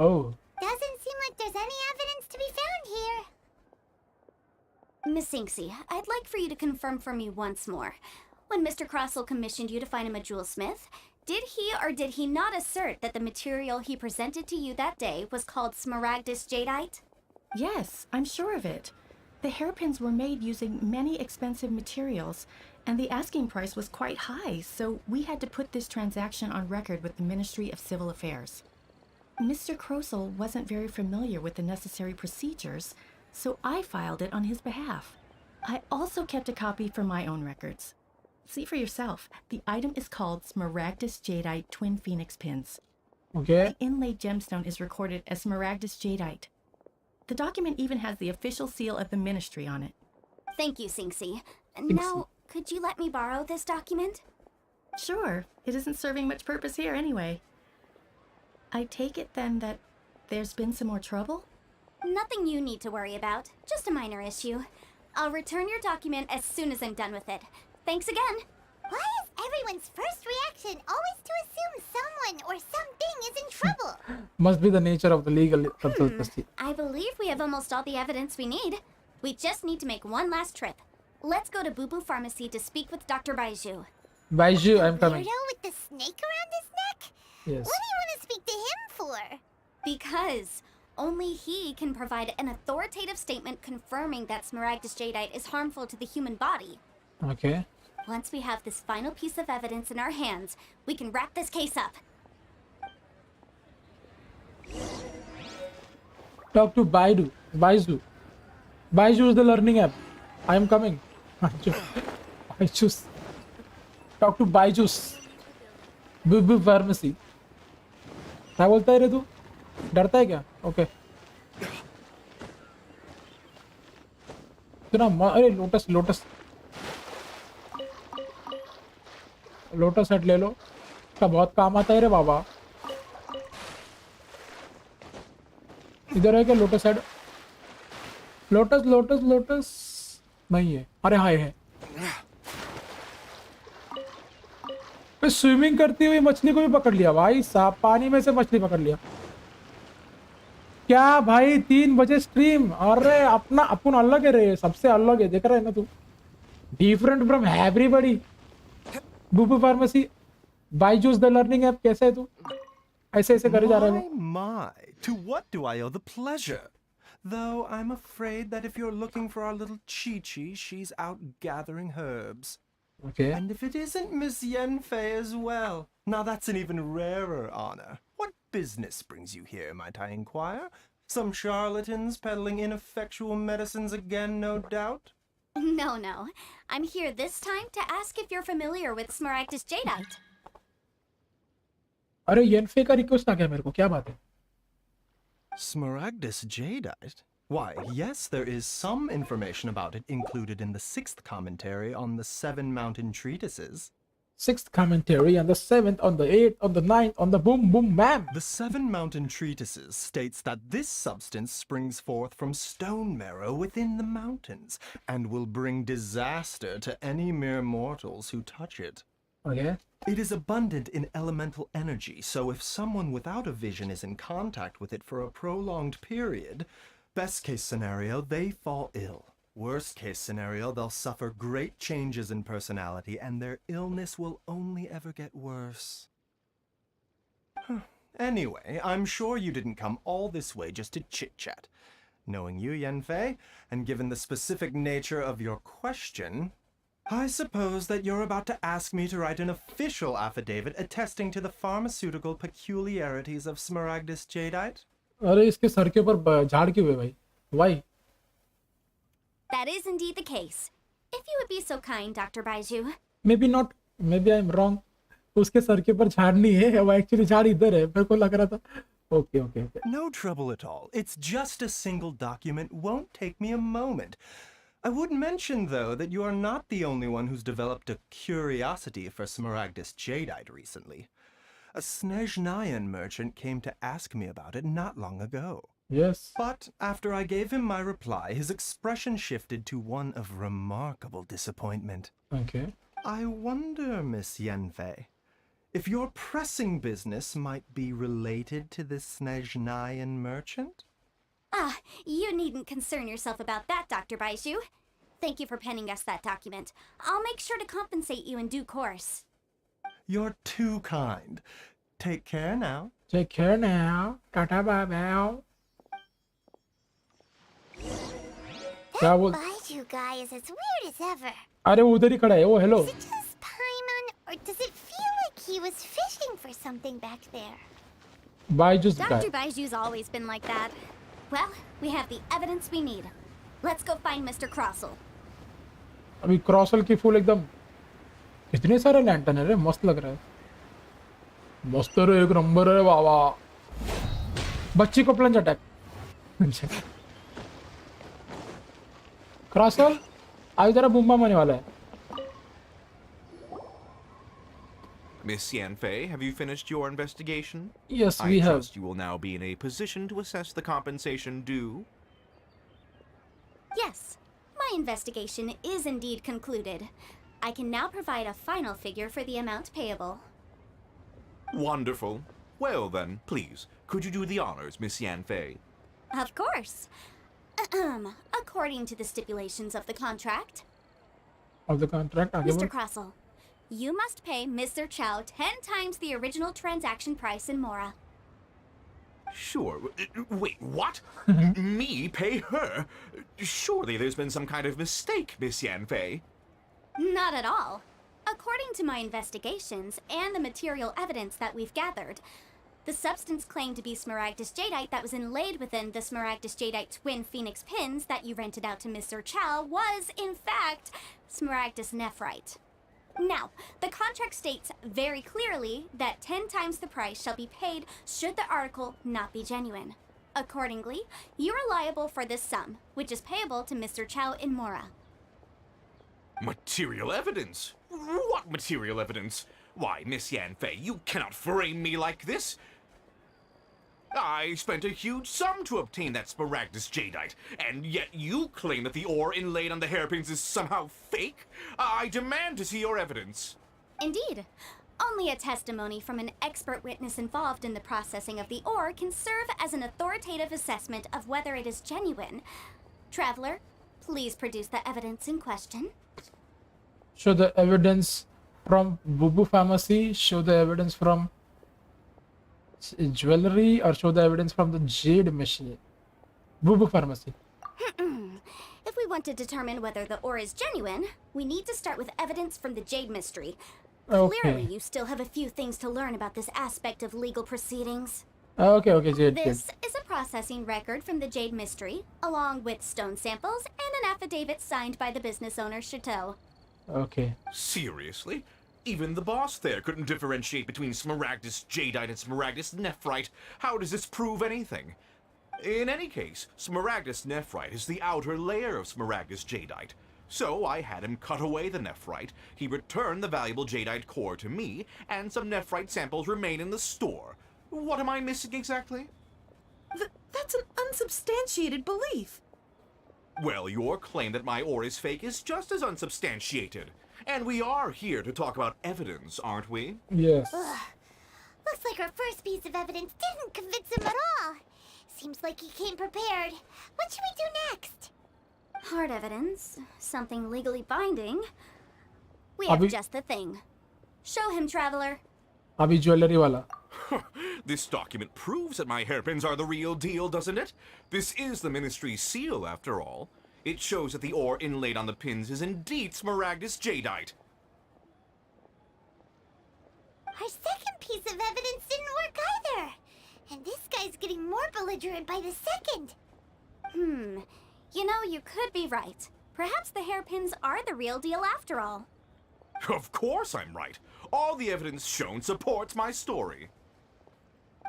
Oh. Doesn't seem like there's any evidence to be found here. Miss Inksy, I'd like for you to confirm for me once more. When Mr. Crossel commissioned you to find him a jewelsmith, did he or did he not assert that the material he presented to you that day was called Smaragdus jadeite? Yes, I'm sure of it. The hairpins were made using many expensive materials, and the asking price was quite high, so we had to put this transaction on record with the Ministry of Civil Affairs. Mr. Crossel wasn't very familiar with the necessary procedures, so I filed it on his behalf. I also kept a copy for my own records. See for yourself. The item is called Smaragdus jadeite Twin Phoenix pins. Okay. The inlaid gemstone is recorded as Smaragdus jadeite. The document even has the official seal of the ministry on it. Thank you, Sinksy. Now, could you let me borrow this document? Sure. It isn't serving much purpose here anyway. I take it then that there's been some more trouble? Nothing you need to worry about. Just a minor issue. I'll return your document as soon as I'm done with it. Thanks again. Why is everyone's first reaction always to assume someone or something is in trouble? Must be the nature of the legal consultancy. I believe we have almost all the evidence we need. We just need to make one last trip. Let's go to Boo Boo Pharmacy to speak with Dr. Baiju. Baiju, I'm coming. Weirdo with the snake around his neck? Yes. What do you want to speak to him for? Because only he can provide an authoritative statement confirming that Smaragdus jadeite is harmful to the human body. Okay. Once we have this final piece of evidence in our hands, we can wrap this case up. Talk to Baidu. Baiju. Baiju is the learning app. I am coming. Baiju. Talk to Baiju. Bubu pharmacy क्या बोलता है रे तू डरता है क्या okay सुना अरे लोटस लोटस लोटस हेड ले लो इसका बहुत काम आता है रे बाबा इधर है क्या lotus head lotus lotus lotus नहीं है अरे हाय है स्विमिंग करती हुई मछली को भी पकड़ लिया भाई साहब पानी में से मछली पकड़ लिया क्या भाई 3 बजे स्ट्रीम अरे अपना अपन अलग है रे सबसे अलग है देख रहा है ना तू different from everybody Bubu pharmacy Byju's the learning app कैसे है तू ऐसे ऐसे करे जा रहा है My, to what do I owe the pleasure? Though I'm afraid that if you're looking for our little Chi-Chi, she's out gathering herbs. Okay. And if it isn't Miss Yenfei as well, now that's an even rarer honor. What business brings you here, might I inquire? Some charlatans peddling ineffectual medicines again, no doubt? No, no. I'm here this time to ask if you're familiar with Smaragdus Jadeite. अरे येनफे का request आ गया मेरे को क्या बात है Smaragdus Jadeite? Why, yes, there is some information about it included in the 6th commentary on the 7 mountain treatises. 6th commentary on the 7th, on the 8th, on the 9th, on the boom boom bam. The 7 mountain treatises states that this substance springs forth from stone marrow within the mountains and will bring disaster to any mere mortals who touch it. Okay. It is abundant in elemental energy, so if someone without a vision is in contact with it for a prolonged period, best case scenario, they fall ill. Worst case scenario, they'll suffer great changes in personality and their illness will only ever get worse. Anyway, I'm sure you didn't come all this way just to chit-chat. Knowing you, Yenfei, and given the specific nature of your question, I suppose that you're about to ask me to write an official affidavit attesting to the pharmaceutical peculiarities of Smaragdus Jadeite? अरे इसके sir के ऊपर झाड़ क्यों है भाई? Why? That is indeed the case. If you would be so kind, Dr. Baiju. Maybe not. Maybe I'm wrong. उसके sir के ऊपर झाड़ नहीं है वो एक्चुअली झाड़ इधर है मेरे को लग रहा था Okay, okay, okay. No trouble at all. It's just a single document. Won't take me a moment. I would mention, though, that you are not the only one who's developed a curiosity for Smaragdus Jadeite recently. A Snezhnayan merchant came to ask me about it not long ago. Yes. But after I gave him my reply, his expression shifted to one of remarkable disappointment. Okay. I wonder, Miss Yenfei, if your pressing business might be related to this Snezhnayan merchant? Ah, you needn't concern yourself about that, Dr. Baiju. Thank you for penning us that document. I'll make sure to compensate you in due course. You're too kind. Take care now. Take care now. Tata bye bye. That Baiju guy is as weird as ever. अरे वो उधर ही खड़ा है वो hello Is it just Paimon, or does it feel like he was fishing for something back there? Byju's guy. Dr. Baiju's always been like that. Well, we have the evidence we need. Let's go find Mr. Crossell. अभी क्रॉसल की full एकदम कितने सारे lantern है रे मस्त लग रहा है मस्त रे एक नंबर है बाबा बच्ची को प्लंज अटैक क्रॉसल आज जरा बूम आने वाला है Miss Yanfei, have you finished your investigation? Yes, we have. I trust you will now be in a position to assess the compensation due. Yes, my investigation is indeed concluded. I can now provide a final figure for the amount payable. Wonderful. Well then, please, could you do the honors, Miss Yanfei? Of course. According to the stipulations of the contract. Of the contract, आगे Mr. बोल Crossell, you must pay Mr. Chow 10 times the original transaction price in Mora. Sure. Wait, what? Me pay her? Surely there's been some kind of mistake, Miss Yanfei. Not at all. According to my investigations and the material evidence that we've gathered, the substance claimed to be Smaragdus Jadeite that was inlaid within the Smaragdus Jadeite twin phoenix pins that you rented out to Mr. Chow was, in fact, Smaragdus Nephrite. Now, the contract states very clearly that 10 times the price shall be paid should the article not be genuine. Accordingly, you are liable for this sum, which is payable to Mr. Chow in Mora. Material evidence? What material evidence? Why, Miss Yanfei, you cannot frame me like this. I spent a huge sum to obtain that Smaragdus jadeite, and yet you claim that the ore inlaid on the hairpins is somehow fake? I demand to see your evidence. Indeed. Only a testimony from an expert witness involved in the processing of the ore can serve as an authoritative assessment of whether it is genuine. Traveler, please produce the evidence in question. Show the evidence from Boo Pharmacy, show the evidence from jewelry, or show the evidence from the jade machine. Boo Pharmacy. If we want to determine whether the ore is genuine, we need to start with evidence from the jade mystery. Okay. Clearly, you still have a few things to learn about this aspect of legal proceedings. Okay, jade. This is a processing record from the jade mystery, along with stone samples and an affidavit signed by the business owner, Chateau. Okay. Seriously? Even the boss there couldn't differentiate between Smaragdus jadeite and Smaragdus nephrite. How does this prove anything? In any case, Smaragdus nephrite is the outer layer of Smaragdus jadeite. So I had him cut away the nephrite, he returned the valuable jadeite core to me, and some nephrite samples remain in the store. What am I missing exactly? That's an unsubstantiated belief. Well, your claim that my ore is fake is just as unsubstantiated. And we are here to talk about evidence, aren't we? Yes. Ugh. Looks like our first piece of evidence didn't convince him at all. Seems like he came prepared. What should we do next? Hard evidence, something legally binding. We have just the thing. Show him, Traveler. Abhi jewelry wala. This document proves that my hairpins are the real deal, doesn't it? This is the Ministry's seal, after all. It shows that the ore inlaid on the pins is indeed Smaragdus jadeite. Our second piece of evidence didn't work either. And this guy's getting more belligerent by the second. You know, you could be right. Perhaps the hairpins are the real deal after all. Of course I'm right. All the evidence shown supports my story.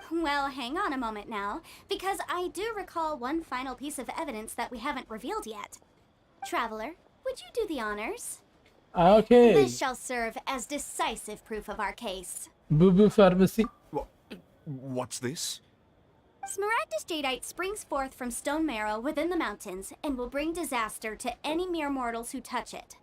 Well, hang on a moment now, because I do recall one final piece of evidence that we haven't revealed yet. Traveler, would you do the honors? Okay. This shall serve as decisive proof of our case. Boo Pharmacy. What's this? Smaragdus jadeite springs forth from stone marrow within the mountains and will bring disaster to any mere mortals who touch it.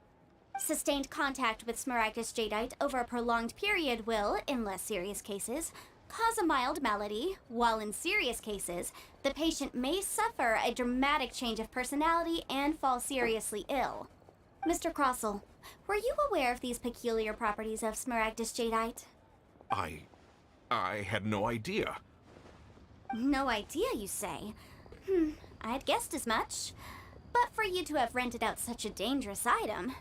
Sustained contact with Smaragdus jadeite over a prolonged period will, in less serious cases, cause a mild malady, while in serious cases, the patient may suffer a dramatic change of personality and fall seriously ill. Mr. Crossell, were you aware of these peculiar properties of Smaragdus jadeite? I had no idea. No idea, you say? I'd guessed as much. But for you to have rented out such a dangerous item,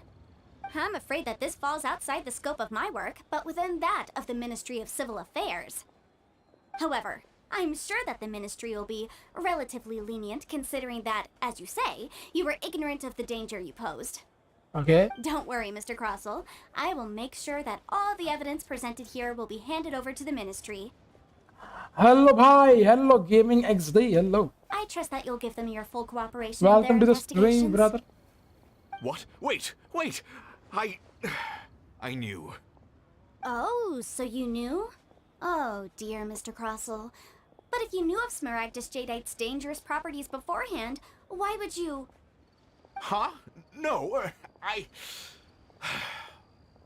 I'm afraid that this falls outside the scope of my work, but within that of the Ministry of Civil Affairs. However, I'm sure that the Ministry will be relatively lenient considering that, as you say, you were ignorant of the danger you posed. Okay. Don't worry, Mr. Crossell. I will make sure that all the evidence presented here will be handed over to the Ministry. Hello, bhai. Hello, Gaming XD. Hello. I trust that you'll give them your full cooperation Welcome in to their the stream, brother. What? Wait! I knew. Oh, so you knew? Oh, dear Mr. Crossell. But if you knew of Smaragdus jadeite's dangerous properties beforehand, why would you... Huh? No,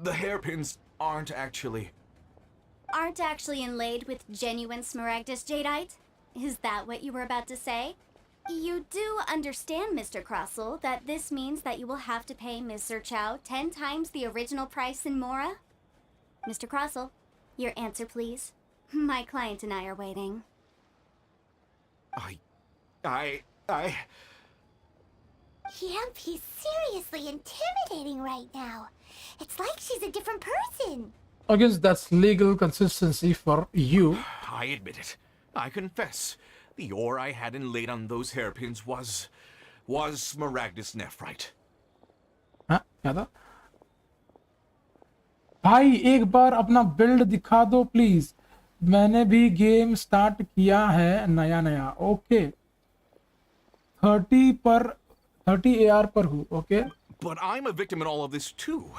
The hairpins aren't actually inlaid with genuine Smaragdus jadeite? Is that what you were about to say? You do understand, Mr. Crossell, that this means that you will have to pay Mr. Chow 10 times the original price in Mora? Mr. Crossell, your answer, please. My client and I are waiting. He's seriously intimidating right now. It's like she's a different person. I guess that's legal consistency for you. I admit it. I confess. The ore I had inlaid on those hairpins was Smaragdus nephrite. Huh? Yada? भाई एक बार अपना build दिखा दो please, मैंने भी game start किया है नया नया। ओके 30 AR पर हूँ। Okay But I'm a victim in all of this too.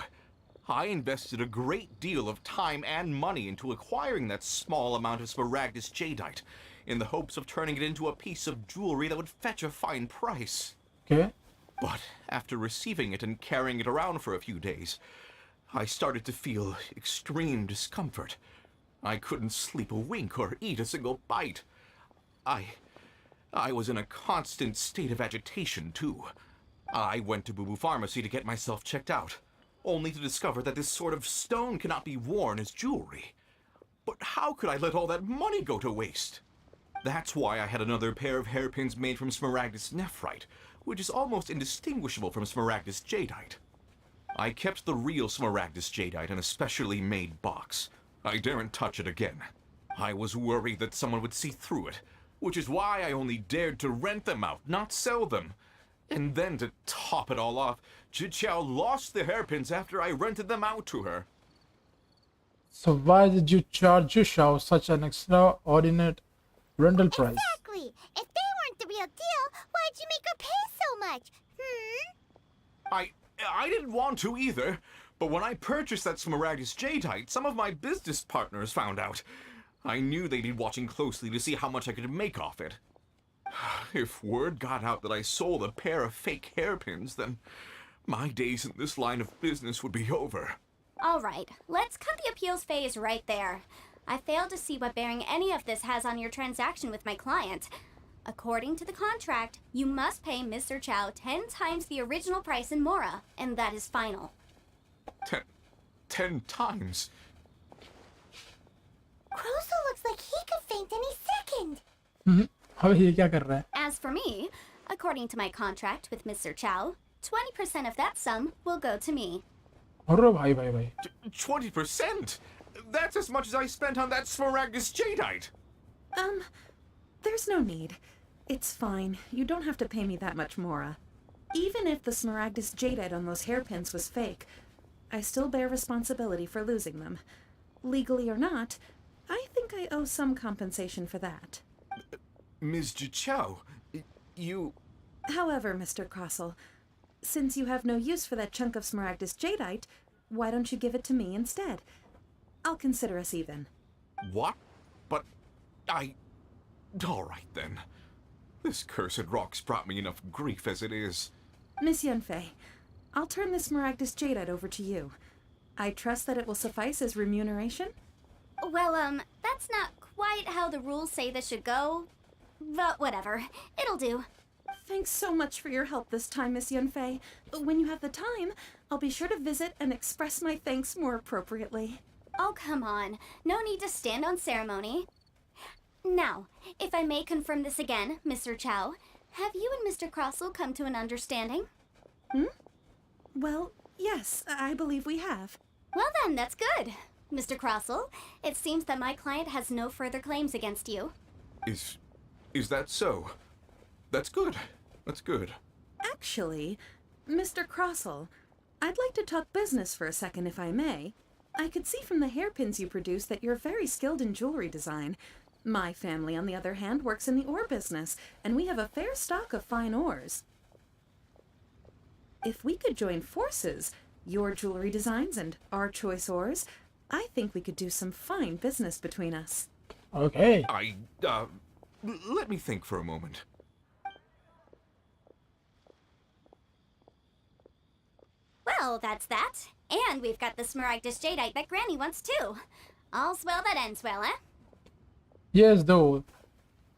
I invested a great deal of time and money into acquiring that small amount of Smaragdus Jadeite, in the hopes of turning it into a piece of jewelry that would fetch a fine price. Okay. But after receiving it and carrying it around for a few days, I started to feel extreme discomfort. I couldn't sleep a wink or eat a single bite. I was in a constant state of agitation, too. I went to Boo Boo Pharmacy to get myself checked out, only to discover that this sort of stone cannot be worn as jewelry. But how could I let all that money go to waste? That's why I had another pair of hairpins made from Smaragdus Nephrite, which is almost indistinguishable from Smaragdus Jadeite. I kept the real Smaragdus Jadeite in a specially made box. I daren't touch it again. I was worried that someone would see through it, which is why I only dared to rent them out, not sell them. And then to top it all off, Jiqiao lost the hairpins after I rented them out to her. So why did you charge Yushao such an extraordinary rental price? Exactly. If they weren't the real deal, why'd you make her pay so much? I didn't want to either, but when I purchased that Smaragdus Jadeite, some of my business partners found out. I knew they'd be watching closely to see how much I could make off it. If word got out that I sold a pair of fake hairpins, then my days in this line of business would be over. All right, let's cut the appeals phase right there. I failed to see what bearing any of this has on your transaction with my client. According to the contract, you must pay Mr. Chow 10 times the original price in Mora, and that is final. 10 times? Croso looks like he could faint any second. अब ये क्या कर रहा है? As for me, according to my contract with Mr. Chow, 20% of that sum will go to me. अरे भाई भाई भाई 20%? That's as much as I spent on that Smaragdus Jadeite. There's no need. It's fine. You don't have to pay me that much, Mora. Even if the Smaragdus Jadeite on those hairpins was fake, I still bear responsibility for losing them. Legally or not, I think I owe some compensation for that. Ms. Jiqiao, you... However, Mr. Crossell, since you have no use for that chunk of Smaragdus Jadeite, why don't you give it to me instead? I'll consider us even. What? But all right then. This cursed rock's brought me enough grief as it is. Miss Yunfei, I'll turn the Smaragdus Jadeite over to you. I trust that it will suffice as remuneration? Well, that's not quite how the rules say this should go. But whatever, it'll do. Thanks so much for your help this time, Miss Yunfei. When you have the time, I'll be sure to visit and express my thanks more appropriately. Oh, come on. No need to stand on ceremony. Now, if I may confirm this again, Mr. Chow, have you and Mr. Crossell come to an understanding? Well, yes, I believe we have. Well then, that's good. Mr. Crossell, it seems that my client has no further claims against you. Is that so? That's good. That's good. Actually, Mr. Crossell, I'd like to talk business for a second, if I may. I could see from the hairpins you produce that you're very skilled in jewelry design. My family, on the other hand, works in the ore business, and we have a fair stock of fine ores. If we could join forces, your jewelry designs and our choice ores, I think we could do some fine business between us. Okay. Let me think for a moment. Well, that's that. And we've got the Smaragdus Jadeite that Granny wants too. All's well that ends well, eh? Yes, though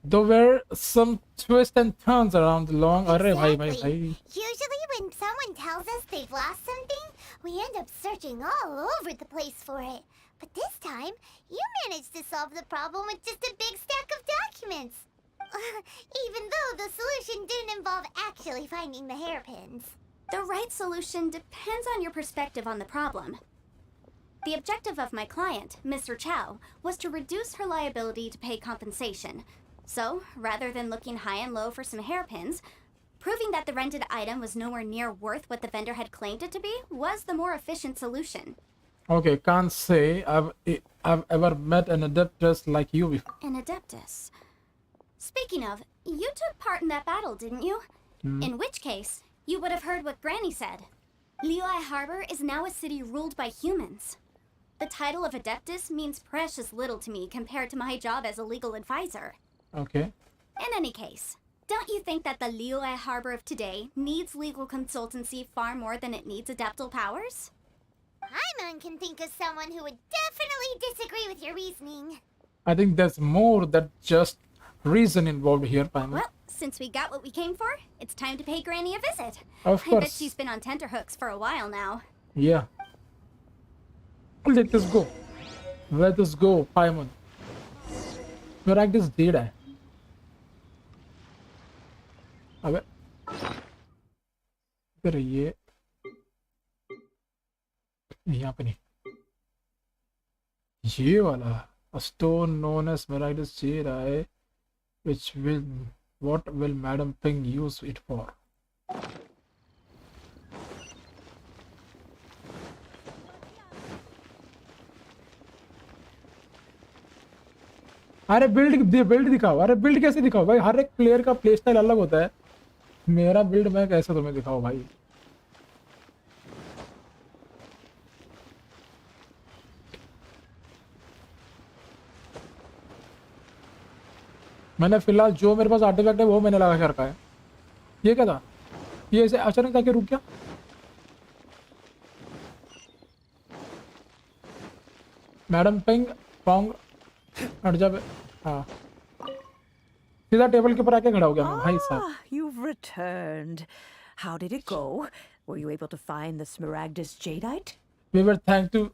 were some twists and turns around the long. Arre bhai bhai bhai. Usually when someone tells us they've lost something, we end up searching all over the place for it. But this time, you managed to solve the problem with just a big stack of documents. Even though the solution didn't involve actually finding the hairpins. The right solution depends on your perspective on the problem. The objective of my client, Mr. Chow, was to reduce her liability to pay compensation. So, rather than looking high and low for some hairpins, proving that the rented item was nowhere near worth what the vendor had claimed it to be was the more efficient solution. Okay, can't say I've ever met an adeptus like you before. An Adeptus. Speaking of, you took part in that battle, didn't you? In which case, you would have heard what Granny said. Liyue Harbor is now a city ruled by humans. The title of Adeptus means precious little to me compared to my job as a legal advisor. Okay. In any case, don't you think that the Liyue Harbor of today needs legal consultancy far more than it needs adeptal powers? Paimon can think of someone who would definitely disagree with your reasoning. I think there's more than just reason involved here, Paimon. Well, since we got what we came for, it's time to pay Granny a visit. Of I bet course. she's been on tenterhooks for a while now. Yeah. Let us go. Let us go, Paimon. Smaragdus dead है. अबे इधर ये यहाँ पे नहीं. ये वाला a stone known as Smaragdus jade, what will Madam Ping use it for? अरे बिल्ड दिखाओ. अरे बिल्ड कैसे दिखाओ भाई? हर एक प्लेयर का प्ले स्टाइल अलग होता है. मेरा बिल्ड मैं कैसे तुम्हें दिखाऊं भाई? मैंने फिलहाल जो मेरे पास आर्टिफैक्ट है वो मैंने लगा के रखा है. ये क्या था? ये ऐसे अचानक जाके रुक गया. मैडम पिंग पोंग हट जा बे. हाँ सीधा टेबल के ऊपर आके खड़ा हो गया मैं भाई साहब. You've returned. How did it go? Were you able to find the Smaragdus jadeite? We were thanks to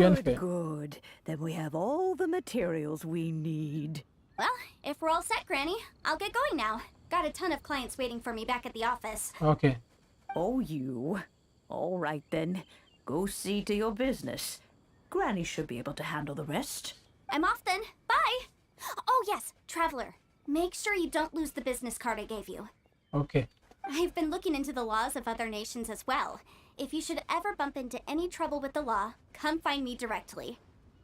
Yenfe. Good. Then we have all the materials we need. Well, if we're all set, Granny, I'll get going now. Got a ton of clients waiting for me back at the office. Okay. Oh, you. All right then. Go see to your business. Granny should be able to handle the rest. I'm off then. Bye. Oh, yes, Traveler. Make sure you don't lose the business card I gave you. Okay. I've been looking into the laws of other nations as well. If you should ever bump into any trouble with the law, come find me directly.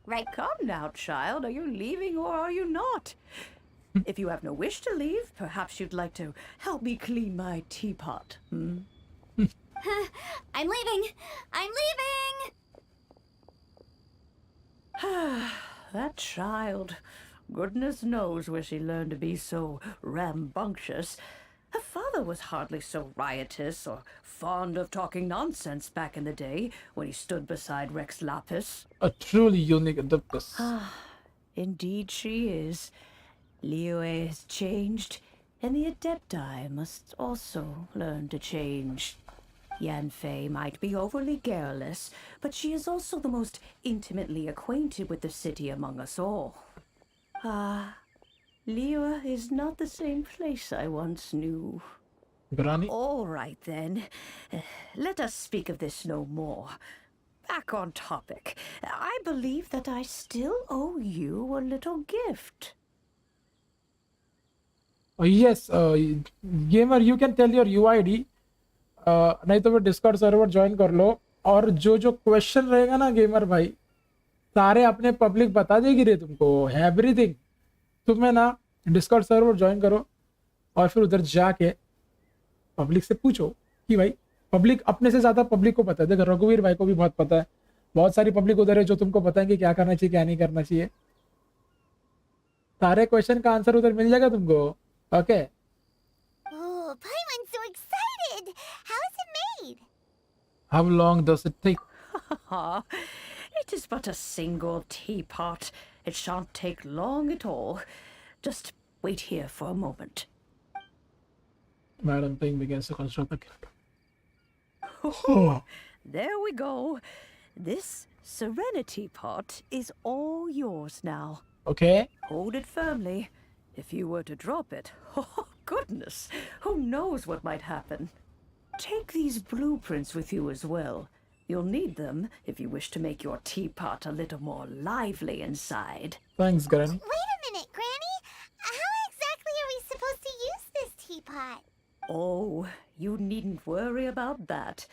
Right? Come now, child. Are you leaving or are you not? If you have no wish to leave, perhaps you'd like to help me clean my teapot. I'm leaving. I'm leaving. That child. Goodness knows where she learned to be so rambunctious. Her father was hardly so riotous or fond of talking nonsense back in the day when he stood beside Rex Lapis. A truly unique adeptus. Indeed she is. Liyue has changed, and the Adepti must also learn to change. Yanfei might be overly garrulous, but she is also the most intimately acquainted with the city among us all. Liyue is not the same place I once knew. Granny? All right, then. Let us speak of this no more. Back on topic. I believe that I still owe you a little gift. Yes, gamer, you can tell your UID. नहीं तो फिर Discord server join कर लो. और जो question रहेगा ना gamer भाई, सारे अपने पब्लिक बता देगी रे तुमको. एवरीथिंग. तुम्हें ना डिस्कॉर्ड सर्वर ज्वाइन करो और फिर उधर जाके पब्लिक से पूछो कि भाई, पब्लिक अपने से ज्यादा पब्लिक को पता है. देखो रघुवीर भाई को भी बहुत पता है. बहुत सारी पब्लिक उधर है जो तुमको बताएंगे क्या करना चाहिए क्या नहीं करना चाहिए. सारे क्वेश्चन का आंसर उधर मिल जाएगा तुमको. Okay. Oh, Paimon's so excited! How is it made? How long does it take? It is but a single teapot. It shan't take long at all. Just wait here for a moment. Madam Ping begins to construct the kit. There we go. This Serenity pot is all yours now. Okay. Hold it firmly. If you were to drop it, oh goodness, who knows what might happen. Take these blueprints with you as well. You'll need them if you wish to make your teapot a little more lively inside. Thanks, Granny. Wait a minute, Granny. How exactly are we supposed to use this teapot? Oh, you needn't worry about that.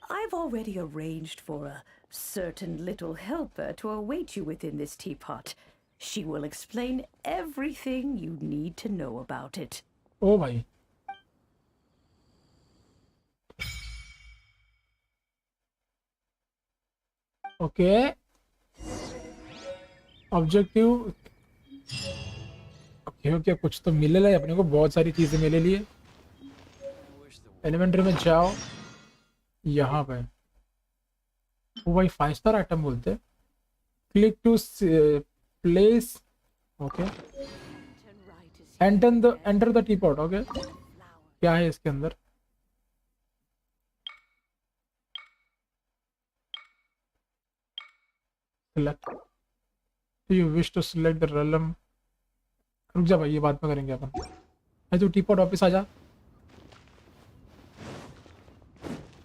I've already arranged for a certain little helper to await you within this teapot. She will explain everything you need to know about it. Oh भाई. Okay. Objective. Okay कुछ तो मिले ला अपने को, बहुत सारी चीजें मिले लिए. एलिमेंट्री में जाओ, यहाँ पे वो भाई 5 स्टार आइटम बोलते. Click to place. Okay, enter the teapot. Okay, क्या है इसके अंदर? Select. Do you wish to select the realm? रुक जा भाई, ये बात में करेंगे अपन. अरे तू टीपॉट वापस आ जा.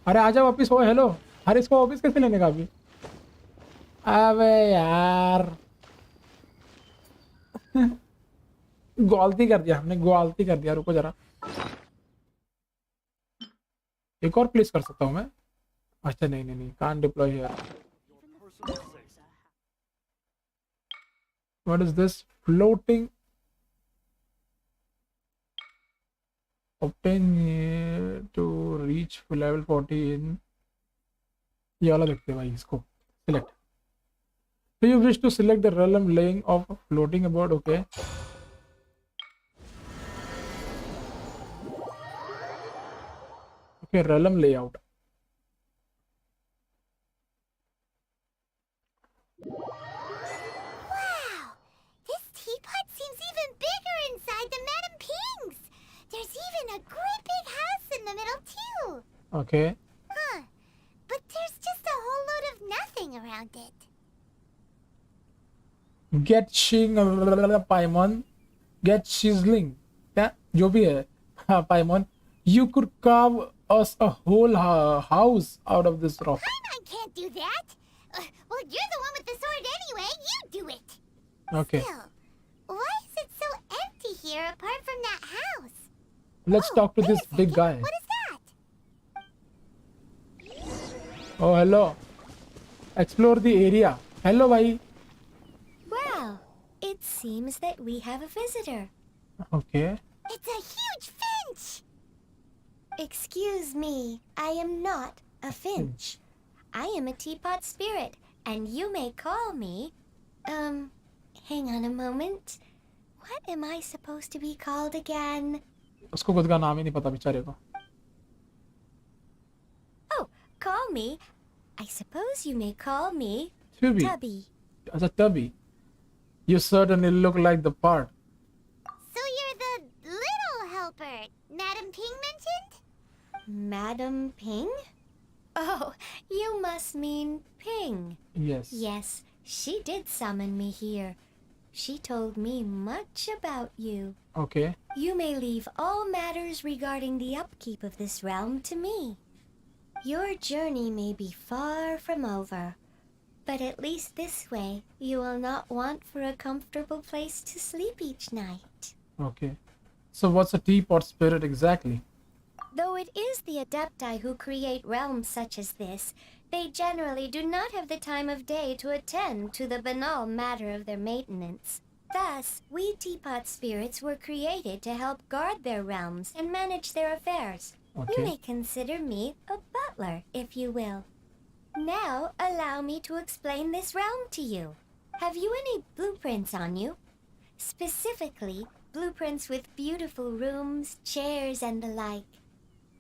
अरे आजा वापस. हो हेलो. अरे इसको वापस कैसे लेने का अभी? अबे यार गलती कर दिया हमने, गलती कर दिया. रुको जरा, एक और प्लेस कर सकता हूँ मैं? अच्छा नहीं नहीं नहीं, can't deploy here. What is this? Floating. obtain to reach level 14. ये वाला देखते हैं भाई. इसको select. Do you wish to select the realm laying of floating about? Okay. Okay, realm layout. Wow! This teapot seems even bigger inside than Madame Ping's. There's even a great big house in the middle, too. Okay. Huh. But there's just a whole load of nothing around it. Genshin Paimon. Get sizzling. क्या जो भी है. हाँ Paimon. You could carve us a whole house out of this rock. I can't do that. Well, you're the one with the sword anyway. You do it. Okay. Still, why is it so empty here apart from that house? Let's talk to this big guy. What is that? Oh, hello. Explore the area. Hello, bhai. Well, it seems that we have a visitor. Okay. It's a huge finch. Excuse me, I am not a finch. I am a teapot spirit, and you may call me... hang on a moment. What am I supposed to be called again? उसको खुद का नाम ही नहीं पता बेचारे को. Oh, call me. I suppose you may call me Tubby. Tubby. अच्छा Tubby. You certainly look like the part. So you're the little helper Madame Ping mentioned? Madam Ping? Oh, you must mean Ping. Yes. Yes, she did summon me here. She told me much about you. Okay. You may leave all matters regarding the upkeep of this realm to me. Your journey may be far from over, but at least this way you will not want for a comfortable place to sleep each night. Okay. So what's a teapot spirit exactly? Though it is the Adepti who create realms such as this, they generally do not have the time of day to attend to the banal matter of their maintenance. Thus, we teapot spirits were created to help guard their realms and manage their affairs. Okay. You may consider me a butler, if you will. Now, allow me to explain this realm to you. Have you any blueprints on you? Specifically, blueprints with beautiful rooms, chairs, and the like.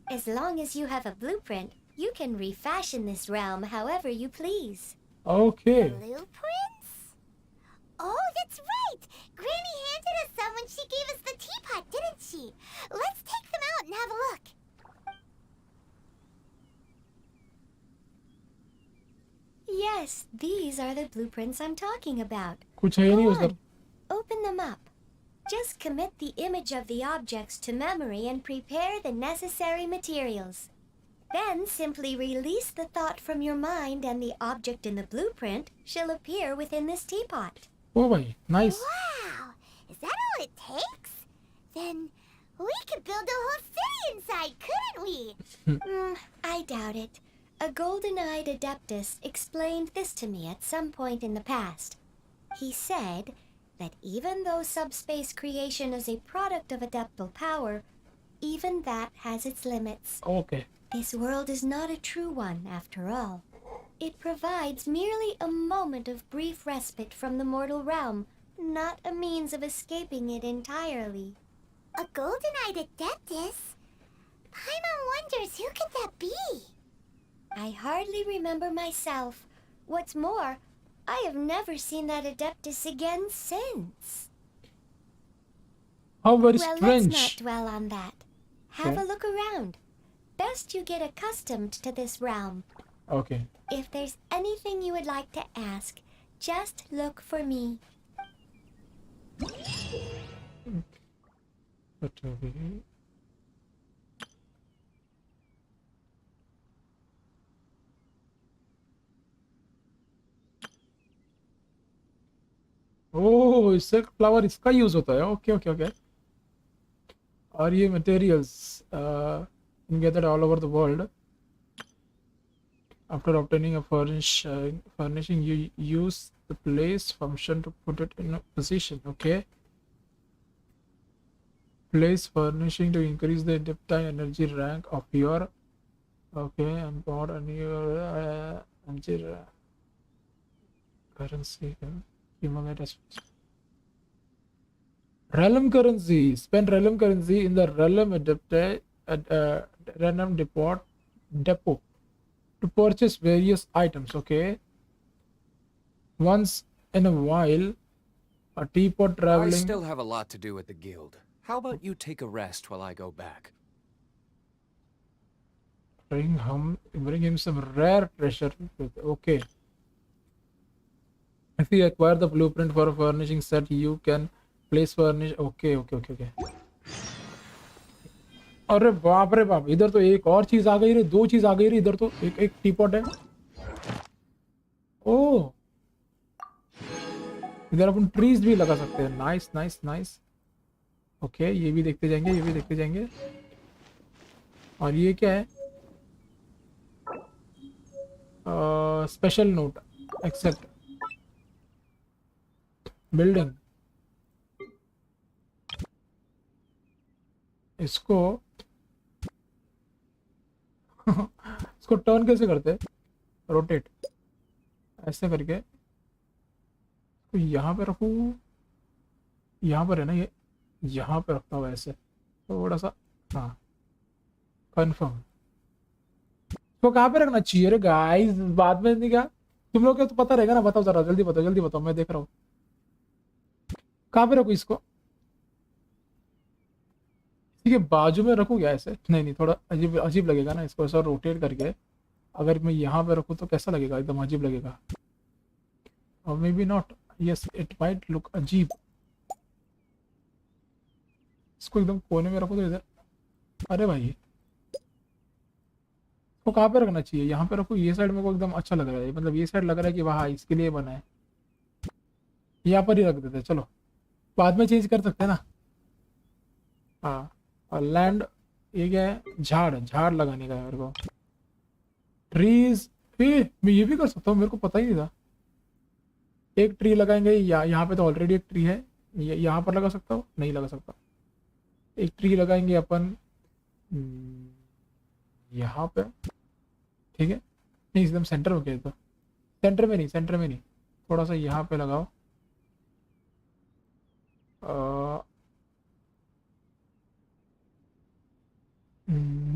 As long as you have a blueprint, you can refashion this realm however you please. Okay. Blueprints? Oh, that's right! Granny handed us some when she gave us the teapot, didn't she? Let's take them out and have a look. Yes, these are the blueprints I'm talking about. कुछ है नहीं Go उधर. on, open them up. Just commit the image of the objects to memory and prepare the necessary materials. Then simply release the thought from your mind and the object in the blueprint shall appear within this teapot. Oh भाई, nice. Wow! Is that all it takes? Then we could build a whole city inside, couldn't we? I doubt it. A golden-eyed adeptus explained this to me at some point in the past. He said that even though subspace creation is a product of adeptal power, even that has its limits. Okay. This world is not a true one, after all. It provides merely a moment of brief respite from the mortal realm, not a means of escaping it entirely. A golden-eyed adeptus? Paimon wonders who could that be? I hardly remember myself. What's more, I have never seen that adeptus again since. How very Well, strange. let's not dwell on that. Have Okay. a look around. Best you get accustomed to this realm. Okay. If there's anything you would like to ask, just look for me. But okay. ओह, इससे flower इसका use होता है. Okay okay okay. और ये materials gathered all over the world. After obtaining a furnishing, you use the place function to put it in a position. Okay. Place furnishing to increase the depth and energy rank of your. Okay, and mod on your energy currency. Realm currency. Spend realm currency in the realm random depot to purchase various items. Okay. Once in a while, a teapot I traveling. still have a lot to do at the guild. How about you take a rest while I go back? Bring him some rare treasure. Okay. If you acquire the blueprint for a furnishing set, you can place furnish. Okay, okay, okay, okay. अरे बाप रे बाप, इधर तो एक और चीज आ गई रे, दो चीज आ गई रे. इधर तो एक टीपॉट है. ओ, इधर अपन ट्रीज भी लगा सकते हैं. Nice nice nice. ओके, ये भी देखते जाएंगे, ये भी देखते जाएंगे. और ये क्या है? Special note except building. इसको इसको टर्न कैसे करते हैं? रोटेट ऐसे करके तो यहाँ पे रखूँ. यहाँ पर है ना, ये यहाँ पे रखता हूँ ऐसे थोड़ा सा. हाँ, कंफर्म. तो कहाँ पे रखना चाहिए रे गाइस? बाद में नहीं क्या? तुम लोग को तो पता रहेगा ना. बताओ जरा, जल्दी बताओ, जल्दी बताओ. मैं देख रहा हूँ कहाँ पे रखूँ इसको. ठीक है, बाजू में रखूँ क्या ऐसे? नहीं नहीं, थोड़ा अजीब अजीब लगेगा ना. इसको ऐसा रोटेट करके अगर मैं यहाँ पे रखूँ तो कैसा लगेगा? एकदम अजीब लगेगा. और may be not. Yes, it might look अजीब. इसको एकदम कोने में रखो तो इधर. अरे भाई, तो कहाँ पे रखना चाहिए? यहाँ पे रखो. ये साइड मेरे को एकदम अच्छा लग रहा है. मतलब ये साइड लग रहा है कि वहाँ इसके लिए बना है. यहाँ पर ही रख देते. चलो, बाद में चेंज कर सकते हैं ना. हाँ. और लैंड, ये क्या है? झाड़. झाड़ लगाने का है मेरे को. ट्रीज, मैं ये भी कर सकता हूँ. मेरे को पता ही नहीं था. एक ट्री लगाएंगे. यहाँ पे तो ऑलरेडी एक ट्री है. यहाँ पर लगा सकता हूँ? नहीं लगा सकता. एक ट्री लगाएंगे अपन यहाँ पे. ठीक है. नहीं, एकदम सेंटर में. क्या तो सेंटर में नहीं, सेंटर में नहीं. थोड़ा सा यहाँ पे लगाओ.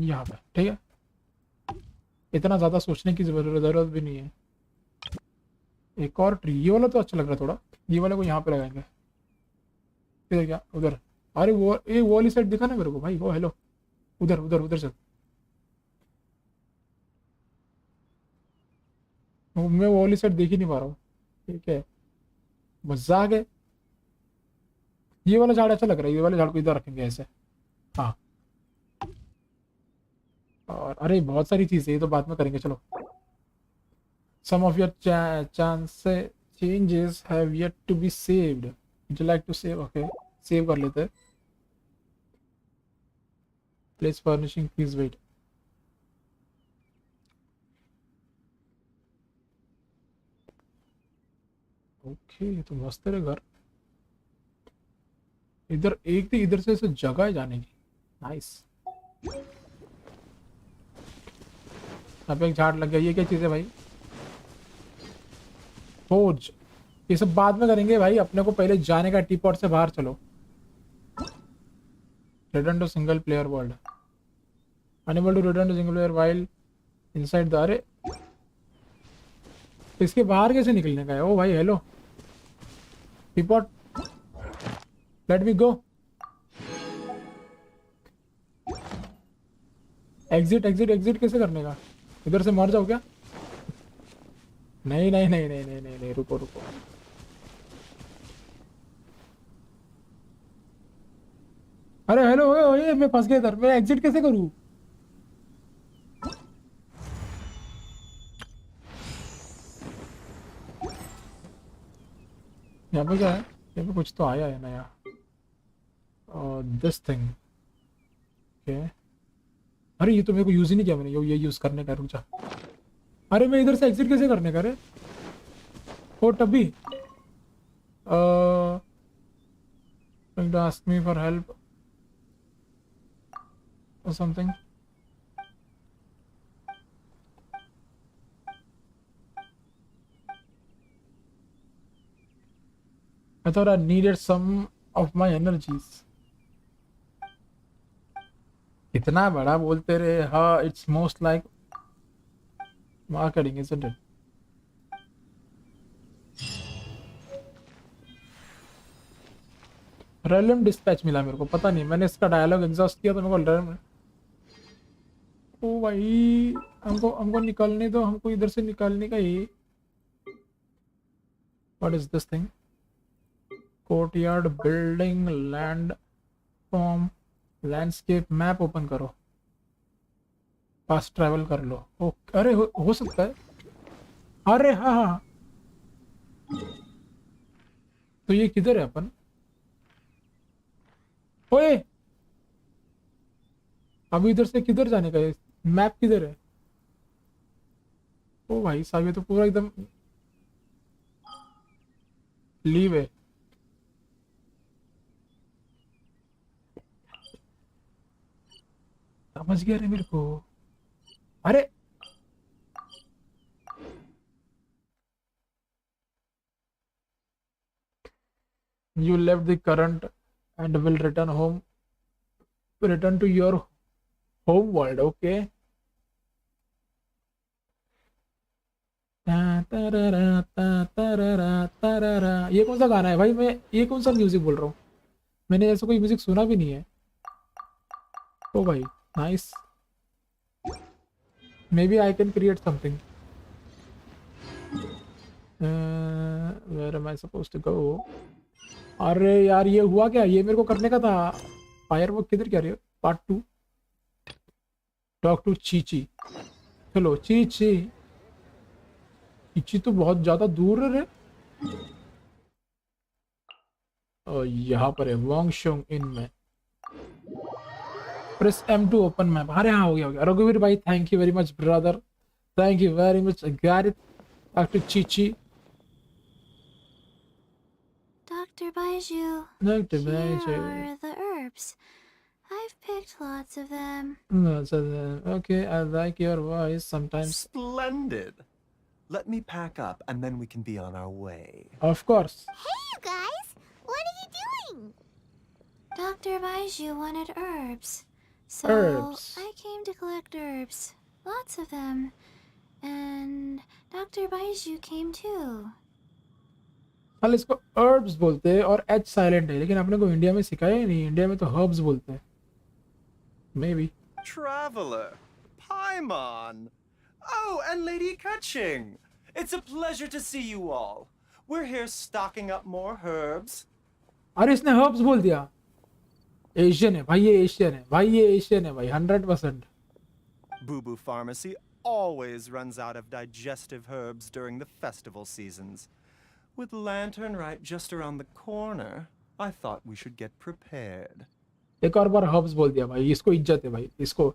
यहाँ पे. ठीक है. इतना ज़्यादा सोचने की ज़रूरत भी नहीं है. एक और ट्री. ये वाला तो अच्छा लग रहा है थोड़ा. ये वाले को यहाँ पे लगाएंगे. इधर क्या? उधर. अरे वो ये वाली साइड दिखा ना मेरे को भाई. वो हेलो, उधर उधर उधर से. मैं वो वाली साइड देख ही नहीं पा रहा हूँ. ठीक है, मजाक है. ये वाला झाड़ अच्छा लग रहा है. ये वाले झाड़ को इधर रखेंगे ऐसे. हाँ. और अरे बहुत सारी चीजें, ये तो बाद में करेंगे. चलो. Some of your changes have yet to be saved. Would you like to save? Okay, save कर लेते हैं. Place furnishing, please wait. Okay तो मस्त तेरे घर इधर एक थी इधर से ऐसे जगह है जाने की नाइस यहाँ पे एक झाड़ लग गया ये क्या चीज़ है भाई खोज ये सब बाद में करेंगे भाई अपने को पहले जाने का टी पॉट से बाहर चलो return to single player world unable to return to single player while inside the अरे इसके बाहर कैसे निकलने का है ओ भाई hello teapot let me go exit exit exit कैसे करने का इधर से मर जाओ क्या नहीं नहीं नहीं नहीं नहीं नहीं, नहीं रुको रुको अरे हेलो ओए मैं फंस गया इधर मैं एग्जिट कैसे करूं यहाँ पे क्या है यहाँ पे कुछ तो आया है नया दिस थिंग ओके अरे ये तो मेरे को यूज ही नहीं किया मैंने ये यूज करने का रुक जा अरे मैं इधर से एग्जिट कैसे करने का रे ओ टब्बी ask me for help or something I thought I needed some of my energies इतना बड़ा बोलते रहे हाँ it's most like marketing isn't it realm dispatch मिला मेरे को पता नहीं मैंने इसका डायलॉग एग्जॉस्ट किया तो मेरे को रेलम ओ भाई हमको निकलने दो हमको इधर से निकालने का ही what is this thing courtyard building land form landscape map open करो फास्ट ट्रैवल कर लो ओ अरे हो सकता है अरे हाँ हाँ तो ये किधर है अपन ओए अभी इधर से किधर जाने का है मैप किधर है ओ भाई साहब ये तो पूरा एकदम लीव है समझ गया रे मेरे को अरे you left the current and will return to your home world okay ये कौन सा गाना है भाई मैं ये कौन सा म्यूजिक बोल रहा हूँ मैंने ऐसा कोई म्यूजिक सुना भी नहीं है ओ भाई nice maybe I can create something where am I supposed to go अरे यार ये हुआ क्या ये मेरे को करने का था फायर वर्क किधर क्या रही है पार्ट 2 टॉक टू चीची चलो चीची चीची तो बहुत ज्यादा दूर है रे और यहाँ पर है वांगशोंग इन में प्रेस M2 ओपन मैप अरे हाँ हो गया रघुवीर भाई thank you very much brother thank you very much got it talk to Chichi Dr. Baiju, Dr. here Baiju. are the herbs. I've picked lots of them. Okay, I like your voice sometimes. Splendid. Let me pack up and then we can be on our way. Of course. Hey, you guys! What are you doing? Dr. Baiju wanted herbs. So Herbs. I came to collect herbs. Lots of them. And Dr. Baiju came too. हाल इसको herbs बोलते हैं और H silent है लेकिन अपने को India में सिखाया ही नहीं इंडिया में तो herbs बोलते हैं maybe Traveler, Paimon. Oh, and Lady Kaching. It's a pleasure to see you all. We're here stocking up more herbs. अरे इसने herbs बोल दिया एशियन है भाई ये एशियन है भाई ये एशियन है भाई 100% Boo Boo Pharmacy always runs out of digestive herbs during the festival seasons. With Lantern right just around the corner, I thought we should get prepared. एक और बार herbs बोल दिया भाई इसको इज्जत है भाई इसको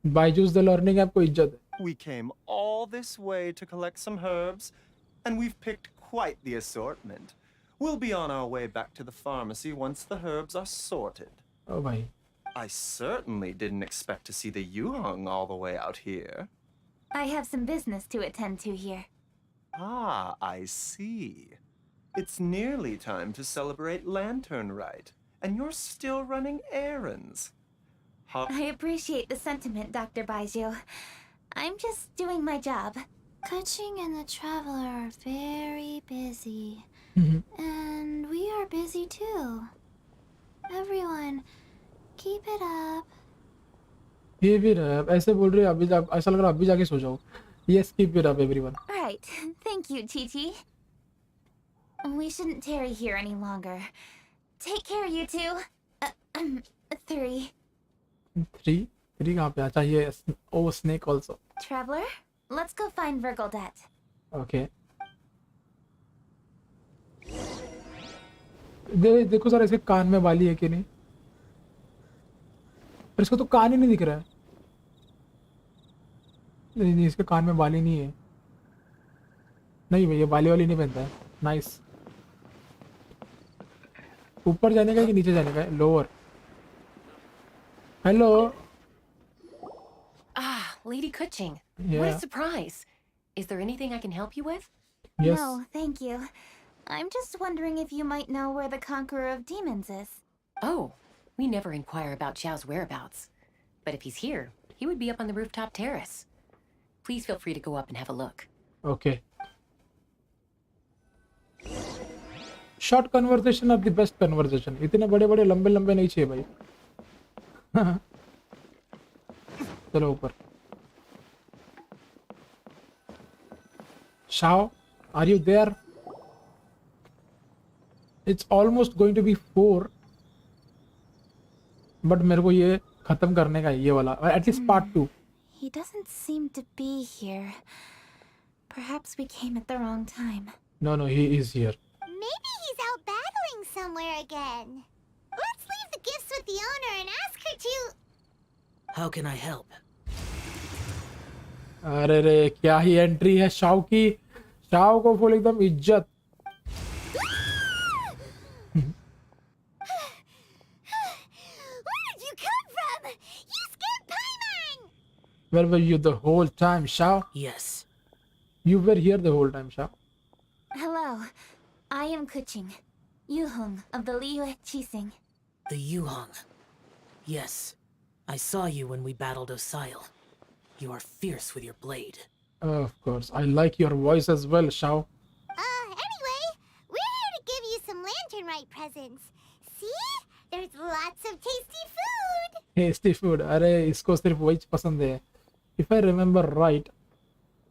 बायजूस द लर्निंग ऐप को इज्जत है We came all this way to collect some herbs, and we've picked quite the assortment. We'll be on our way back to the pharmacy once the herbs are sorted. Oh, bhai. I certainly didn't expect to see the Yuhung all the way out here. I have some business to attend to here. Ah, I see. It's nearly time to celebrate Lantern Rite, and you're still running errands. I appreciate the sentiment, Dr. Baijiu. I'm just doing my job. Kuching and the Traveler are very busy. And we are busy too. Everyone, keep it up. Keep it up. ऐसे बोल रही है अभी ऐसा लग रहा है अभी जाके सो जाओ. Yes, keep it up, everyone. Right. Thank you, Chi-Chi. We shouldn't tarry here any longer. Take care, you two. 3. 3 कहाँ पे? अच्छा ये oh snake also. Traveler, let's go find Virgildet. Okay. देखो सर इसके कान में बाली है कि नहीं? पर इसको तो कान ही नहीं दिख रहा है. नहीं इसके कान में बाली नहीं है. नहीं भैया बाली वाली नहीं पहनता है. नाइस. ऊपर जाने का कि नीचे जाने का है? Lower. Hello. Ah, Lady Kuching. Yeah. What a surprise. Is there anything I can help you with? Yes. No, thank you. I'm just wondering if you might know where the Conqueror of Demons is. Oh, we never inquire about Xiao's whereabouts. But if he's here, he would be up on the rooftop terrace. Please feel free to go up and have a look. Okay. Short conversation are the best conversation. इतने बड़े-बड़े लंबे-लंबे नहीं चाहिए भाई. चलो ऊपर. Shao, are you there? It's almost going to be 4. But मेरे को ये खत्म करने का है ये वाला. At least part 2. He doesn't seem to be here. Perhaps we came at the wrong time. No, he is here. Maybe he's out battling somewhere again. Let's leave the gifts with the owner and ask her to... How can I help? अरे रे क्या ही entry है Shao की. Shao को full एकदम इज्जत. Where did you come from? You scared Paimon! Where were you the whole time, Shao? Yes. You were here the whole time, Shao. Hello. I am Kuching, Yuhung of the Liyue Qixing. The Yuhung. Yes. I saw you when we battled Osile. You are fierce with your blade. Of course. I like your voice as well, Shao. Anyway, we're here to give you some Lantern Rite presents. See? There's lots of tasty food. Tasty food. अरे इसको सिर्फ वही पसंद है. If I remember right,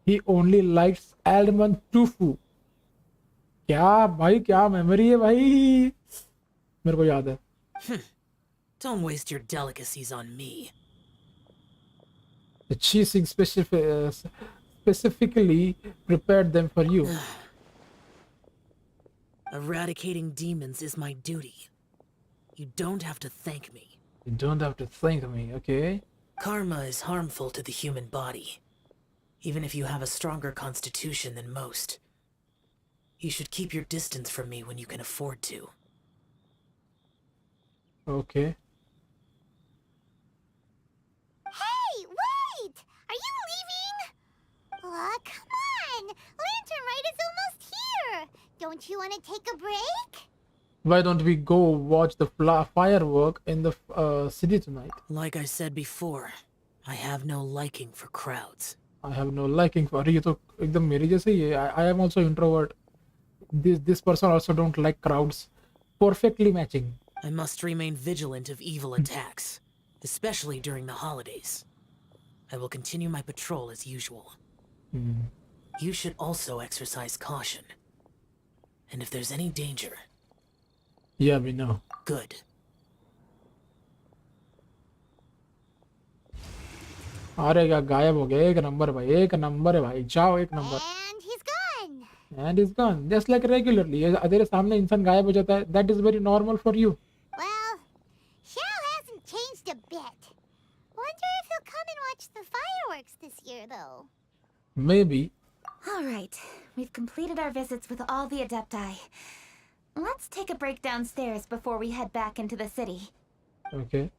he only likes almond tofu. क्या भाई क्या memory है भाई. मेरे को याद है. Don't waste your delicacies on me. The cheesing specifically prepared them for you. Eradicating demons is my duty. You don't have to thank me. You don't have to thank me, okay? Karma is harmful to the human body. Even if you have a stronger constitution than most. You should keep your distance from me when you can afford to. Okay. Hey, wait! Are you leaving? Aw, come on! Lantern Rite is almost here! Don't you want to take a break? Why don't we go watch the firework in the city tonight? Like I said before, I have no liking for crowds. I have no liking for ये तो एकदम मेरी जैसे ही है. I am also introvert. This person also don't like crowds. Perfectly matching. I must remain vigilant of evil attacks, especially during the holidays. I will continue my patrol as usual. You should also exercise caution. And if there's any danger... Yeah, we know. Good. अरे क्या गायब हो गया. एक number भाई. एक number है भाई. जाओ एक number. And he's gone. And he's gone. Just like regularly. तेरे सामने इंसान गायब हो जाता है. That is very normal for you. Well, Xiao hasn't changed a bit. Wonder if he'll come and watch the fireworks this year, though. Maybe. All right. we've completed our visits with all the Adepti. Let's take a break downstairs before we head back into the city. Okay.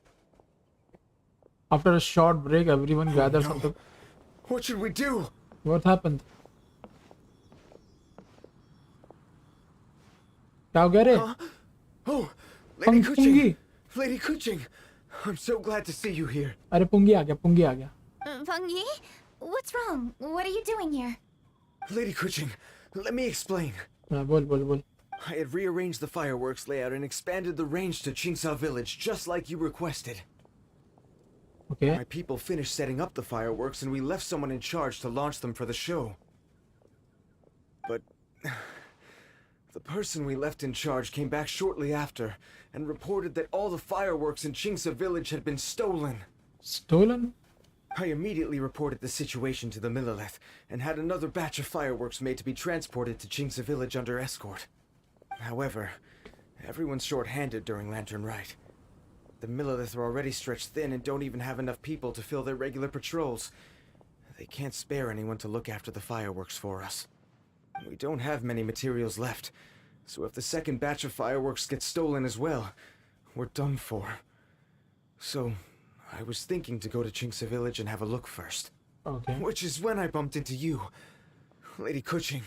After a short break, everyone gathers on the... What should we do? What happened? क्या कह रहे? Huh? Oh, Lady Kuching. Pungi. Lady Kuching. I'm so glad to see you here. अरे पुंगी आ गया, पुंगी आ गया. Feng Yi? What's wrong? What are you doing here? Lady Kuching, let me explain. बोल. I had rearranged the fireworks layout and expanded the range to Qingsa Village, just like you requested. Okay. My people finished setting up the fireworks and we left someone in charge to launch them for the show. But the person we left in charge came back shortly after and reported that all the fireworks in Qingsa Village had been stolen. Stolen? I immediately reported the situation to the Millilith and had another batch of fireworks made to be transported to Qingsa Village under escort. However, everyone's short-handed during Lantern Rite. The Millilith are already stretched thin and don't even have enough people to fill their regular patrols. They can't spare anyone to look after the fireworks for us. We don't have many materials left, so if the second batch of fireworks gets stolen as well, we're done for. So, I was thinking to go to Qingsa Village and have a look first. Okay. Which is when I bumped into you. Lady Kuching,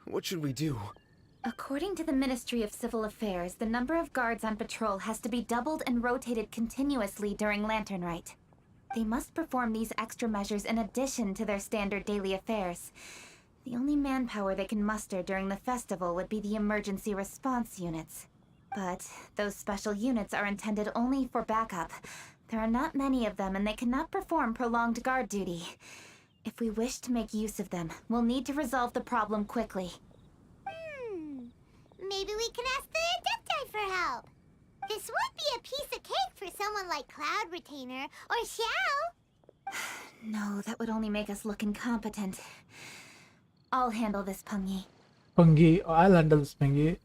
what should we do? According to the Ministry of Civil Affairs, the number of guards on patrol has to be doubled and rotated continuously during Lantern Rite. They must perform these extra measures in addition to their standard daily affairs. The only manpower they can muster during the festival would be the emergency response units. But those special units are intended only for backup. There are not many of them and they cannot perform prolonged guard duty. If we wish to make use of them, we'll need to resolve the problem quickly. Maybe we can ask the Adepti for help. This would be a piece of cake for someone like Cloud Retainer or Xiao. No, that would only make us look incompetent. I'll handle this, Peng Yi. Pungi, I'll handle this, Pungi.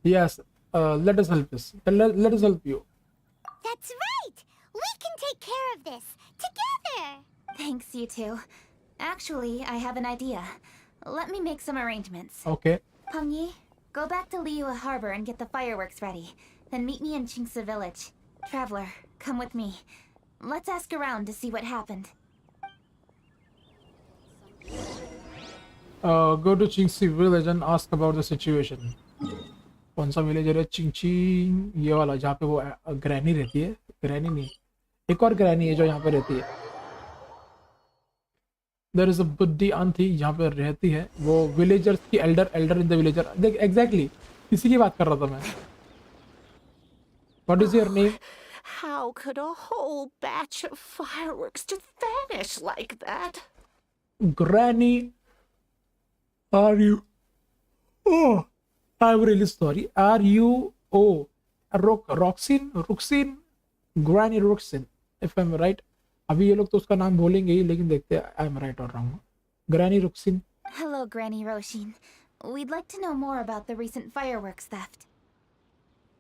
Yes, let us help this. Let us help you. That's right! We can take care of this, together! Thanks, you two. Actually, I have an idea. Let me make some arrangements. Okay. Peng Yi, go back to Liyue Harbor and get the fireworks ready. Then meet me in Qingsa Village. Traveler, come with me. Let's ask around to see what happened. Go to Qingsi Village and ask about the situation. कौन सा villager है? चिंगचिंग, ये वाला जहाँ पे वो granny रहती है. ग्रैनी नहीं, एक और ग्रैनी है जो यहाँ पे रहती है. There is a बुड्ढी आंटी यहाँ पे रहती है. वो विलेजर्स की एल्डर इन द विलेजर. देख एग्जैक्टली इसी की बात कर रहा था मैं. What is your name? How could a whole batch of fireworks just vanish like that? Granny, are you? Oh, I'm really sorry. Are you? Oh, Ruxin, Granny Ruxin, if I'm right. अभी ये लोग तो उसका नाम बोलेंगे ही, लेकिन देखते हैं I'm right or wrong. Granny Ruxin. Hello, Granny Roshin. We'd like to know more about the recent fireworks theft.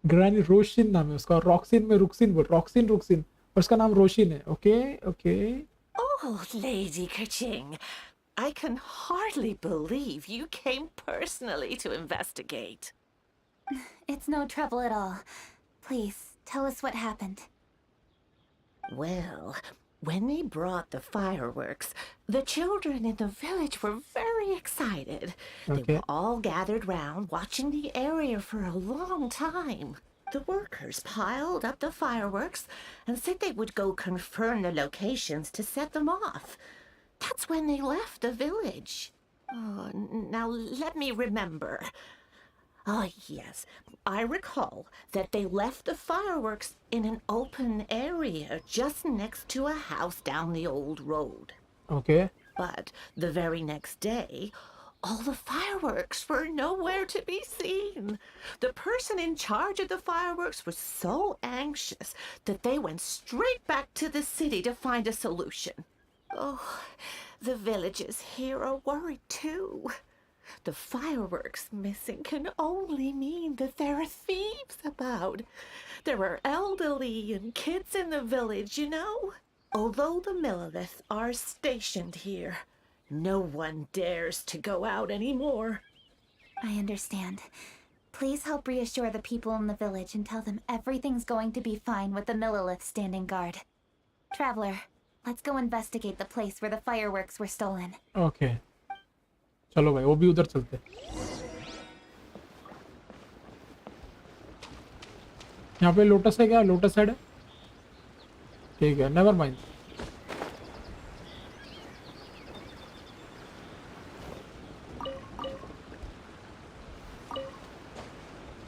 Granny Roshin नाम है उसका. Roxin में Ruxin बोल. Roxin और उसका नाम रोशिन है. Okay. Oh, Lady Kuching, I can hardly believe you came personally to investigate. It's no trouble at all. Please, tell us what happened. Well, when they brought the fireworks, the children in the village were very excited. They were all gathered round, watching the area for a long time. The workers piled up the fireworks and said they would go confirm the locations to set them off. That's when they left the village. Oh, now let me remember. Oh, yes. I recall that they left the fireworks in an open area just next to a house down the old road. Okay. But the very next day, all the fireworks were nowhere to be seen. The person in charge of the fireworks was so anxious that they went straight back to the city to find a solution. Oh, the villagers here are worried too. The fireworks missing can only mean that there are thieves about. There are elderly and kids in the village, you know. Although the Millilith are stationed here, No one dares to go out anymore. I understand. Please help reassure the people in the village and tell them everything's going to be fine with the Millilith standing guard. Traveler, let's go investigate the place where the fireworks were stolen. Okay. चलो भाई वो भी उधर चलते. यहाँ पे lotus है क्या? लोटस हेड है. ठीक है, नेवर माइंड.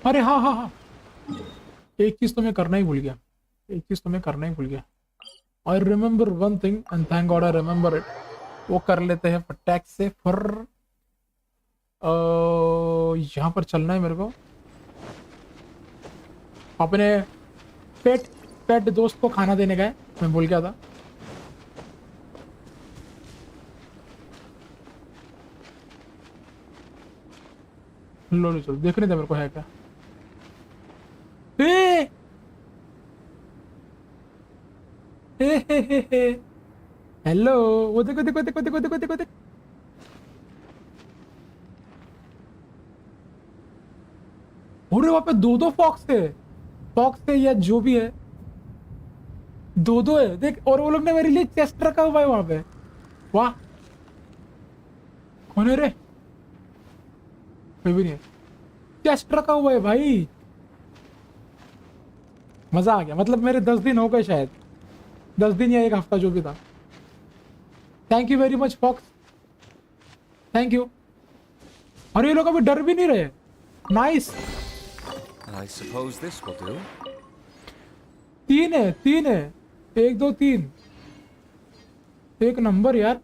अरे हाँ हाँ हाँ, एक चीज तो मैं करना ही भूल गया. I remember one thing and thank God I remember it. वो कर लेते हैं फटाक से. फिर यहाँ पर चलना है मेरे को. अपने पेट दोस्त को खाना देने का है, मैं भूल गया था. लो चलो देखने दे मेरे को है क्या. हेलो, वो देखो. अरे वहां पे दो फॉक्स है या जो भी है, दो है देख. और वो लोग ने मेरे लिए चेस्ट रखा हुआ है वहां पे. वाह, कौन है रे? कोई भी नहीं है. चेस्ट रखा हुआ है भाई. मजा आ गया. मतलब मेरे 10 दिन हो गए शायद, 10 दिन या 1 हफ्ता जो भी था. Thank you very much folks, thank you. और ये लोग अभी डर भी नहीं रहे. Nice. I suppose this will do. 3 है 1 2 3. एक नंबर यार.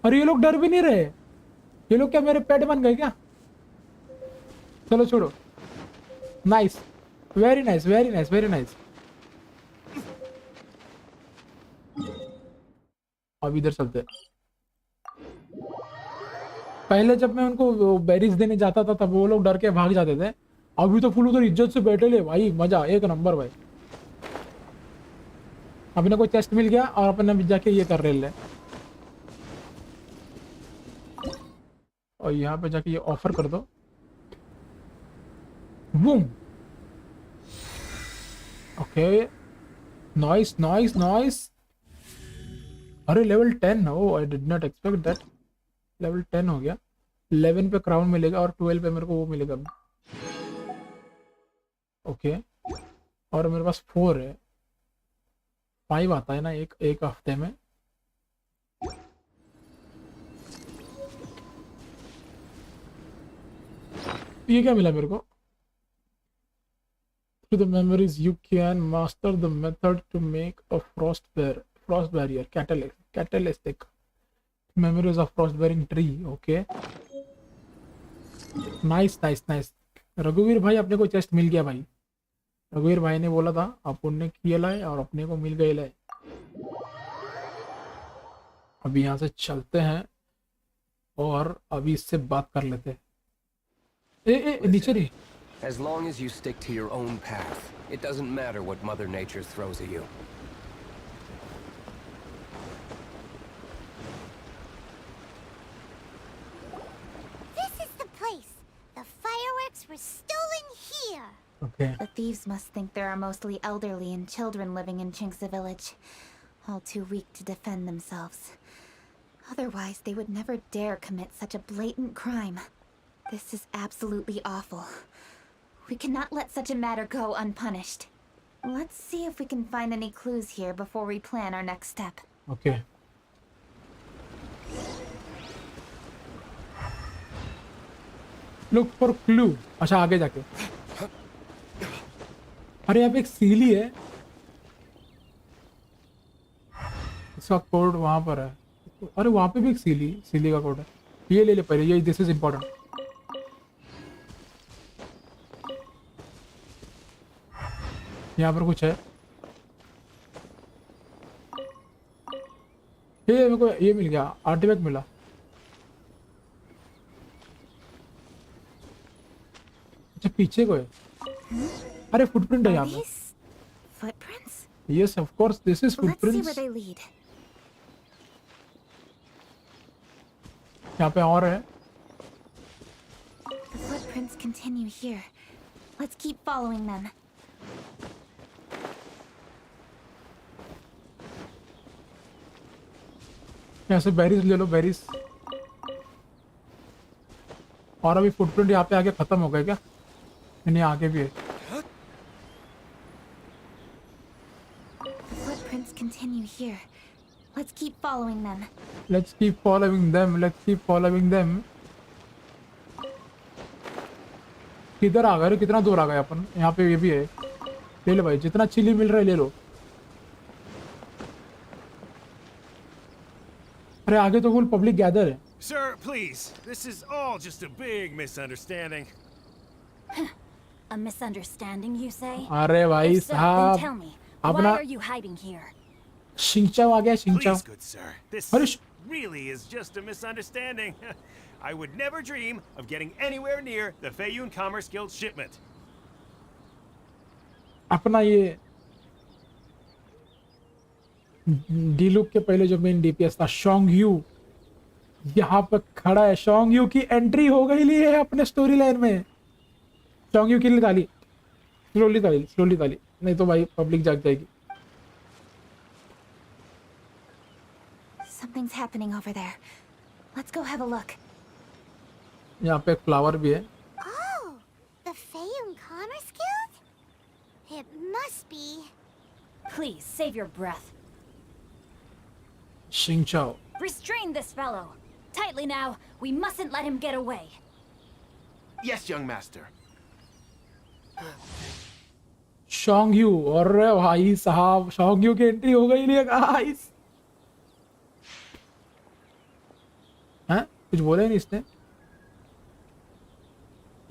और ये लोग डर भी नहीं रहे. ये लोग क्या मेरे पेट बन गए क्या? चलो छोड़ो. Nice, very nice. अब इधर चलते हैं. पहले जब मैं उनको बेरीज देने जाता था तब वो लोग डर के भाग जाते थे. अभी तो फुल उधर इज्जत से बैठे ले भाई. मजा, एक नंबर भाई. अपने को चेस्ट मिल गया और अपने भी जाके ये कर रहे ले. और यहाँ पे जाके ये ऑफर कर दो. बूम. Okay, nice. अरे level 10. Oh I did not expect that. Level 10 हो गया. 11 पे क्राउन मिलेगा और 12 पे मेरे को वो मिलेगा. ओके, और मेरे पास 4 है. 5 आता है ना एक हफ्ते में. ये क्या मिला मेरे को? To the memories you can master the method to make a frost barrier catalytic memories of frost bearing tree. Okay, nice. रघुवीर भाई अपने को चेस्ट मिल गया भाई. रघुवीर भाई ने बोला था अपन ने किया लाए और अपने को मिल गए लाए. अभी यहाँ से चलते हैं और अभी इससे बात कर लेते हैं. नीचे नहीं. As long as you stick to your own path, it doesn't matter what Mother Nature throws at you. This is the place. The fireworks were stolen here. Okay. The thieves must think there are mostly elderly and children living in Chinxa village, all too weak to defend themselves. Otherwise, they would never dare commit such a blatant crime. This is absolutely awful. We cannot let such a matter go unpunished. Let's see if we can find any clues here before we plan our next step. Okay. Look for clue. अच्छा, आगे जाके. अरे यहाँ पे एक सीली है. इसका code वहां पर है. अरे वहां पे भी एक सीली का कोड है. ये ले पहले. ये दिस इज इम्पोर्टेंट. यहाँ पर कुछ है. ये मेरे को ये मिल गया. आर्टिफैक्ट मिला. अच्छा, पीछे को है. अरे फुटप्रिंट है यहाँ पे. Footprints? Yes, of course, this is Let's see footprints. where they lead. यहाँ पे और है. The footprints continue here. Let's keep following them. यहाँ से बेरीज ले लो, बेरीज. और अभी फुटप्रिंट यहाँ पे आगे खत्म हो गए क्या? नहीं, आगे भी है. The footprints continue here. Let's keep following them. Let's keep following them. Let's keep following them. किधर आ गए? कितना दूर आ गए अपन? यहाँ पे ये भी है. ले लो भाई, जितना चिली मिल रहा है ले लो. अरे आगे तो फुल पब्लिक गैदर है. Sir, please. This is all just a big misunderstanding. A misunderstanding, you say? अरे भाई If so, then tell साहब, me, अपना why are you hiding here? शिंचाओ आ गया, शिंचाओ. Please, good sir. This अरे really is just a misunderstanding. I would never dream of getting anywhere near the Feiyun Commerce Guild shipment. अपना ये डीलुक के पहले जो main DPS था शोंग यू यहाँ पे खड़ा है. शोंग यू की एंट्री हो गई ली है अपने स्टोरी लाइन में. शोंग यू के लिए ताली, स्लोली ताली, स्लोली ताली, नहीं तो भाई पब्लिक जाग जाएगी. Something's happening over there. Let's go have a look. यहाँ पे एक फ्लावर भी है. Oh, the Feiyun Commerce Guild? It must be. Please, save your breath. शिंचाओ. Restrain this fellow. Tightly now. We mustn't let him get away. Yes, young master. शोंग यू. और भाई साहब शोंग यू की एंट्री हो गई ली है गाइस. हैं? कुछ बोला ही नहीं इसने.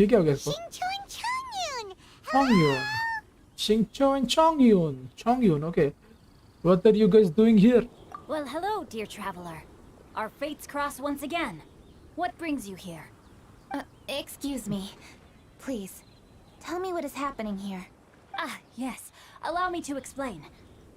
ये क्या हो गया इसको? Chongyun. Xingqiu and Chongyun. Chongyun, okay. What are you guys doing here? Well, hello, dear traveler. Our fates cross once again. What brings you here? Excuse me. Please, tell me what is happening here. Ah, yes. Allow me to explain.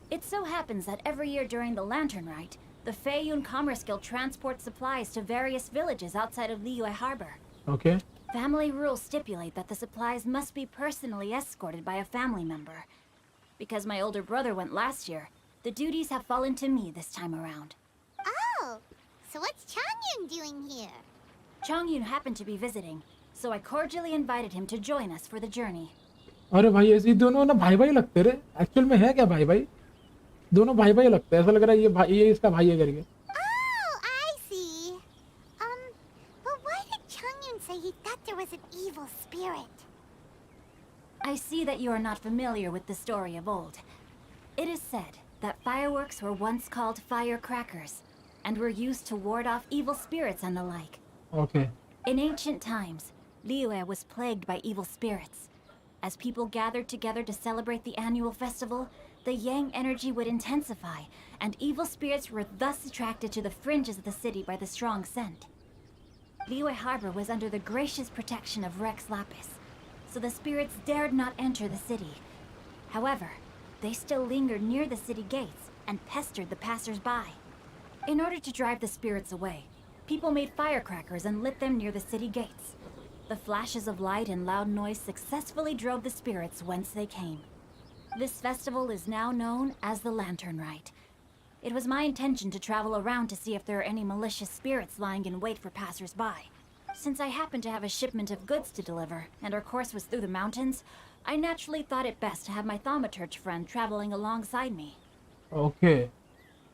It so happens that every year during the Lantern Rite, the Feiyun Commerce Guild transports supplies to various villages outside of Liyue Harbor. Okay. Family rules stipulate that the supplies must be personally escorted by a family member. Because my older brother went last year, the duties have fallen to me this time around. Oh, so what's Chongyun doing here? Chongyun happened to be visiting, so I cordially invited him to join us for the journey. अरे भाई ऐसे दोनों ना भाई भाई लगते रहे. Actual में है क्या भाई भाई? दोनों भाई भाई लगते हैं. ऐसा लग रहा है ये भाई, ये इसका भाई है करके. Oh, I see. But why did Chongyun say he thought there was an evil spirit? I see that you are not familiar with the story of old. It is said that fireworks were once called firecrackers, and were used to ward off evil spirits and the like. Okay. In ancient times, Liyue was plagued by evil spirits. As people gathered together to celebrate the annual festival, the yang energy would intensify, and evil spirits were thus attracted to the fringes of the city by the strong scent. Liyue Harbor was under the gracious protection of Rex Lapis, so the spirits dared not enter the city. However, they still lingered near the city gates and pestered the passers-by. In order to drive the spirits away, people made firecrackers and lit them near the city gates. The flashes of light and loud noise successfully drove the spirits whence they came. This festival is now known as the Lantern Rite. It was my intention to travel around to see if there are any malicious spirits lying in wait for passers-by. Since I happened to have a shipment of goods to deliver, and our course was through the mountains, I naturally thought it best to have my thaumaturge friend traveling alongside me. Okay.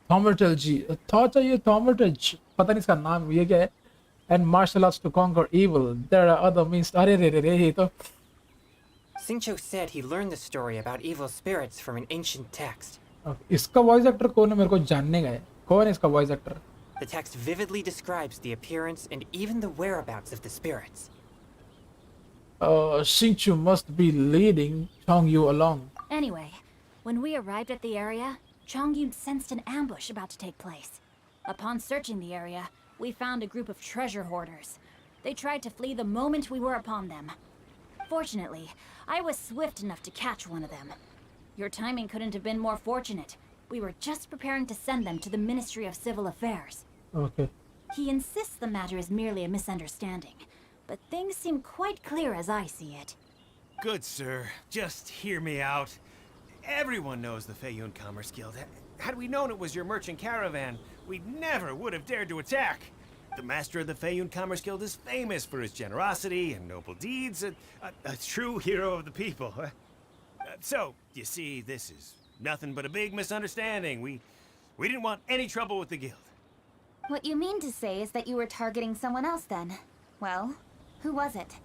Thaumaturgy. Thought ये thaumaturge. पता नहीं इसका नाम ये क्या है? And martial arts to conquer evil. There are other means. अरे रे रे रे ये तो. Xingqiu said he learned the story about evil spirits from an ancient text. इसका वॉइस एक्टर कौन है मेरे को जानने का है. कौन है इसका voice actor? The text vividly describes the appearance and even the whereabouts of the spirits. Xingqiu must be leading Chongyu along. Anyway, when we arrived at the area, Chongyun sensed an ambush about to take place. Upon searching the area, we found a group of treasure hoarders. They tried to flee the moment we were upon them. Fortunately, I was swift enough to catch one of them. Your timing couldn't have been more fortunate. We were just preparing to send them to the Ministry of Civil Affairs. Okay. He insists the matter is merely a misunderstanding, but things seem quite clear as I see it. Good sir, just hear me out. Everyone knows the Feiyun Commerce Guild. Had we known it was your merchant caravan, we never would have dared to attack. The master of the Feiyun Commerce Guild is famous for his generosity and noble deeds, a true hero of the people. So, you see, this is nothing but a big misunderstanding. We didn't want any trouble with the guild. What you mean to say is that you were targeting someone else then? Well, who was it?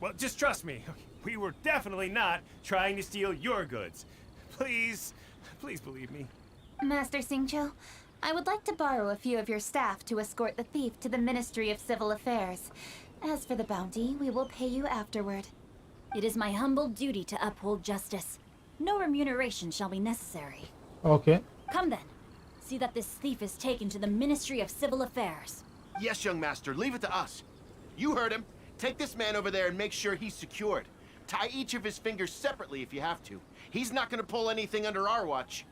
Well, just trust me. We were definitely not trying to steal your goods. Please believe me. Master Xingqiu, I would like to borrow a few of your staff to escort the thief to the Ministry of Civil Affairs. As for the bounty, we will pay you afterward. It is my humble duty to uphold justice. No remuneration shall be necessary. Okay. Come then. See that this thief is taken to the Ministry of Civil Affairs. Yes, young master, leave it to us. You heard him. Take this man over there and make sure he's secured. Tie each of his fingers separately if you have to. He's not gonna pull anything under our watch.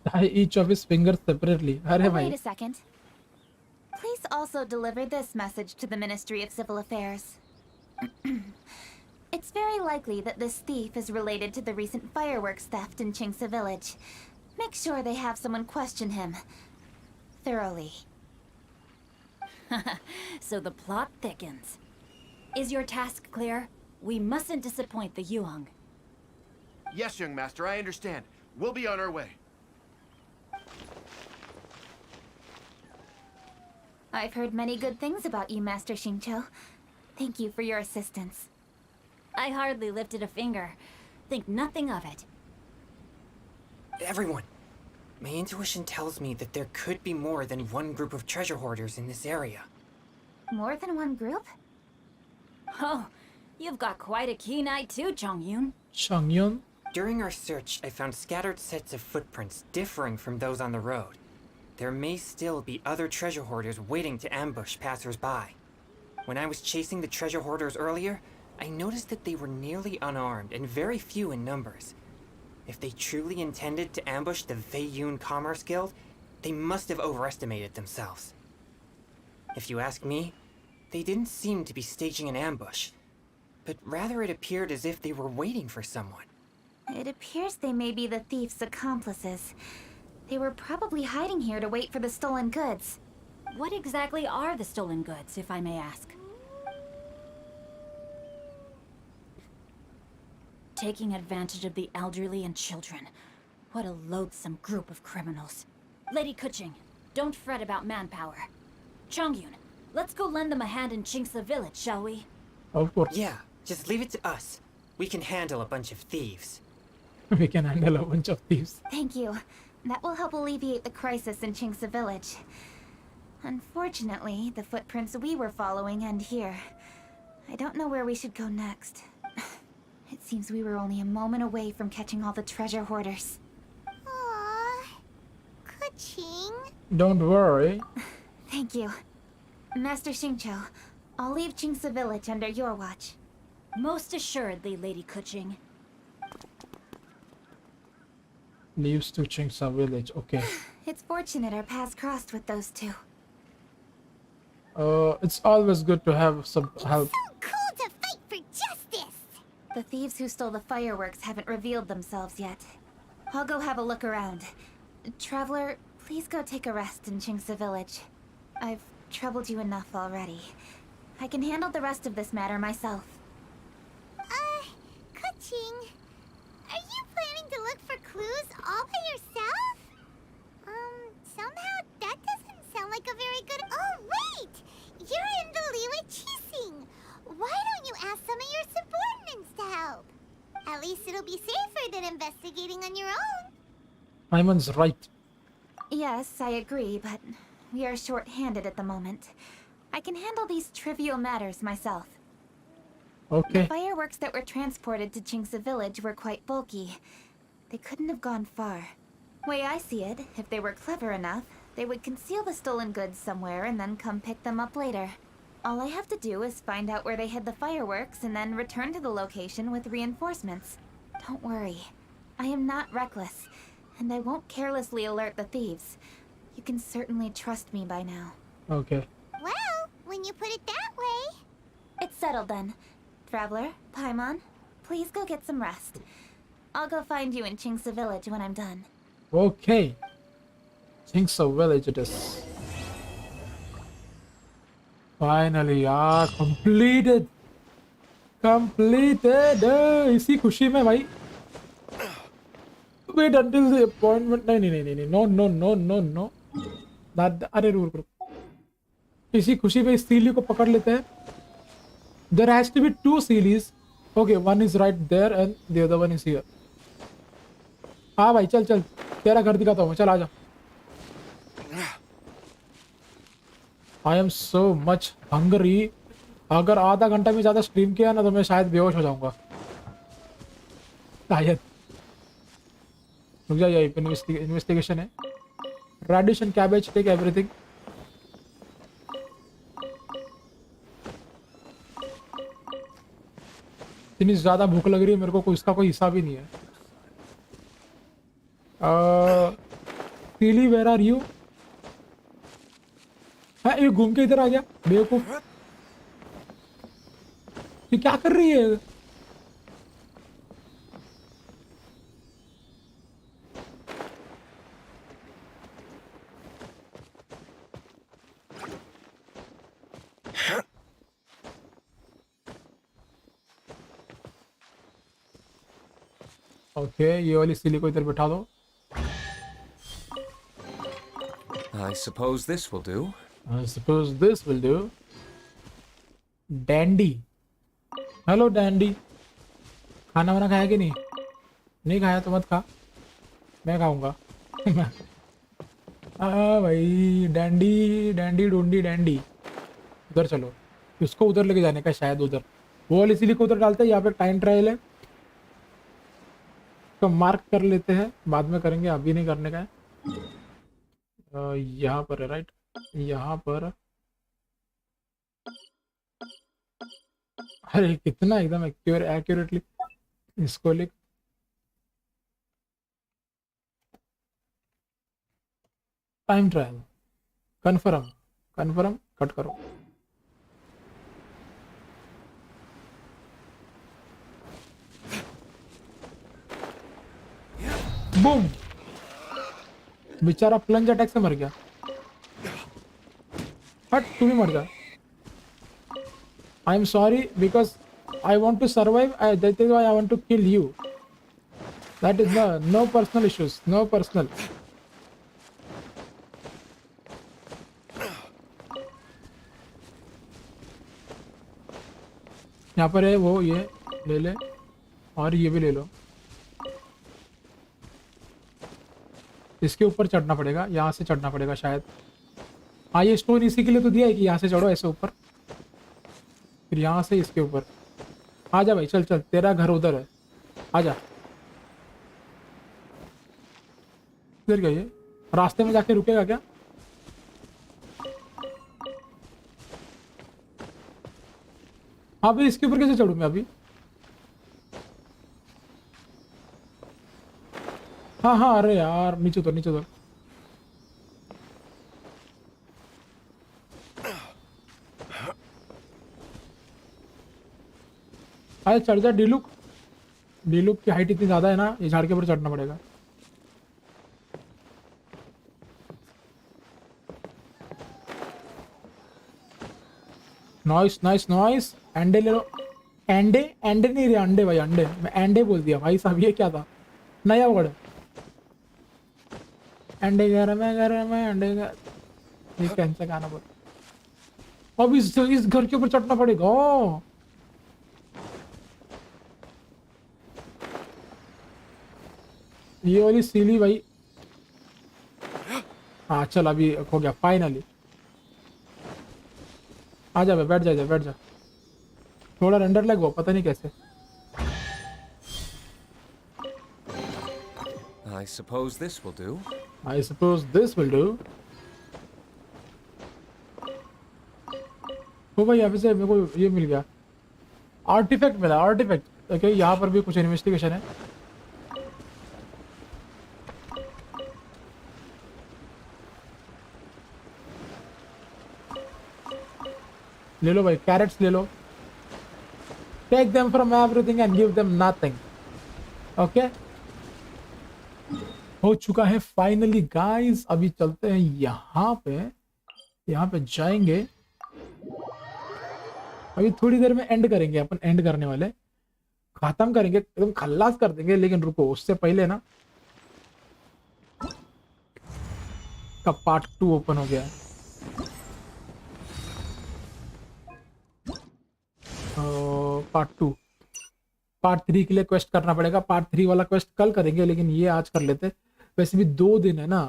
Tie each of his fingers separately. Arey Wait bhai. a second. Please also deliver this message to the Ministry of Civil Affairs. It's very likely that this thief is related to the recent fireworks theft in Qingce Village. Make sure they have someone question him thoroughly. So the plot thickens. Is your task clear? We mustn't disappoint the Yuheng. Yes, young master, I understand. We'll be on our way. I've heard many good things about you, Master Xingqiu. Thank you for your assistance. I hardly lifted a finger. Think nothing of it. Everyone, my intuition tells me that there could be more than one group of treasure hoarders in this area. More than one group? Oh, you've got quite a keen eye too, Chongyun. Chongyun? During our search, I found scattered sets of footprints differing from those on the road. There may still be other treasure hoarders waiting to ambush passers-by. When I was chasing the treasure hoarders earlier, I noticed that they were nearly unarmed and very few in numbers. If they truly intended to ambush the Feiyun Commerce Guild, they must have overestimated themselves. If you ask me, they didn't seem to be staging an ambush, but rather it appeared as if they were waiting for someone. It appears they may be the thief's accomplices. They were probably hiding here to wait for the stolen goods. What exactly are the stolen goods, if I may ask? Taking advantage of the elderly and children. What a loathsome group of criminals. Lady Kuching, don't fret about manpower. Chongyun, let's go lend them a hand in Qingce Village, shall we? Of course. Yeah, just leave it to us. We can handle a bunch of thieves. We can handle a bunch of thieves. Thank you. That will help alleviate the crisis in Qingce Village. Unfortunately, the footprints we were following end here. I don't know where we should go next. It seems we were only a moment away from catching all the treasure hoarders. Aww. Kuching. Don't worry. Thank you. Master Xingqiu, I'll leave Qingce Village under your watch. Most assuredly, Lady Kuching. Leaves to Qingce Village. Okay. It's fortunate our paths crossed with those two. It's always good to have some help. So cool to fight for justice! The thieves who stole the fireworks haven't revealed themselves yet. I'll go have a look around. Traveler, please go take a rest in Qingce Village. I've troubled you enough already. I can handle the rest of this matter myself. Kuching, are you planning to look for clues all by yourself? Somehow that doesn't sound like a very good— Oh, wait! You're in the Liwei Qixing! Why don't you ask some of your subordinates to help? At least it'll be safer than investigating on your own. Iman's right. Yes, I agree, but we are short-handed at the moment. I can handle these trivial matters myself. Okay. The fireworks that were transported to Qingce Village were quite bulky. They couldn't have gone far. Way I see it, if they were clever enough, they would conceal the stolen goods somewhere and then come pick them up later. All I have to do is find out where they hid the fireworks and then return to the location with reinforcements. Don't worry. I am not reckless, and I won't carelessly alert the thieves. can certainly trust me by now. Okay. Well, when you put it that way. It's settled then. Traveler, Paimon, please go get some rest. I'll go find you in Chingsa village when I'm done. Okay. Chingsa village it is. Finally, completed. Completed. इसी खुशी में भाई. Wait until the appointment. नहीं. No. अरे रुक. इसी खुशी में इस सीली को पकड़ लेते हैं. There has to be 2 sealies. Okay, one is right there and the other one is here. हाँ भाई चल तेरा घर दिखाता हूँ, चल आजा. I am so much hungry. अगर आधा घंटा में ज़्यादा स्ट्रीम किया ना तो मैं शायद बेहोश हो जाऊंगा. शायद. रुक जा, ये इन्वेस्टिगेशन है. Radish and cabbage, take everything. इतनी ज़्यादा भूख लग रही है मेरे को, इसका कोई हिसाब ही नहीं है. सीली वेयर आर यू? हाँ ये घूम के इधर आ गया बेवकूफ. ये क्या कर रही है? ओके, ये वाली सीली को इधर बैठा दो. I suppose this will do. I suppose this will do. Dandy. Hello Dandy. खाना वाना खाया कि नहीं? नहीं खाया तो मत खा. मैं खाऊंगा. भाई डैंडी डूंडी. उधर चलो. इसको उधर लेके जाने का शायद उधर. वो वाली सीली को उधर डालते हैं. यहाँ पे टाइम ट्रायल है. तो मार्क कर लेते हैं, बाद में करेंगे, अभी नहीं करने का है. यहाँ पर है राइट. यहाँ पर अरे कितना एकदम एक्यूरेटली इसको लिख. टाइम ट्रायल कन्फर्म कट करो. बूम. बेचारा प्लंज अटैक से मर गया. हट, तू भी मर जा. I am sorry because I want to survive. That is why I want to kill you. That is no personal issues. No personal. यहाँ पर है वो, ये ले ले और ये भी ले लो. इसके ऊपर चढ़ना पड़ेगा, यहाँ से चढ़ना पड़ेगा शायद. हाँ ये स्टोन इसी के लिए तो दिया है कि यहाँ से चढ़ो ऐसे ऊपर, फिर यहाँ से इसके ऊपर. आजा भाई चल तेरा घर उधर है. आजा. इधर क्या, ये रास्ते में जाके रुकेगा क्या? हाँ भाई इसके ऊपर कैसे चढ़ूँ मैं अभी? हाँ अरे यार नीचे उतर. अरे चढ़ जा डीलुक की हाइट इतनी ज्यादा है ना, ये झाड़ के ऊपर चढ़ना पड़ेगा. नॉइस. अंडे ले लो. अंडे नहीं रे, अंडे भाई अंडे. मैं अंडे बोल दिया भाई साहब, ये क्या था नया वर्ड. अंडे घर में अंडे घर. ये कैंसर खाना बोल. अब इस घर के ऊपर चढ़ना पड़ेगा. ये वाली सीली भाई. हाँ चल अभी हो गया फाइनली. आ जा बैठ जा. थोड़ा रेंडर लग वो, पता नहीं कैसे. I suppose this will do. ओ भाई यहाँ से मेरे को ये मिल गया. आर्टिफैक्ट मिला. ओके यहाँ पर भी कुछ इन्वेस्टिगेशन है. ले लो भाई, कैरेट्स ले लो। Take them from everything and give them nothing. Okay, हो चुका है फाइनली गाइस। अभी चलते हैं यहाँ पे जाएंगे। अभी थोड़ी देर में एंड करेंगे, अपन एंड करने वाले, खत्म करेंगे, एकदम खल्लास कर देंगे। लेकिन रुको, उससे पहले ना का पार्ट 2 ओपन हो गया है। पार्ट 3 के लिए क्वेस्ट करना पड़ेगा। पार्ट 3 वाला क्वेस्ट कल करेंगे, लेकिन ये आज कर लेते। वैसे भी 2 दिन है ना।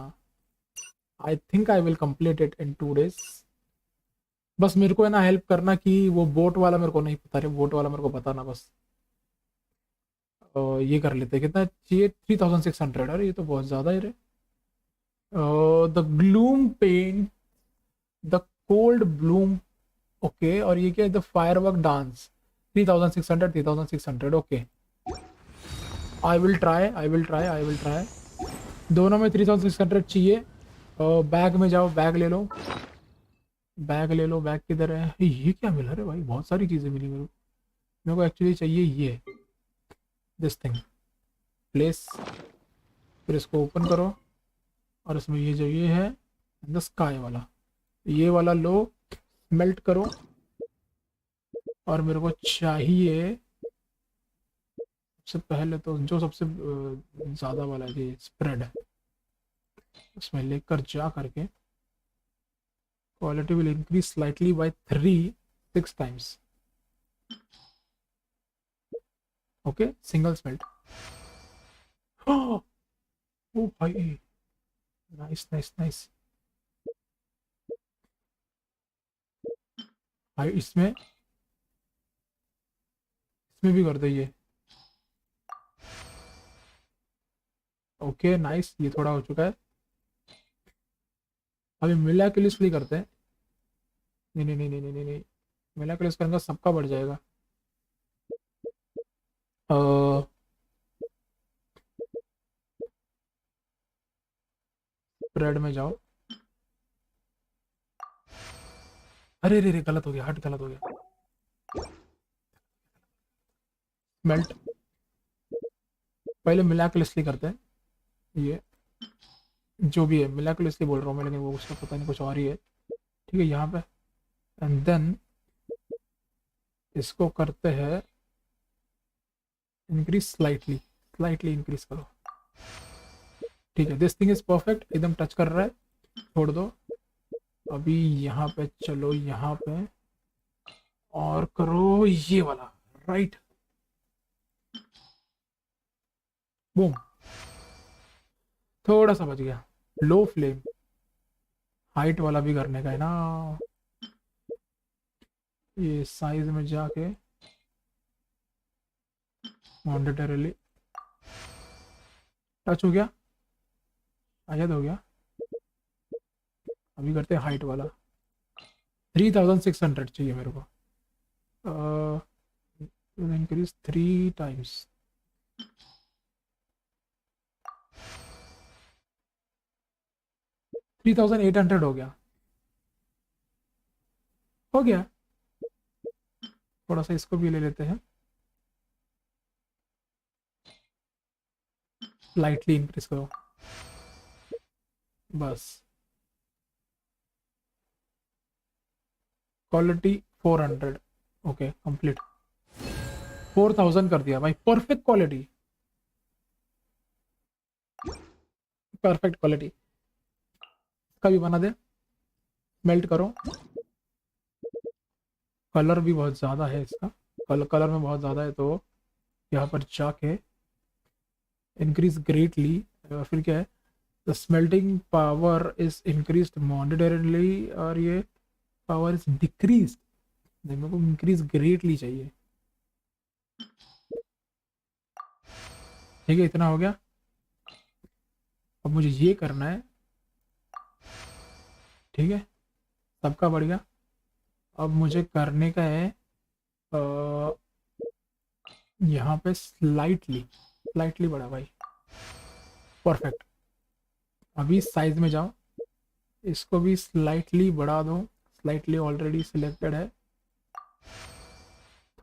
I think I will complete it in 2 days। बस मेरे को है ना हेल्प करना कि वो बोट वाला मेरे को नहीं पता रे, बोट वाला मेरे को बताना बस। ये कर लेते, कितना चाहिए? 3600। अरे ये तो बहुत ज़्यादा है रे। The gloom paint, the cold bloom, okay. और ये क्या है? The firework dance, 3600, 3600, okay. I will try. दोनों में 3600 चाहिए। बैग में जाओ, बैग ले लो। बैग किधर है? ये क्या मिला रे भाई? बहुत सारी चीज़ें मिली मेरे को एक्चुअली चाहिए ये दिस थिंग प्लेस। फिर इसको ओपन करो और इसमें ये जो ये है द स्काई वाला, ये वाला लो, मेल्ट करो। और मेरे को चाहिए सबसे पहले तो जो सबसे ज़्यादा वाला ये स्प्रेड है, उसमें लेकर जा करके quality will increase slightly by 6 times। Okay, single smelt. Oh भाई, नाइस। भाई इसमें भी कर दो ये। ओके नाइस, ये थोड़ा हो चुका है। अभी मिलाक्युलसली करते हैं। नहीं, मिलाक्युलस करेंगे सबका बढ़ जाएगा। स्प्रेड में जाओ। अरे रे गलत हो गया, गलत हो गया। मेल्ट पहले मिलाक्युलसली करते हैं। ये जो भी है मिलाक्युलसली बोल रहा हूँ मैं, लेकिन वो उसका पता नहीं कुछ और ही है। ठीक है, यहाँ पे एंड देन इसको करते हैं इंक्रीज स्लाइटली इंक्रीज करो। ठीक है, दिस थिंग इज परफेक्ट, एकदम टच कर रहा है। छोड़ दो। अभी यहाँ पे चलो, यहाँ पे और करो ये वाला, राइट। बूम, थोड़ा सा बच गया। लो फ्लेम, हाइट वाला भी करने का है ना। ये साइज में जाके मॉनिटरली टच हो गया, आयद हो गया। अभी करते हैं हाइट वाला। 3600 चाहिए मेरे को। Increase 3 times। $3800 हो गया। थोड़ा सा इसको भी ले लेते हैं, लाइटली इंक्रीज करो बस। Quality 400, okay complete. 4000 कर दिया भाई, परफेक्ट क्वालिटी। इसका भी बना दे, मेल्ट करो। कलर भी बहुत ज़्यादा है इसका, कलर में बहुत ज़्यादा है, तो यहाँ पर जाके इंक्रीज ग्रेटली। फिर क्या है? The smelting power is increase मॉनिटरली, और ये पावर इज डिक्रीज। मेरे को इंक्रीज ग्रेटली चाहिए। ठीक है, इतना हो गया। अब मुझे ये करना है। ठीक है, सबका बढ़ गया। अब मुझे करने का है यहाँ पे स्लाइटली बढ़ा भाई, परफेक्ट। अभी साइज में जाओ, इसको भी स्लाइटली बढ़ा दो। स्लाइटली ऑलरेडी सिलेक्टेड है,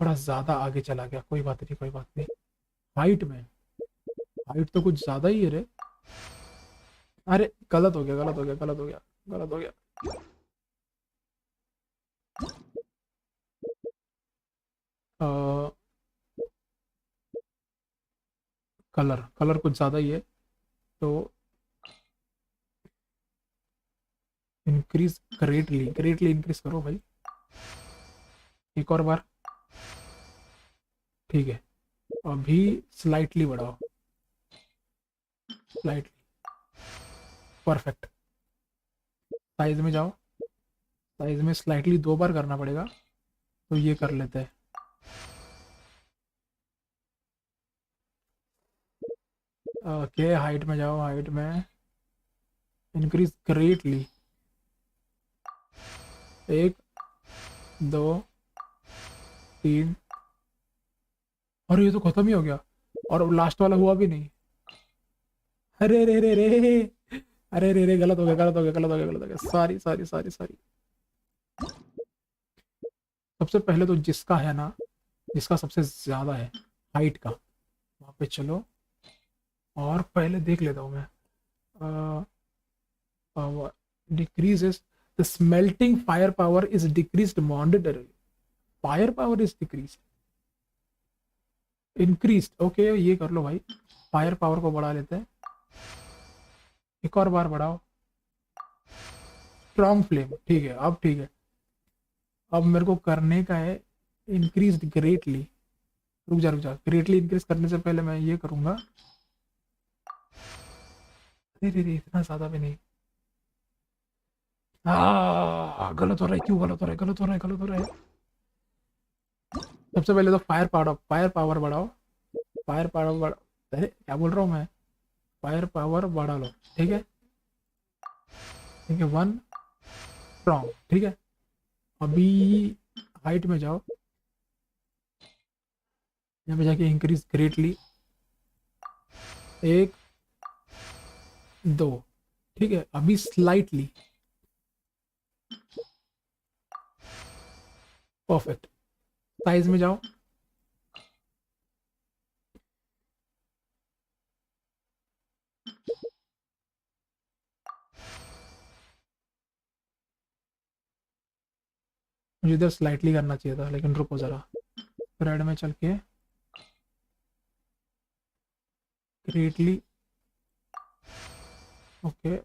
थोड़ा ज्यादा आगे चला गया, कोई बात नहीं कोई बात नहीं। हाइट में, हाइट तो कुछ ज्यादा ही है रे। अरे गलत हो गया गलत हो गया गलत हो गया गलत हो गया। कलर, कलर कुछ ज्यादा ही है, तो इंक्रीज ग्रेटली, ग्रेटली इंक्रीज करो भाई, एक और बार। ठीक है, अभी स्लाइटली बढ़ाओ, स्लाइटली, परफेक्ट। साइज में जाओ, साइज में स्लाइटली 2 बार करना पड़ेगा, तो ये कर लेते हैं। ओके, हाइट में जाओ, हाइट में इंक्रीज ग्रेटली, 1 2 3। और ये तो खत्म ही हो गया, और लास्ट वाला हुआ भी नहीं। अरे रे रे रे, अरे रे रे, गलत हो गया गलत हो गया गलत हो गया गलत हो गया, सॉरी सॉरी सॉरी सॉरी। सबसे पहले तो जिसका है ना, जिसका सबसे ज्यादा है हाइट का, वहां पे चलो, और पहले देख लेता हूँ मैं। Decreases the smelting fire power is decreased मॉनिटरली, fire power is decrease, increase. Okay ये कर लो भाई, फायर पावर को बढ़ा लेते हैं, एक और बार बढ़ाओ, स्ट्रॉन्ग फ्लेम। ठीक है, अब ठीक है, अब मेरे को करने का है इंक्रीज ग्रेटली। रुक जा रुक जा, ग्रेटली इंक्रीज करने से पहले मैं ये करूंगा। अरे रे रे, इतना ज्यादा भी नहीं, गलत हो रहा है, क्यों गलत हो रहा है, गलत हो रहा है गलत हो रहा है। सबसे पहले तो फायर पावर, फायर पावर बढ़ाओ, फायर पावर बढ़ा, अरे क्या बोल रहा हूँ मैं, फायर पावर बढ़ा लो। ठीक है ठीक है, 1 स्ट्रॉन्ग। ठीक है, अभी हाइट में जाओ, यहाँ पे जाके इंक्रीज ग्रेटली, 1 2। ठीक है, अभी स्लाइटली, परफेक्ट। साइज में जाओ, मुझे इधर स्लाइटली करना चाहिए था, लेकिन रुको जरा, रेड में चल के ग्रेटली, ओके,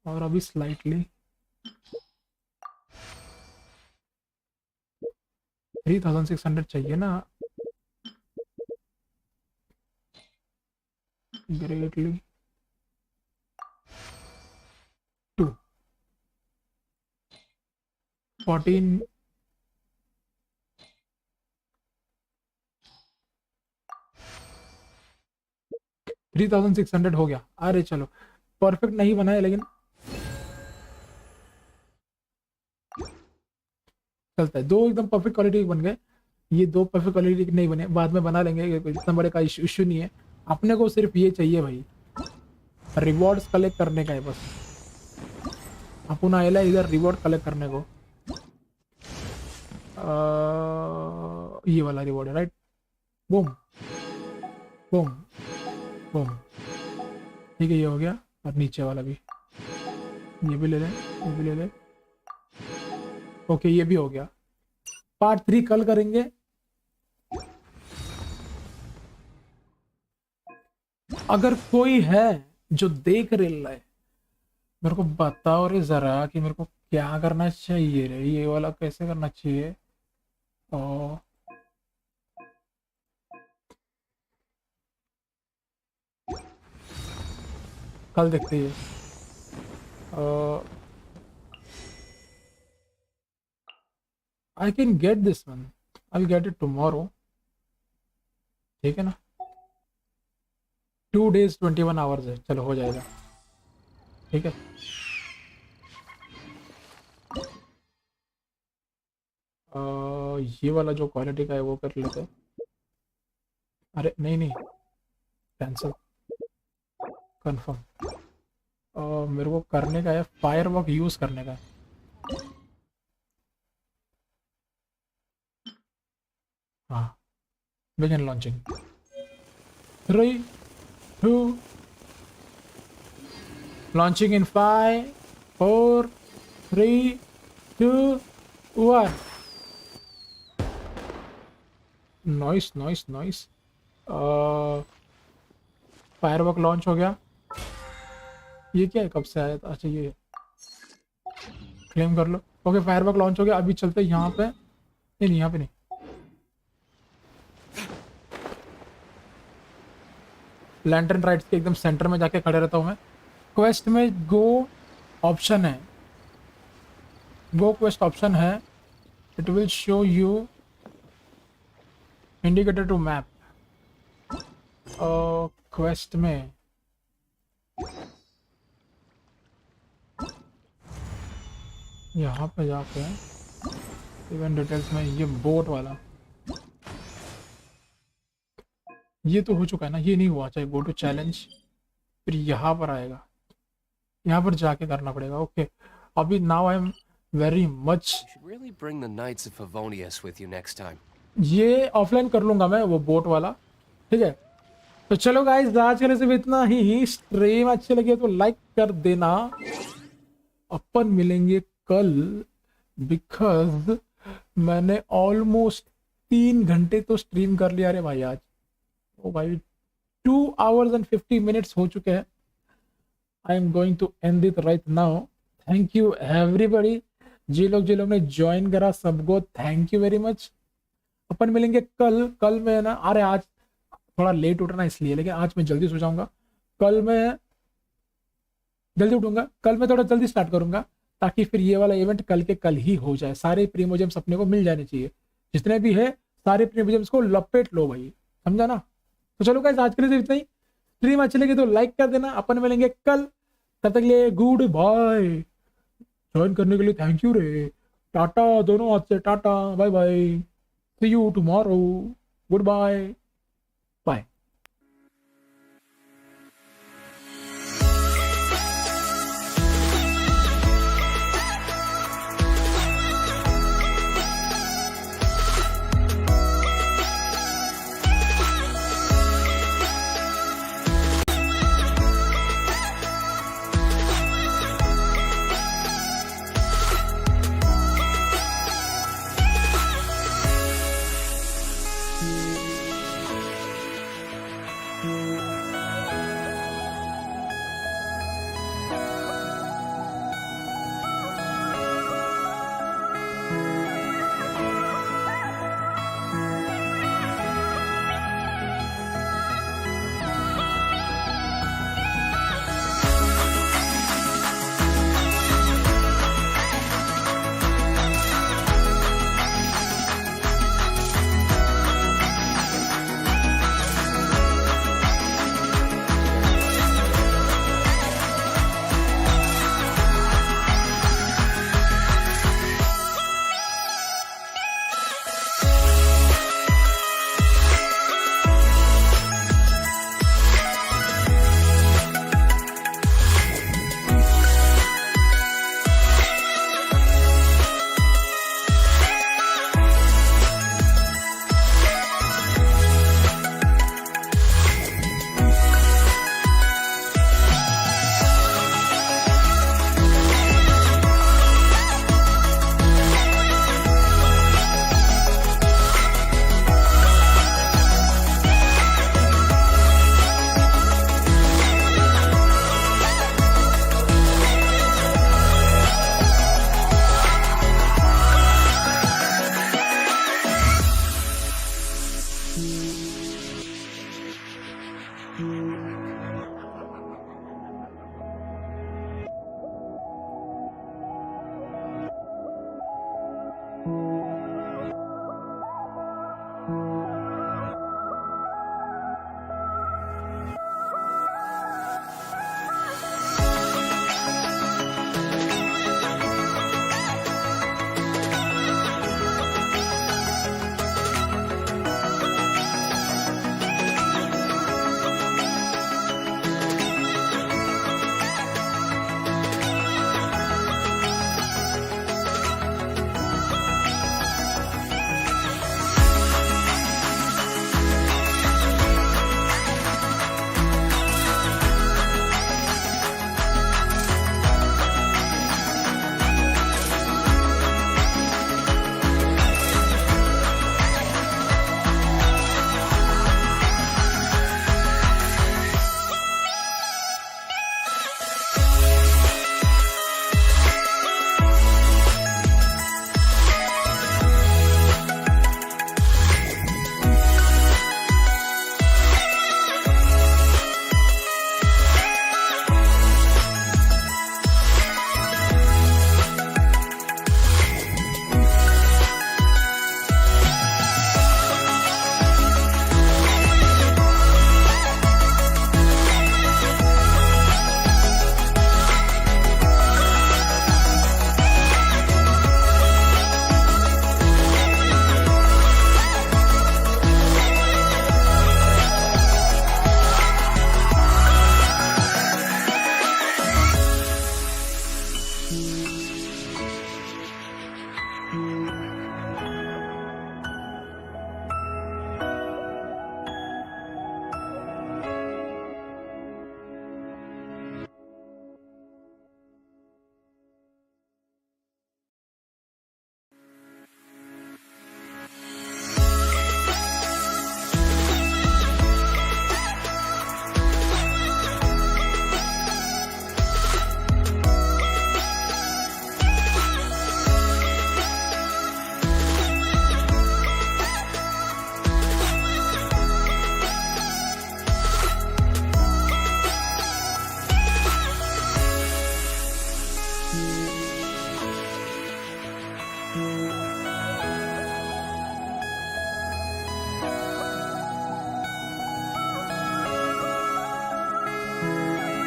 और अभी स्लाइटली, 3600 चाहिए ना, ग्रेटली 2 14। थ्री 3600 हो गया। अरे चलो, परफेक्ट नहीं बनाया, लेकिन चलता है। 2 एकदम परफेक्ट क्वालिटी बन गए, ये 2 परफेक्ट क्वालिटी नहीं बने, बाद में बना लेंगे, इतना बड़े का इशू नहीं है। अपने को सिर्फ ये चाहिए भाई, रिवॉर्ड्स कलेक्ट करने का है बस। अपन आएला इधर रिवॉर्ड कलेक्ट करने को, ये वाला रिवॉर्ड है, राइट। बूम बूम बूम, ठीक है, ये हो गया। और नीचे वाला भी, ये भी ले ले, ये भी ले ले, ओके ये भी हो गया। पार्ट 3 कल करेंगे। अगर कोई है जो देख रहा है, मेरे को बताओ रे जरा कि मेरे को क्या करना चाहिए रे, ये वाला कैसे करना चाहिए। और कल देखते हैं। I can get this one, I will get it tomorrow, ठीक है ना। 2 days 21 hours है, चलो हो जाएगा, ठीक है। ये वाला जो क्वालिटी का है वो कर लेते हैं। अरे नहीं नहीं, कैंसिल, कंफर्म। मेरे को करने का है फायरवर्क यूज करने का है। हाँ, begin launching. 3, 2, launching in 5, 4, 3, 2, 1. Nice, nice, nice. Firework launch हो गया. ये क्या है, कब से आया था? अच्छा ये क्लेम कर लो. ओके, फायरवर्क लॉन्च हो गया. अभी चलते हैं यहाँ पे. नहीं, यहाँ पे नहीं. लैंटर्न राइड्स के एकदम सेंटर में जाके खड़े रहता हूँ मैं. क्वेस्ट में गो ऑप्शन है. गो क्वेस्ट ऑप्शन है. It will show you indicator to map. Quest में यहाँ पे जाके इवेंट डिटेल्स में ये बोट वाला, ये तो हो चुका है ना. ये नहीं हुआ. चाहे गो टू चैलेंज, फिर यहाँ पर आएगा. यहाँ पर जाके करना पड़ेगा. ओके, अभी now I am very much. Really bring the Knights of Favonius with you next time. ये ऑफलाइन कर लूंगा मैं, वो बोट वाला. ठीक है, तो चलो गाइस, आज के लिए सिर्फ इतना ही. स्ट्रीम अच्छी लगी तो लाइक कर देना. अपन मिलेंगे कल, बिकॉज मैंने ऑलमोस्ट 3 घंटे तो स्ट्रीम कर लिया रे भाई आज. ओ भाई, 2 hours and 50 minutes हो चुके हैं. I am going to end it right now. Thank you everybody. जी लोग ने ज्वाइन करा, सबको थैंक यू वेरी मच. अपन मिलेंगे कल. कल मैं ना, अरे आज थोड़ा लेट उठना इसलिए, लेकिन आज मैं जल्दी सो जाऊंगा. कल मैं जल्दी उठूंगा. कल मैं थोड़ा जल्दी स्टार्ट करूंगा, ताकि फिर ये वाला इवेंट कल के कल ही हो जाए. सारे प्रीमोजेम्स अपने को मिल जाने चाहिए. जितने भी है सारे प्रीमोजेम्स को लपेट लो भाई, समझा ना. तो चलो गाइस, आज के लिए इतना ही. स्ट्रीम अच्छी लगी तो लाइक कर देना. अपन मिलेंगे कल. तब तक लिए गुड बाय. ज्वाइन करने के लिए थैंक यू रे. टाटा, दोनों हाथ से tata. Bye bye. See you tomorrow. Good bye. Bye.